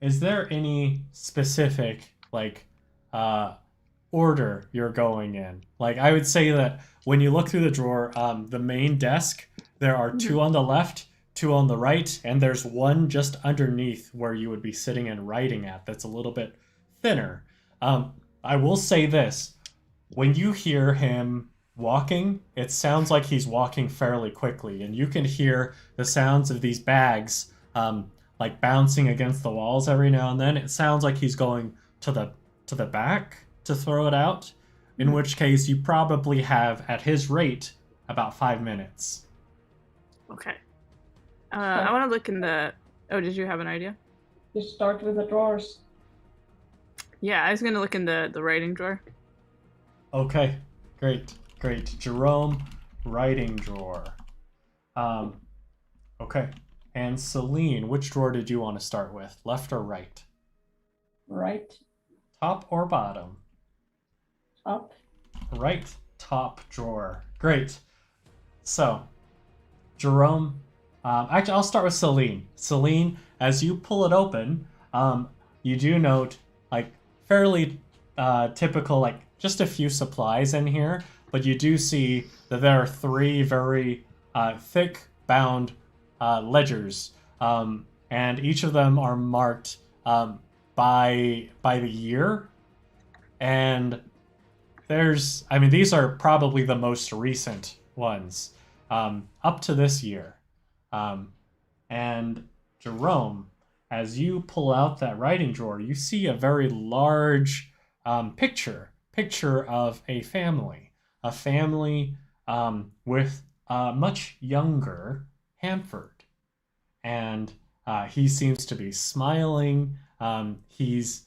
Is there any specific like order you're going in? Like I would say that when you look through the drawer, the main desk, there are two on the left, two on the right, and there's one just underneath where you would be sitting and writing at that's a little bit thinner. I will say this. When you hear him walking, it sounds like he's walking fairly quickly, and you can hear the sounds of these bags like bouncing against the walls every now and then. It sounds like he's going to the back to throw it out, in which case you probably have, at his rate, about 5 minutes. Okay. I want to look in the... Oh, did you have an idea? Just start with the drawers. Yeah, I was going to look in the writing drawer. Okay, great. Jerome, writing drawer. Okay. And Seline, which drawer did you want to start with? Left or right? Right. Top or bottom? Up. Right top drawer. Great. So, Jerome, actually, I'll start with Seline. Seline, as you pull it open, you do note, like, fairly typical, like, just a few supplies in here, but you do see that there are 3 very thick bound ledgers, and each of them are marked by the year, and these are probably the most recent ones, up to this year. And Jerome, as you pull out that writing drawer, you see a very large picture of a family with a much younger Hanford, and he seems to be smiling. He's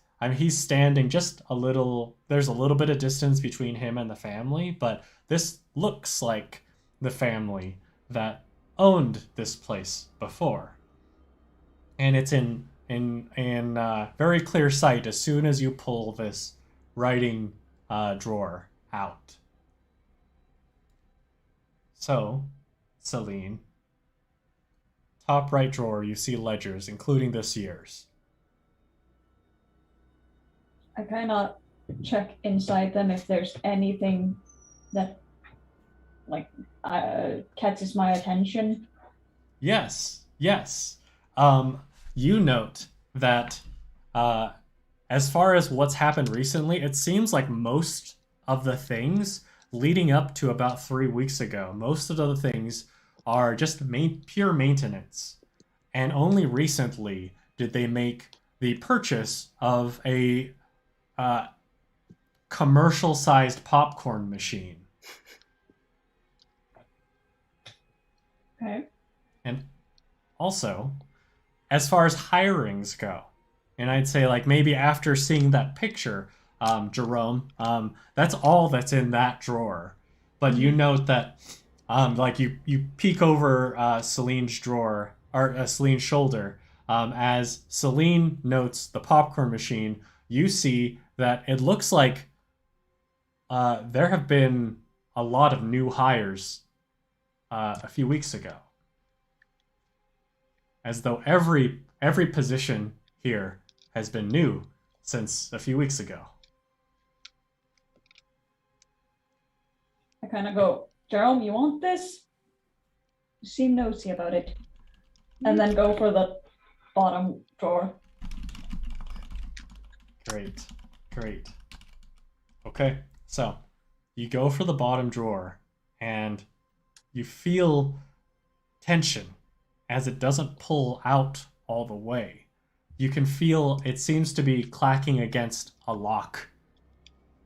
standing just a little, there's a little bit of distance between him and the family, but this looks like the family that owned this place before. And it's in very clear sight as soon as you pull this writing drawer out. So, Seline, top right drawer, you see ledgers, including this year's. I kind of check inside them if there's anything that like catches my attention. Yes. You note that as far as what's happened recently, it seems like most of the things leading up to about 3 weeks ago, most of the things are just pure maintenance. And only recently did they make the purchase of a commercial-sized popcorn machine. Okay. And also, as far as hirings go, and I'd say like maybe after seeing that picture, Jerome, that's all that's in that drawer. But you note that, like you peek over Celine's drawer or Celine's shoulder, as Seline notes the popcorn machine. You see that it looks like there have been a lot of new hires a few weeks ago, as though every position here has been new since a few weeks ago. I kind of go, Jerome, you want this? You seem nosy about it. And then go for the bottom drawer. Great. Okay, so you go for the bottom drawer and you feel tension as it doesn't pull out all the way. You can feel it seems to be clacking against a lock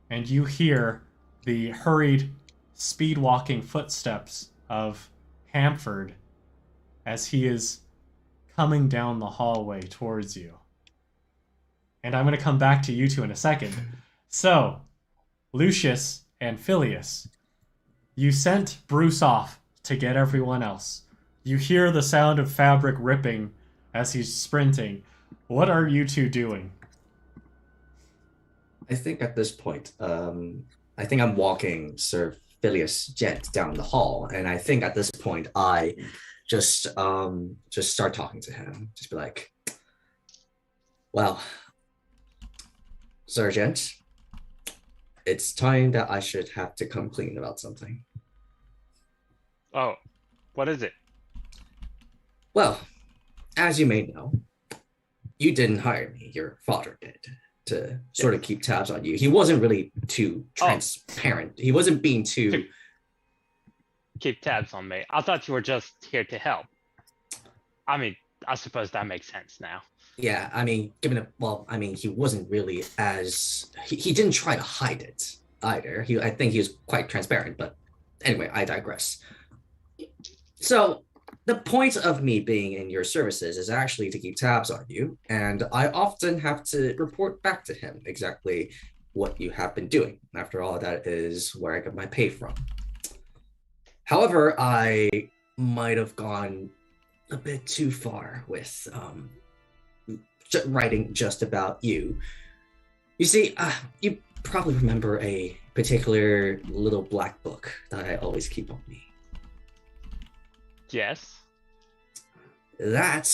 and you hear the hurried, speed-walking footsteps of Hamford as he is coming down the hallway towards you. And I'm going to come back to you two in a second. So, Lucius and Phylias, you sent Bruce off to get everyone else. You hear the sound of fabric ripping as he's sprinting. What are you two doing? I think at this point, I think I'm walking Sir Phylias Gent down the hall, and I think at this point I just start talking to him. Just be like, "Well, Sergeant, it's time that I should have to come clean about something." Oh, what is it? Well, as you may know, you didn't hire me. Your father did, to sort of keep tabs on you. He wasn't really too transparent. He wasn't being too... Keep tabs on me. I thought you were just here to help. I mean, I suppose that makes sense now. Yeah, I mean, he wasn't really as... He didn't try to hide it either. I think he was quite transparent, but anyway, I digress. So, the point of me being in your services is actually to keep tabs on you, and I often have to report back to him exactly what you have been doing. After all, that is where I get my pay from. However, I might have gone a bit too far with writing just about you. You see, you probably remember a particular little black book that I always keep on me. Yes. That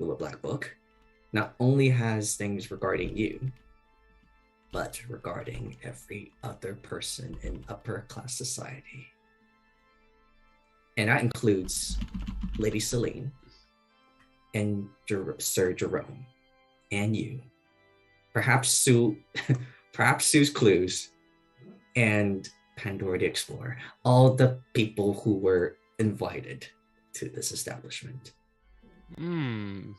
little black book not only has things regarding you, but regarding every other person in upper class society. And that includes Lady Seline and Sir Jerome and you. Perhaps Sue's Clues and Pandora the Explorer. All the people who were invited to this establishment. Now,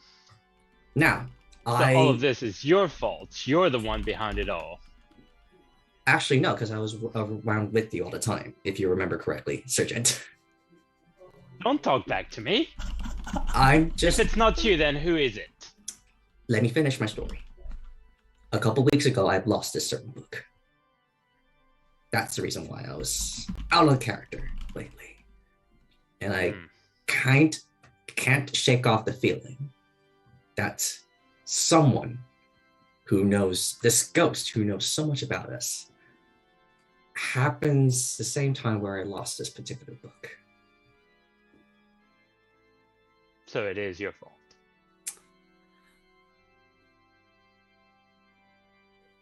so all of this is your fault. You're the one behind it all. Actually, no, because I was around with you all the time, if you remember correctly, Sergeant. Don't talk back to me. I'm just... If it's not you, then who is it? Let me finish my story. A couple weeks ago, I lost this certain book. That's the reason why I was out of character lately. And I can't shake off the feeling that someone who knows, this ghost who knows so much about us, happens the same time where I lost this particular book. So it is your fault.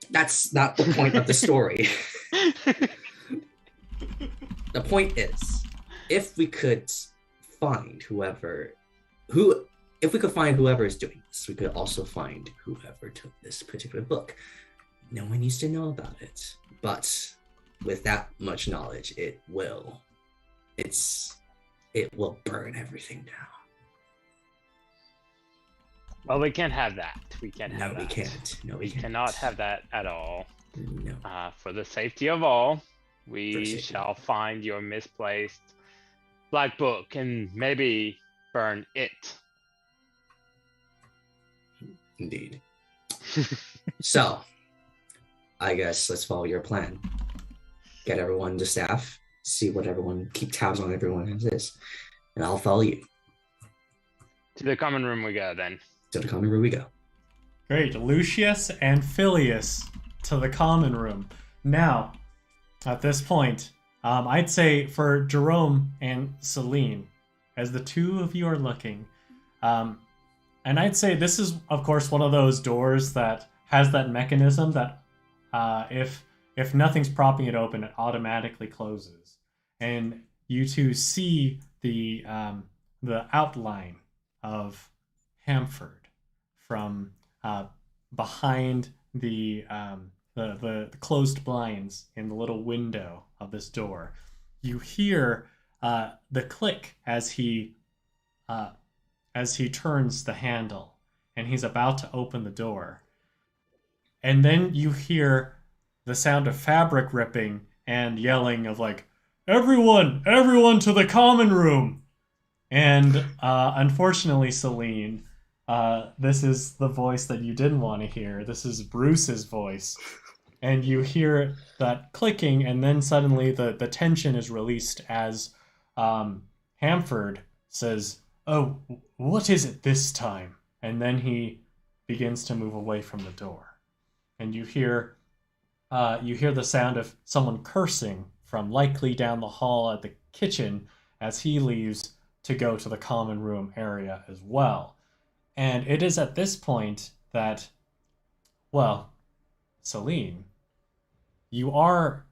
That's not the point of the story. The point is, if we could find whoever is doing this, we could also find whoever took this particular book. No one needs to know about it, but with that much knowledge, it will burn everything down. Well, we can't have that. We can't have that. We can't. No, we cannot have that at all. No. For the safety of all, we shall find your misplaced black book and maybe burn it. Indeed. So, I guess let's follow your plan. Get everyone to staff, keep tabs on everyone as is, and I'll follow you. To the common room we go, then. To the common room we go. Great. Lucius and Phylias to the common room. Now, at this point, I'd say for Jerome and Seline, as the two of you are looking, and I'd say this is, of course, one of those doors that has that mechanism that if nothing's propping it open, it automatically closes. And you two see the outline of Hamford from behind the closed blinds in the little window of this door. You hear the click as he turns the handle and he's about to open the door. And then you hear the sound of fabric ripping and yelling of like, everyone to the common room. And unfortunately, Seline, this is the voice that you didn't want to hear. This is Bruce's voice. And you hear that clicking, and then suddenly the tension is released as Hamford says, "Oh, what is it this time?" And then he begins to move away from the door. And you hear the sound of someone cursing from likely down the hall at the kitchen as he leaves to go to the common room area as well. And it is at this point that, well, Seline, you are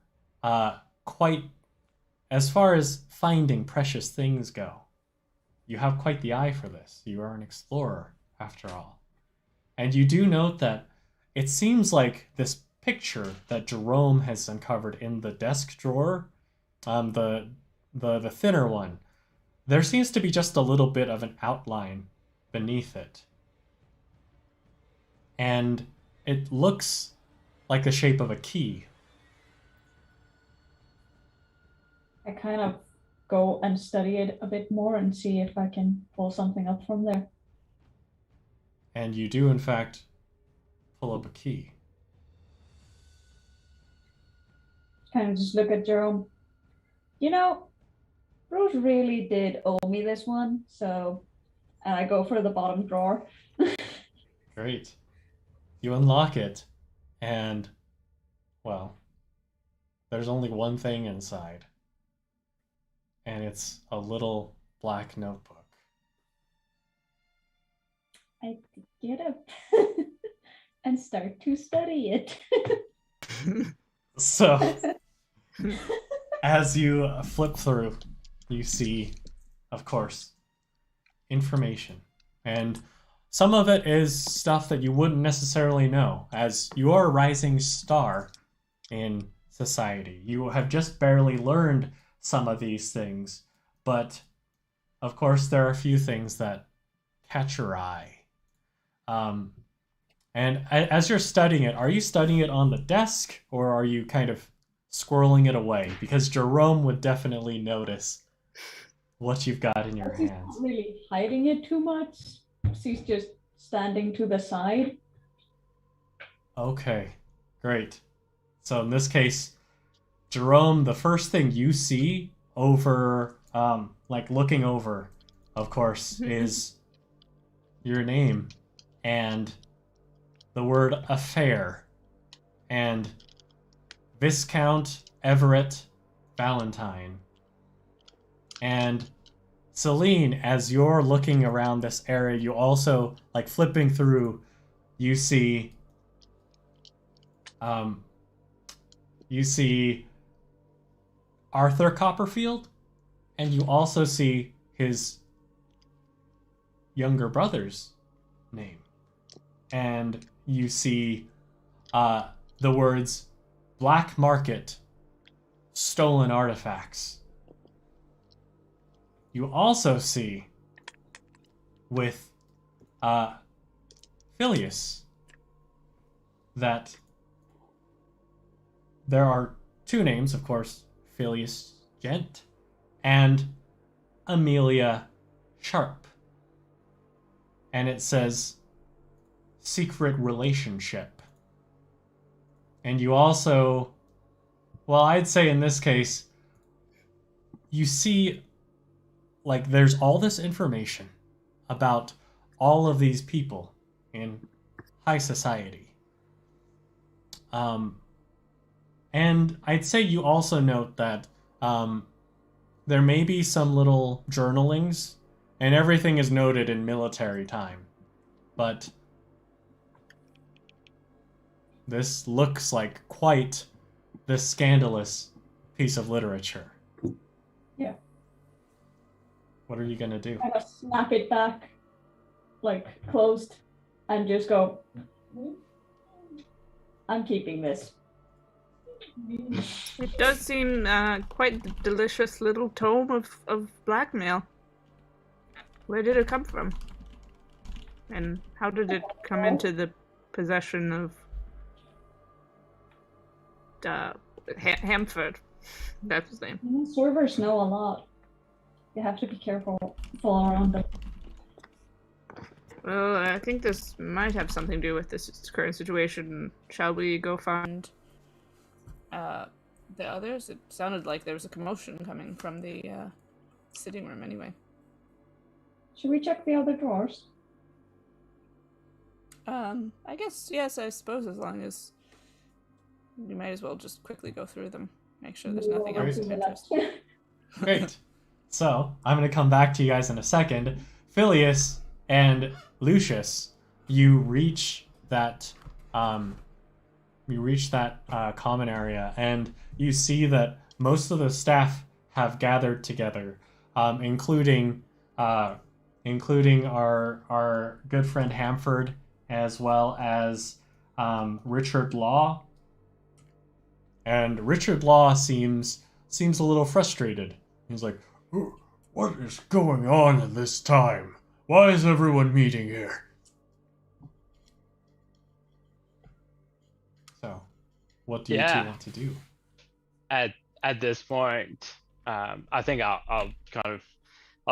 quite, as far as finding precious things go, you have quite the eye for this. You are an explorer, after all. And you do note that it seems like this picture that Jerome has uncovered in the desk drawer, the thinner one, there seems to be just a little bit of an outline beneath it. And it looks like the shape of a key. I kind of go and study it a bit more and see if I can pull something up from there. And you do, in fact, pull up a key. Kind of just look at Jerome. You know, Rose really did owe me this one, so I go for the bottom drawer. Great. You unlock it, and, well, there's only one thing inside. And it's a little black notebook. I get up and start to study it. So, as you flip through, you see, of course, information. And some of it is stuff that you wouldn't necessarily know, as you are a rising star in society. You have just barely learned some of these things, but of course there are a few things that catch your eye. And as you're studying it, are you studying it on the desk, or are you kind of squirreling it away? Because Jerome would definitely notice what you've got in your He's hands. not really hiding it too much. He's just standing to the side. Okay, great. So in this case, Jerome, the first thing you see over, like looking over, of course, is your name and the word affair and Viscount Everett Valentine. And Seline, as you're looking around this area, you also, like flipping through, you see Arthur Copperfield, and you also see his younger brother's name. And you see the words black market, stolen artifacts. You also see with Phylias that there are two names, of course, Phylias Gent and Amelia Sharp. And it says secret relationship. And you also, well, I'd say in this case, you see, like, there's all this information about all of these people in high society. And I'd say you also note that there may be some little journalings, and everything is noted in military time. But this looks like quite the scandalous piece of literature. Yeah. What are you gonna do? Kind of snap it back, like closed, and just go, I'm keeping this. It does seem quite the delicious little tome of blackmail. Where did it come from? And how did it come into the possession of Hamford. That's his name. Servers know a lot. You have to be careful around them. Well, I think this might have something to do with this current situation. Shall we go find the others? It sounded like there was a commotion coming from the sitting room anyway. Should we check the other drawers? I guess, yes, I suppose as long as we might as well just quickly go through them. Make sure there's nothing else of interest. Great. So, I'm going to come back to you guys in a second. Phylias and Lucius, you reach that common area, and you see that most of the staff have gathered together, including our good friend Hamford, as well as Richard Law. And Richard Law seems a little frustrated. He's like, "What is going on at this time? Why is everyone meeting here?" So, what do you two want to do? At this point, I think I'll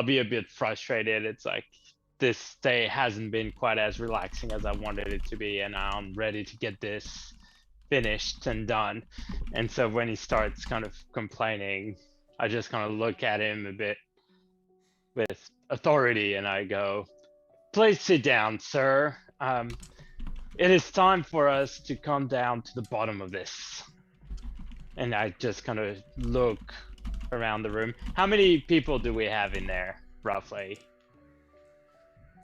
be a bit frustrated. It's like this day hasn't been quite as relaxing as I wanted it to be, and I'm ready to get this finished and done. And so when he starts kind of complaining, I just kind of look at him a bit with authority, and I go, "Please sit down, sir. It is time for us to come down to the bottom of this." And I just kind of look around the room. How many people do we have in there, roughly?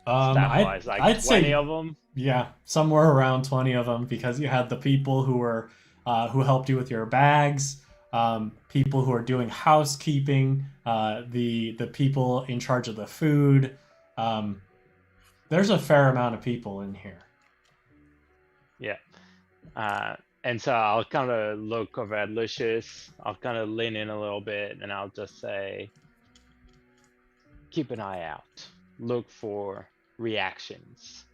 Staff-wise, like I'd 20 say, of them? Yeah, somewhere around 20 of them, because you had the people who were who helped you with your bags, people who are doing housekeeping, the people in charge of the food. There's a fair amount of people in here. Yeah. And so I'll kind of look over at Lucius. I'll kind of lean in a little bit, and I'll just say, "Keep an eye out. Look for reactions."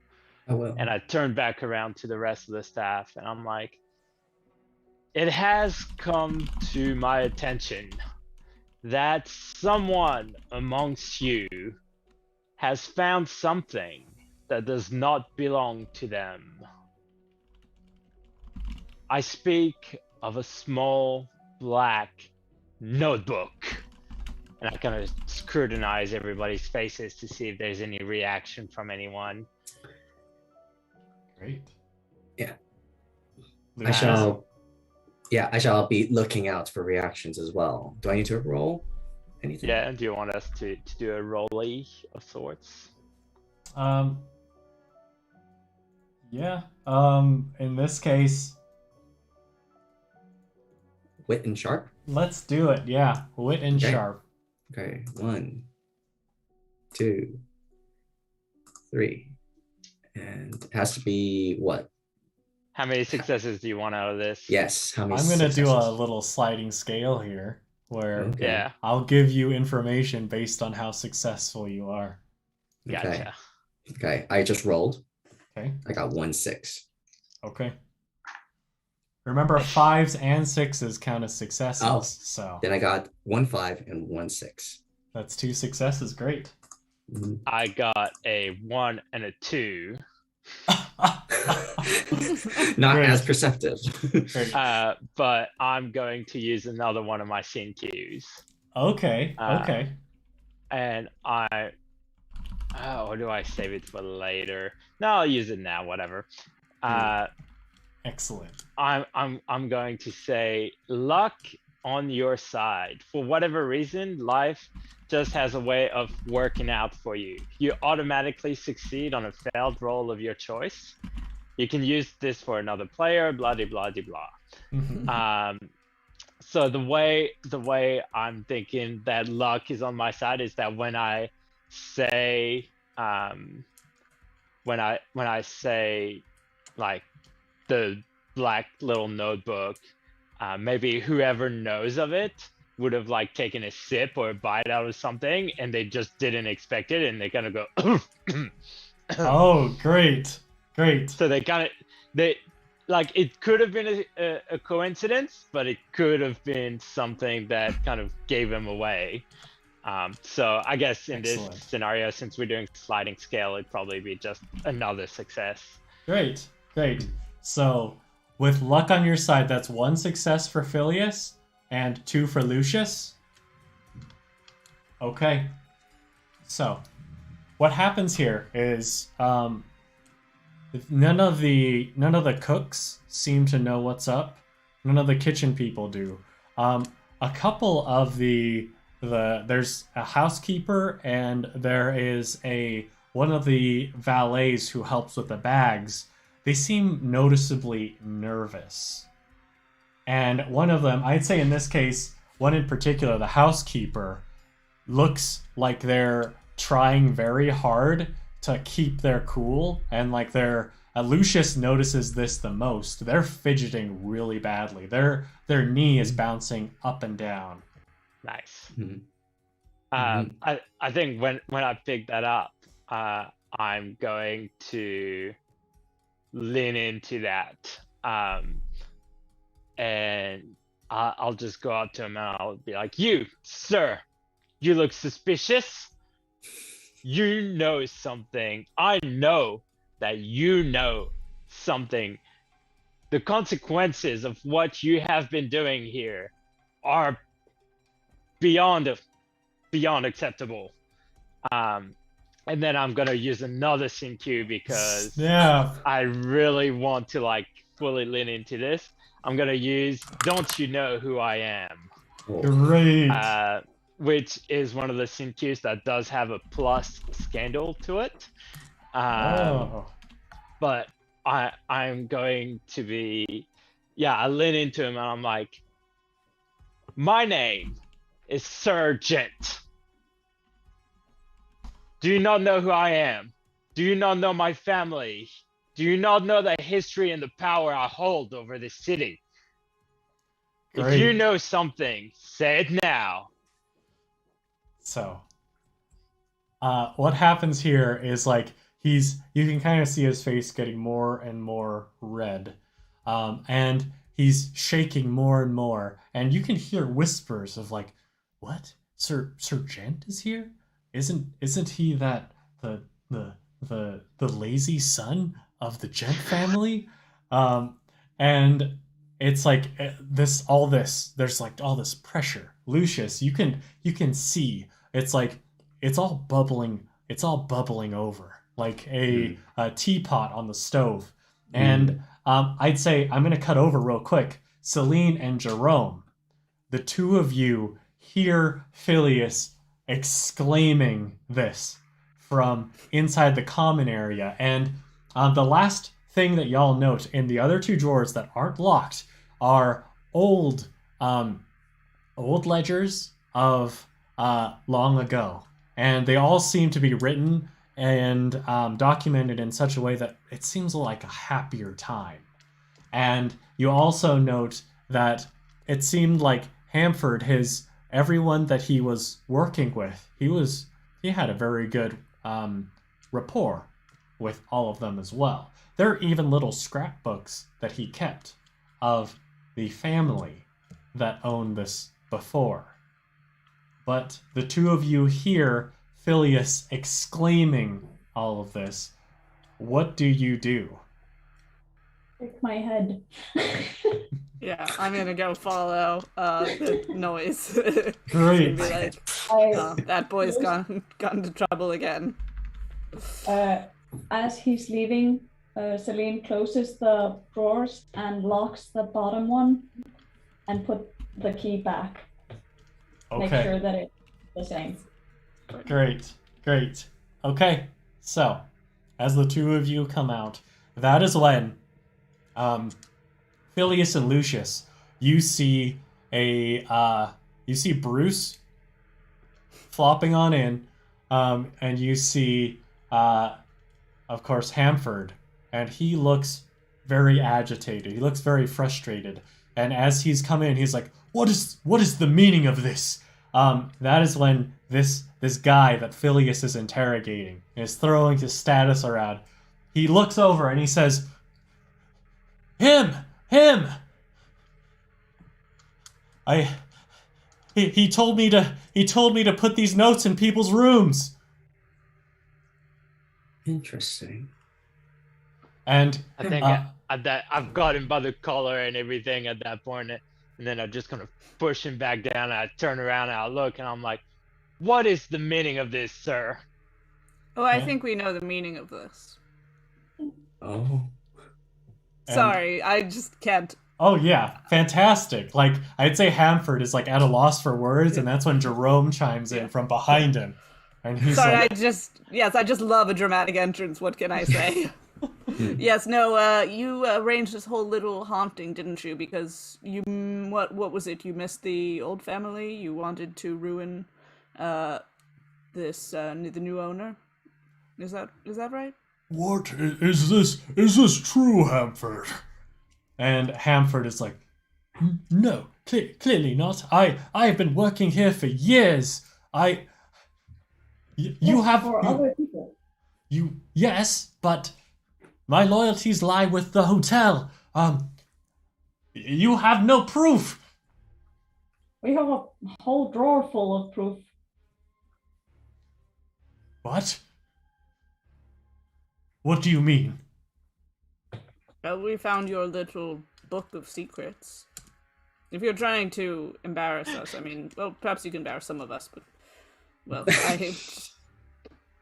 I will. And I turn back around to the rest of the staff, and I'm like, "It has come to my attention that someone amongst you has found something that does not belong to them. I speak of a small black notebook." And I kind of scrutinize everybody's faces to see if there's any reaction from anyone. Great. Yeah. Lucius? I shall be looking out for reactions as well. Do I need to roll anything? Yeah, and do you want us to do a rolly of sorts? Yeah. In this case, Wit and sharp? let's do it. Yeah. Wit and Okay. sharp. Okay, 1, 2, 3. And it has to be what? How many successes do you want out of this? Yes, how many I'm gonna do a successes? little sliding scale here, where Okay. Yeah, I'll give you information based on how successful you are. gotcha. Okay, I just rolled. Okay. I got 1 6. Okay. Remember, 5s and 6s count as successes. Oh. So Then I got 1 5 and 1 6. that's 2 successes. Great. Mhm. I got a 1 and a 2. Not Great. as perceptive. Great. But I'm going to use another one of my scene cues. Okay. Okay. And or do I save it for later? No, I'll use it now, whatever. Excellent. I'm going to say luck on your side. For whatever reason, life just has a way of working out for you. You automatically succeed on a failed roll of your choice. You can use this for another player, blah de blah de blah. Mhm. So the way I'm thinking that luck is on my side is that when I say when I say like the black little notebook, maybe whoever knows of it would have like taken a sip or a bite out of something, and they just didn't expect it, and they kind of go Oh, great. Great. so they kind of like it could have been a coincidence, but it could have been something that kind of gave him away. So I guess in Excellent. this scenario, since we're doing sliding scale, it'd probably be just another success. Great. So, with luck on your side, that's 1 success for Phylias and 2 for Lucius. Okay. So, what happens here is none of the cooks seem to know what's up. None of the kitchen people do. A couple of there's a housekeeper and there is one of the valets who helps with the bags. They seem noticeably nervous. And one of them, I'd say in this case, one in particular, the housekeeper, looks like they're trying very hard to keep their cool, and like Lucius notices this the most. They're fidgeting really badly. Their knee is bouncing up and down. Nice. Mm-hmm. I think when I pick that up, I'm going to lean into that, and I'll just go up to him and I'll be like, "You, sir, you look suspicious. You know something. I know that you know something. The consequences of what you have been doing here are beyond acceptable." And then I'm gonna use another scene cue because I really want to like fully lean into this. I'm gonna use "Don't You Know Who I Am?" Great. Which is one of the scene cues that does have a plus scandal to it. But I'm going to be, I lean into him and I'm like, "My name is Sergeant. Do you not know who I am? Do you not know my family? Do you not know the history and the power I hold over this city? Great. If you know something, say it now." So, what happens here is like you can kind of see his face getting more and more red, and he's shaking more and more, and you can hear whispers of like, "What? Sir Gent is here? Isn't he that the lazy son of the Gent family?" And it's like there's like all this pressure. Lucius, you can see it's like it's all bubbling over like a teapot on the stove. And I'd say I'm gonna cut over real quick. Seline and Jerome, the two of you hear Phylias exclaiming this from inside the common area. And the last thing that y'all note in the other 2 drawers that aren't locked are old ledgers of long ago, and they all seem to be written and documented in such a way that it seems like a happier time. And you also note that it seemed like Hamford, everyone that he was working with, he had a very good rapport with all of them as well. There are even little scrapbooks that he kept of the family that owned this before. But the 2 of you hear Phylias exclaiming all of this. What do you do? Shake my head. Yeah, I'm gonna go follow the noise. Great. Be like, that boy's gone into trouble again. As he's leaving, Seline closes the drawers and locks the bottom one and put the key back. Okay. Make sure that it's the same. Great. Okay, so as the 2 of you come out, that is when Phylias and Lucius, you see Bruce flopping on in, and you see of course Hamford, and he looks very agitated. He looks very frustrated. And as he's come in, he's like, What is the meaning of this? That is when this guy that Phylias is interrogating is throwing his status around. He looks over and he says, Him! He told me to put these notes in people's rooms. Interesting. And I think at that I've got him by the collar and everything at that point, and then I just kind of push him back down. And I turn around and I look, and I'm like, "What is the meaning of this, sir?" Oh, I think we know the meaning of this. Oh. Sorry, I just can't. Oh yeah, fantastic. Like, I'd say Hamford is like at a loss for words, and that's when Jerome chimes in from behind him. And he's Sorry, like, I just love a dramatic entrance. What can I say? Yes, no, you arranged this whole little haunting, didn't you? Because what was it? You missed the old family? You wanted to ruin, the new owner? Is that right? What is this? Is this true, Hamford? And Hamford is like, no, clearly not. I have been working here for years. Yes, but my loyalties lie with the hotel. You have no proof. We have a whole drawer full of proof. What? What do you mean? Well, we found your little book of secrets. If you're trying to embarrass us, I mean, well, perhaps you can embarrass some of us, but, well,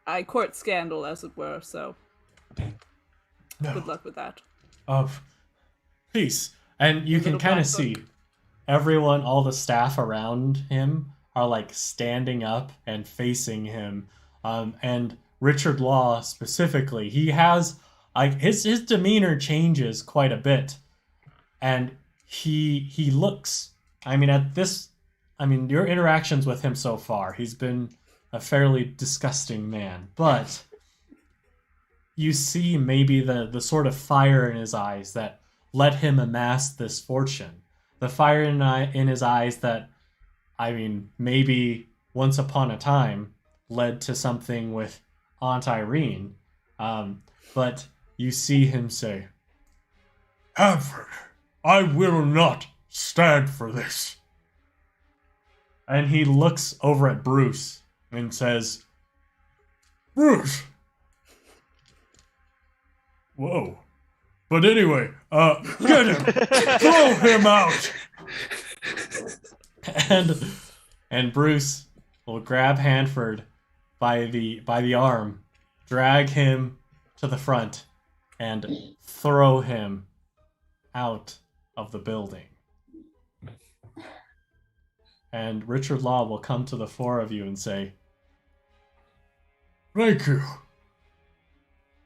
I court scandal, as it were, so No. good luck with that. Peace. And you can kind of see everyone, all the staff around him are like standing up and facing him. And Richard Law specifically, he has like his demeanor changes quite a bit, and he looks. I mean, your interactions with him so far, he's been a fairly disgusting man, but you see maybe the sort of fire in his eyes that let him amass this fortune. The fire in his eyes that, I mean, maybe once upon a time led to something with Aunt Irene. But you see him say, Hamford, I will not stand for this. And he looks over at Bruce and says, Bruce! Whoa. But anyway, get him! Throw him out! And Bruce will grab Hanford by the arm, drag him to the front, and throw him out of the building. And Richard Law will come to the four of you and say, Thank you.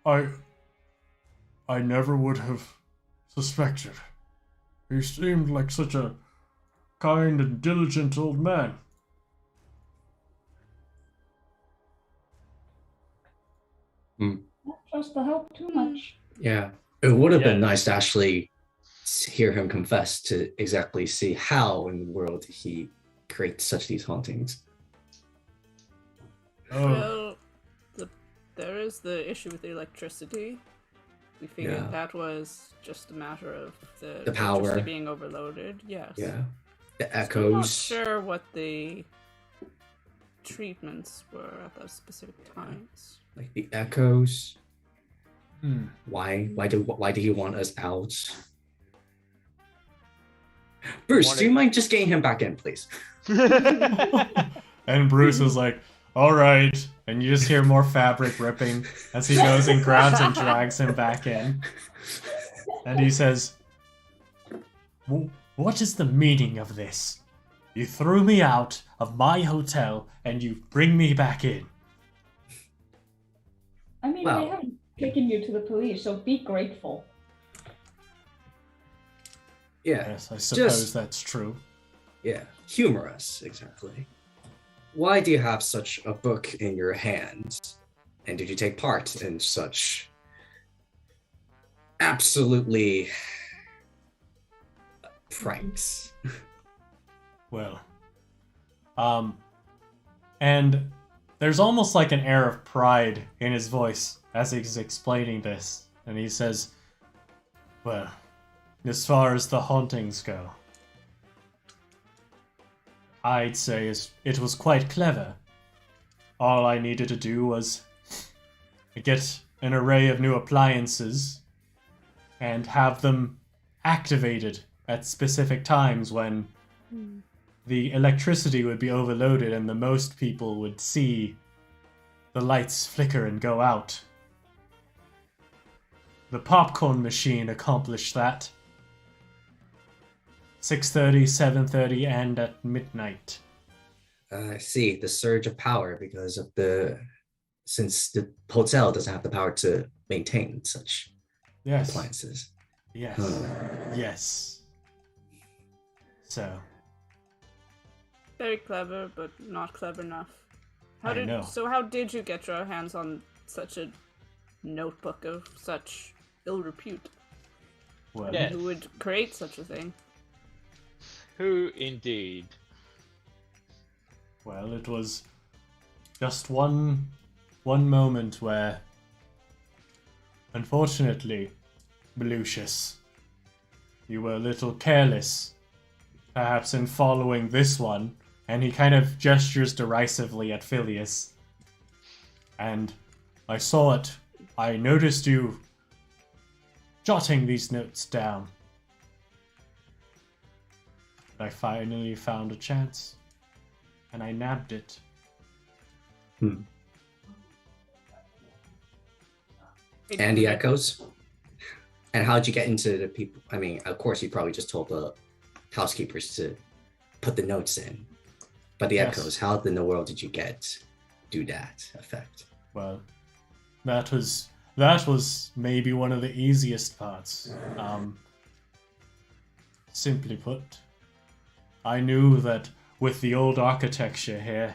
I never would have suspected. He seemed like such a kind and diligent old man. Not trust the help too much. Yeah. It would have been nice to actually hear him confess to exactly see how in the world he creates such these hauntings. Well, there is the issue with the electricity. We figured that was just a matter of the power electricity being overloaded. Yes. Yeah. The I'm echoes. not sure what the treatments were at those specific times. Like the echoes. Why did he want us out? Bruce, do you mind just getting him back in, please? And Bruce is like, all right. And you just hear more fabric ripping as he goes and grabs and drags him back in. And he says, what is the meaning of this? You threw me out of my hotel and you bring me back in. I mean, we haven't taken you to the police, so be grateful. Yeah. Yes, I suppose that's true. Yeah. Humor us, exactly. Why do you have such a book in your hands? And did you take part in such absolutely pranks? Well, and there's almost like an air of pride in his voice as he's explaining this. And he says, well, as far as the hauntings go, I'd say it was quite clever. All I needed to do was get an array of new appliances and have them activated at specific times when the electricity would be overloaded and the most people would see the lights flicker and go out. The popcorn machine accomplished that. 6:30, 7:30, and at midnight. I see the surge of power because of since the hotel doesn't have the power to maintain such appliances. Yes. Yes. So. Very clever, but not clever enough. know. How did you get your hands on such a notebook of such ill repute? Well, Yes. Who would create such a thing? Who indeed? well, it was just one moment where, unfortunately, Lucius, you were a little careless, perhaps in following this one, and he kind of gestures derisively at Phylias. And I saw it. I noticed you jotting these notes down. But I finally found a chance, and I nabbed it. And the echoes. And how'd you get into the people? I mean, of course, you probably just told the housekeepers to put the notes in. But the Yes. echoes, how in the world did you do that effect? Well, that was maybe one of the easiest parts. Simply put, I knew that with the old architecture here,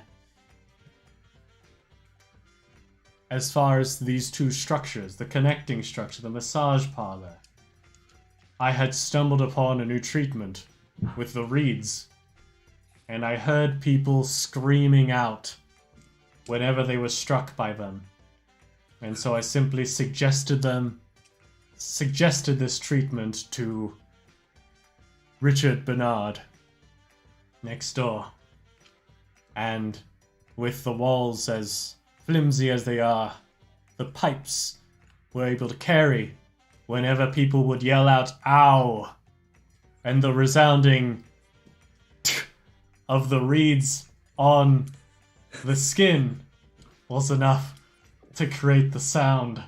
as far as these two structures, the connecting structure, the massage parlor, I had stumbled upon a new treatment with the reeds, and I heard people screaming out whenever they were struck by them. And so I simply suggested this treatment to Richard Bernard next door. And with the walls as flimsy as they are, the pipes were able to carry whenever people would yell out, "Ow!" And the resounding of the reeds on the skin was enough to create the sound.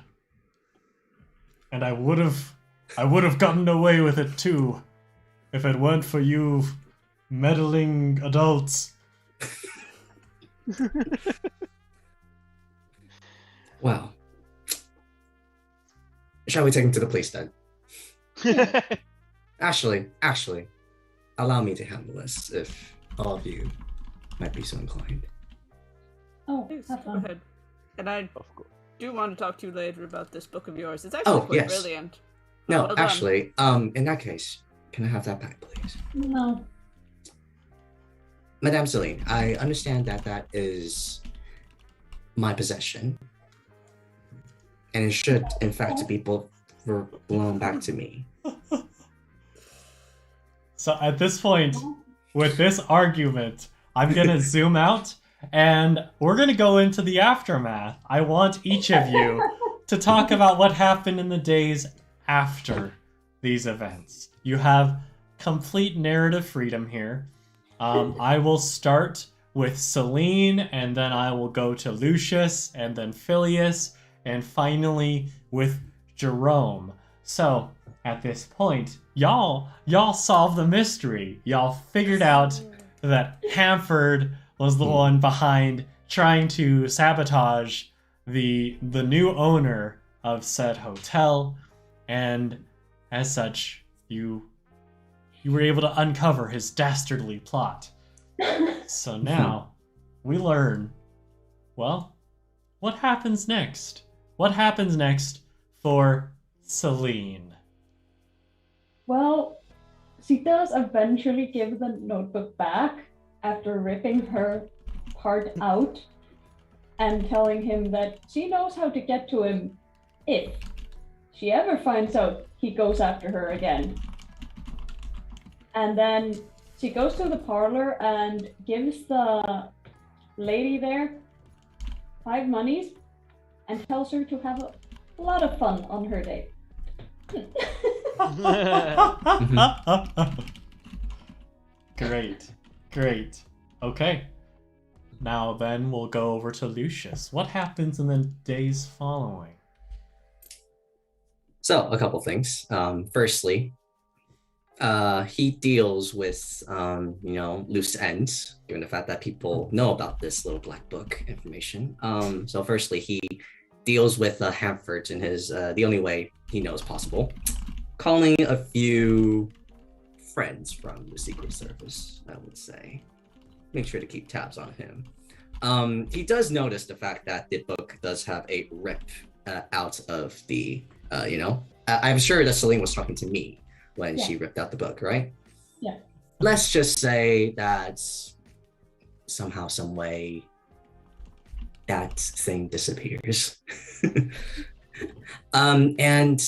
And I would have gotten away with it too if it weren't for you meddling adults. Well, shall we take him to the police then? Actually, allow me to handle this if all of you might be so inclined. Oh, Please, have go fun. ahead. And I Of course. do want to talk to you later about this book of yours. It's actually quite yes. brilliant. No, Well done. actually, in that case, can I have that back, please? No. Madame Seline, I understand that is my possession. And it should, in fact, be blown back to me. So at this point, with this argument, I'm gonna zoom out and we're gonna go into the aftermath. I want each of you to talk about what happened in the days after these events. You have complete narrative freedom here. I will start with Seline, and then I will go to Lucius, and then Phylias, and finally with Jerome. So at this point, y'all solved the mystery. Y'all figured out that Hamford was the one behind trying to sabotage the new owner of said hotel, and as such, you were able to uncover his dastardly plot. So now we learn, well, what happens next? What happens next for Seline? Well, she does eventually give the notebook back after ripping her part out and telling him that she knows how to get to him if she ever finds out he goes after her again. And then she goes to the parlor and gives the lady there 5 monies and tells her to have a lot of fun on her day. Great. Okay. Now then, we'll go over to Lucius. What happens in the days following? So, a couple things. Firstly, he deals with, loose ends, given the fact that people know about this little black book information. So firstly, he deals with Hanford in his, the only way he knows possible, calling a few friends from the Secret Service, I would say. Make sure to keep tabs on him. He does notice the fact that the book does have a rip out of the, I'm sure that Seline was talking to me when she ripped out the book, right? Yeah. Let's just say that somehow, some way, that thing disappears. And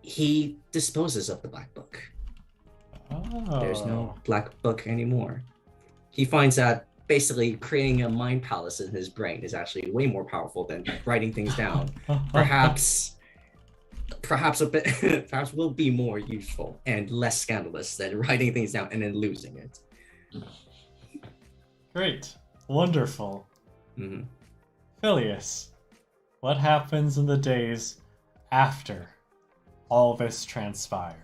he disposes of the black book. Oh. There's no black book anymore. He finds that basically creating a mind palace in his brain is actually way more powerful than writing things down. Perhaps will be more useful and less scandalous than writing things down and then losing it. Great. Wonderful. Mm-hmm. Phylias, what happens in the days after all this transpired?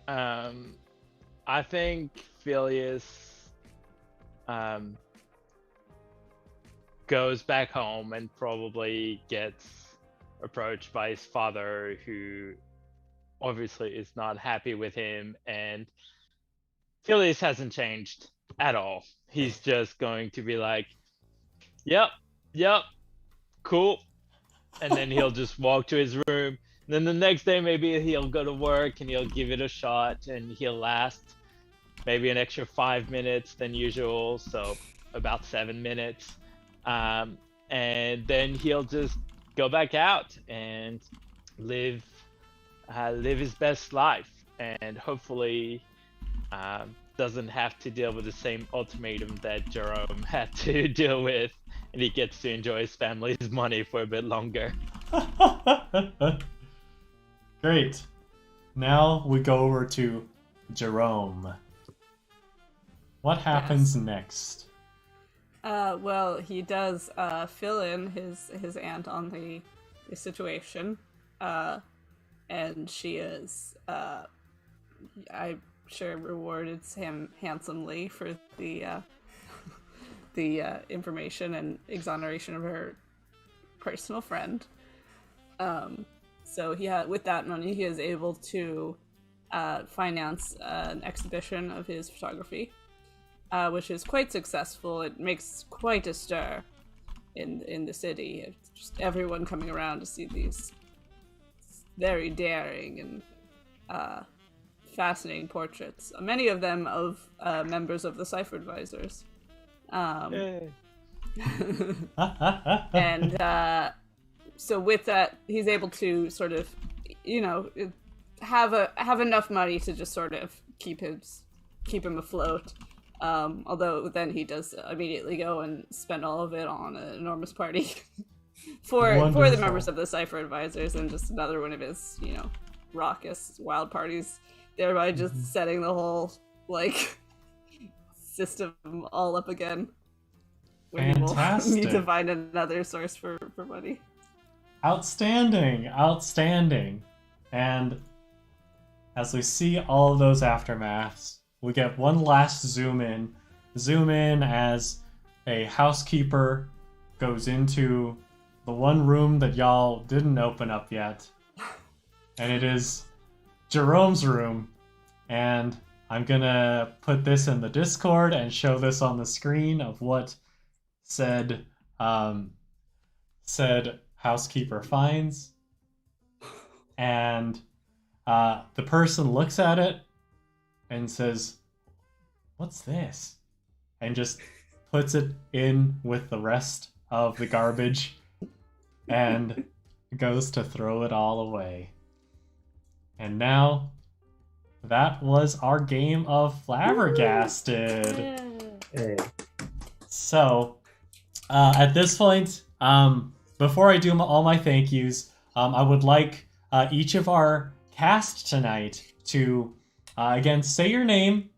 I think Phylias goes back home and probably gets approached by his father, who obviously is not happy with him, and Phylias hasn't changed at all. He's just going to be like, yep, cool, and then he'll just walk to his room. And then the next day maybe he'll go to work and he'll give it a shot, and he'll last maybe an extra 5 minutes than usual, so about 7 minutes, and then he'll just go back out and live his best life, and hopefully doesn't have to deal with the same ultimatum that Jerome had to deal with, and he gets to enjoy his family's money for a bit longer. Great. Now we go over to Jerome. What happens next? Well, he does fill in his aunt on the situation, and she is, I'm sure, rewarded him handsomely for the information and exoneration of her personal friend. So with that money, he is able to finance an exhibition of his photography, which is quite successful. It makes quite a stir in the city. It's just everyone coming around to see these very daring and fascinating portraits. Many of them of members of the Cipher Advisors. And so with that, he's able to sort of, have enough money to just sort of keep him afloat. Although then he does immediately go and spend all of it on an enormous party for the members of the Cipher Advisors, and just another one of his, raucous, wild parties, thereby just setting the whole, system all up again. Fantastic. We will need to find another source for money. Outstanding. And as we see all of those aftermaths, we get one last zoom in as a housekeeper goes into the one room that y'all didn't open up yet. And it is Jerome's room. And I'm gonna put this in the Discord and show this on the screen of what said housekeeper finds. And the person looks at it and says, "What's this?" And just puts it in with the rest of the garbage and goes to throw it all away. And now that was our game of Flabbergasted. Hey. So, at this point, before I do all my thank yous, I would like each of our cast tonight to, again, say your name,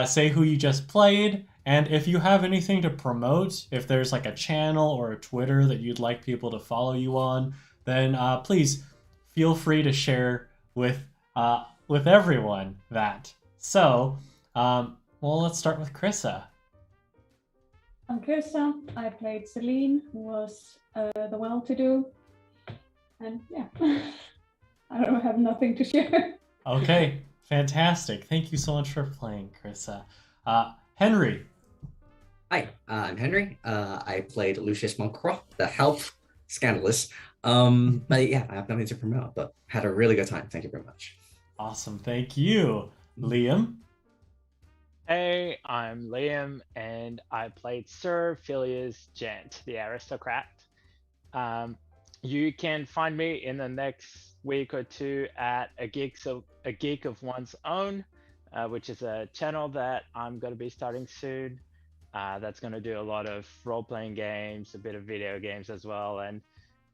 say who you just played, and if you have anything to promote, if there's like a channel or a Twitter that you'd like people to follow you on, then please feel free to share with everyone that. So, well, let's start with Krissa. I'm Krissa. I played Seline, who was the well-to-do. And yeah, I don't have nothing to share. Okay, fantastic. Thank you so much for playing, Krissa. Henry. Hi, I'm Henry. I played Lucius Moncroft, the health scandalous. But yeah, I have nothing to promote, but had a really good time. Thank you very much. Awesome, thank you. Liam. Hey, I'm Liam, and I played Sir Phylias Gent, the aristocrat. You can find me in the next week or two at a Geek of One's Own, which is a channel that I'm going to be starting soon. That's going to do a lot of role-playing games, a bit of video games as well, and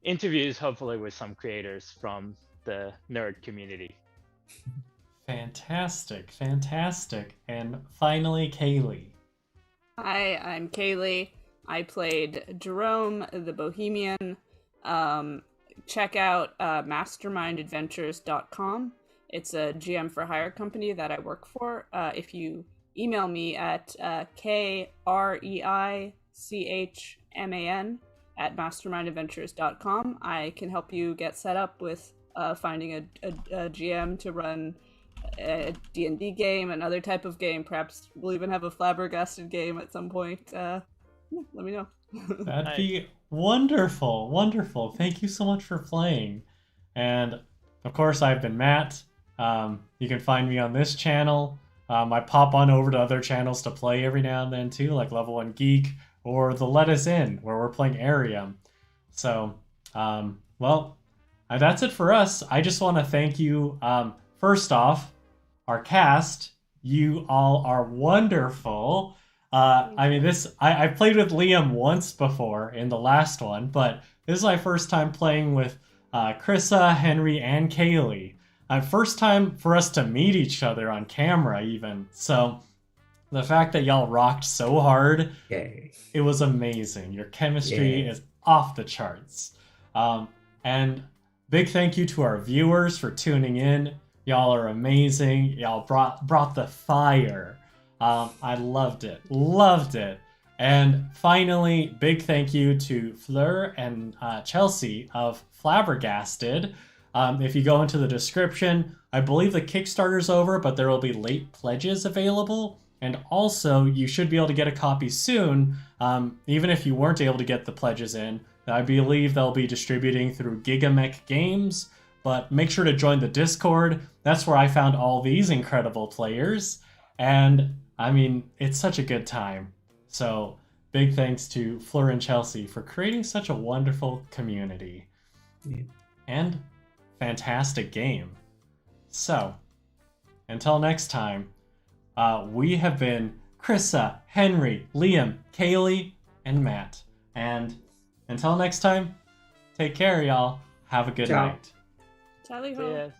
interviews, hopefully, with some creators from the nerd community. Fantastic, fantastic. And finally, Kaylee. Hi, I'm Kaylee. I played Jerome the Bohemian. Check out mastermindadventures.com. It's a GM for hire company that I work for. If you email me at KREICHMAN@mastermindadventures.com, I can help you get set up with finding a GM to run a D&D game, another type of game. Perhaps we'll even have a Flabbergasted game at some point. Yeah, let me know. That'd be wonderful, wonderful. Thank you so much for playing. And of course, I've been Matt. You can find me on this channel. I pop on over to other channels to play every now and then too, like Level 1 Geek or the Let Us In, where we're playing Arium. So, well, that's it for us. I just want to thank you. First off, our cast, you all are wonderful. I mean, I played with Liam once before in the last one, but this is my first time playing with Krissa, Henry, and Kaylee. First time for us to meet each other on camera even. So the fact that y'all rocked so hard, Yay. It was amazing. Your chemistry is off the charts. And big thank you to our viewers for tuning in. Y'all are amazing. Y'all brought the fire. I loved it. Loved it. And finally, big thank you to Fleur and Chelsea of Flabbergasted. If you go into the description, I believe the Kickstarter's over, but there will be late pledges available. And also, you should be able to get a copy soon, even if you weren't able to get the pledges in. I believe they'll be distributing through Gigamech Games, but make sure to join the Discord. That's where I found all these incredible players. And, I mean, it's such a good time. So, big thanks to Fleur and Chelsea for creating such a wonderful community. Yeah. And fantastic game. So, until next time, we have been Krissa, Henry, Liam, Kaylee, and Matt. And until next time, take care, y'all. Have a good Ciao. night. Tally ho. Yes.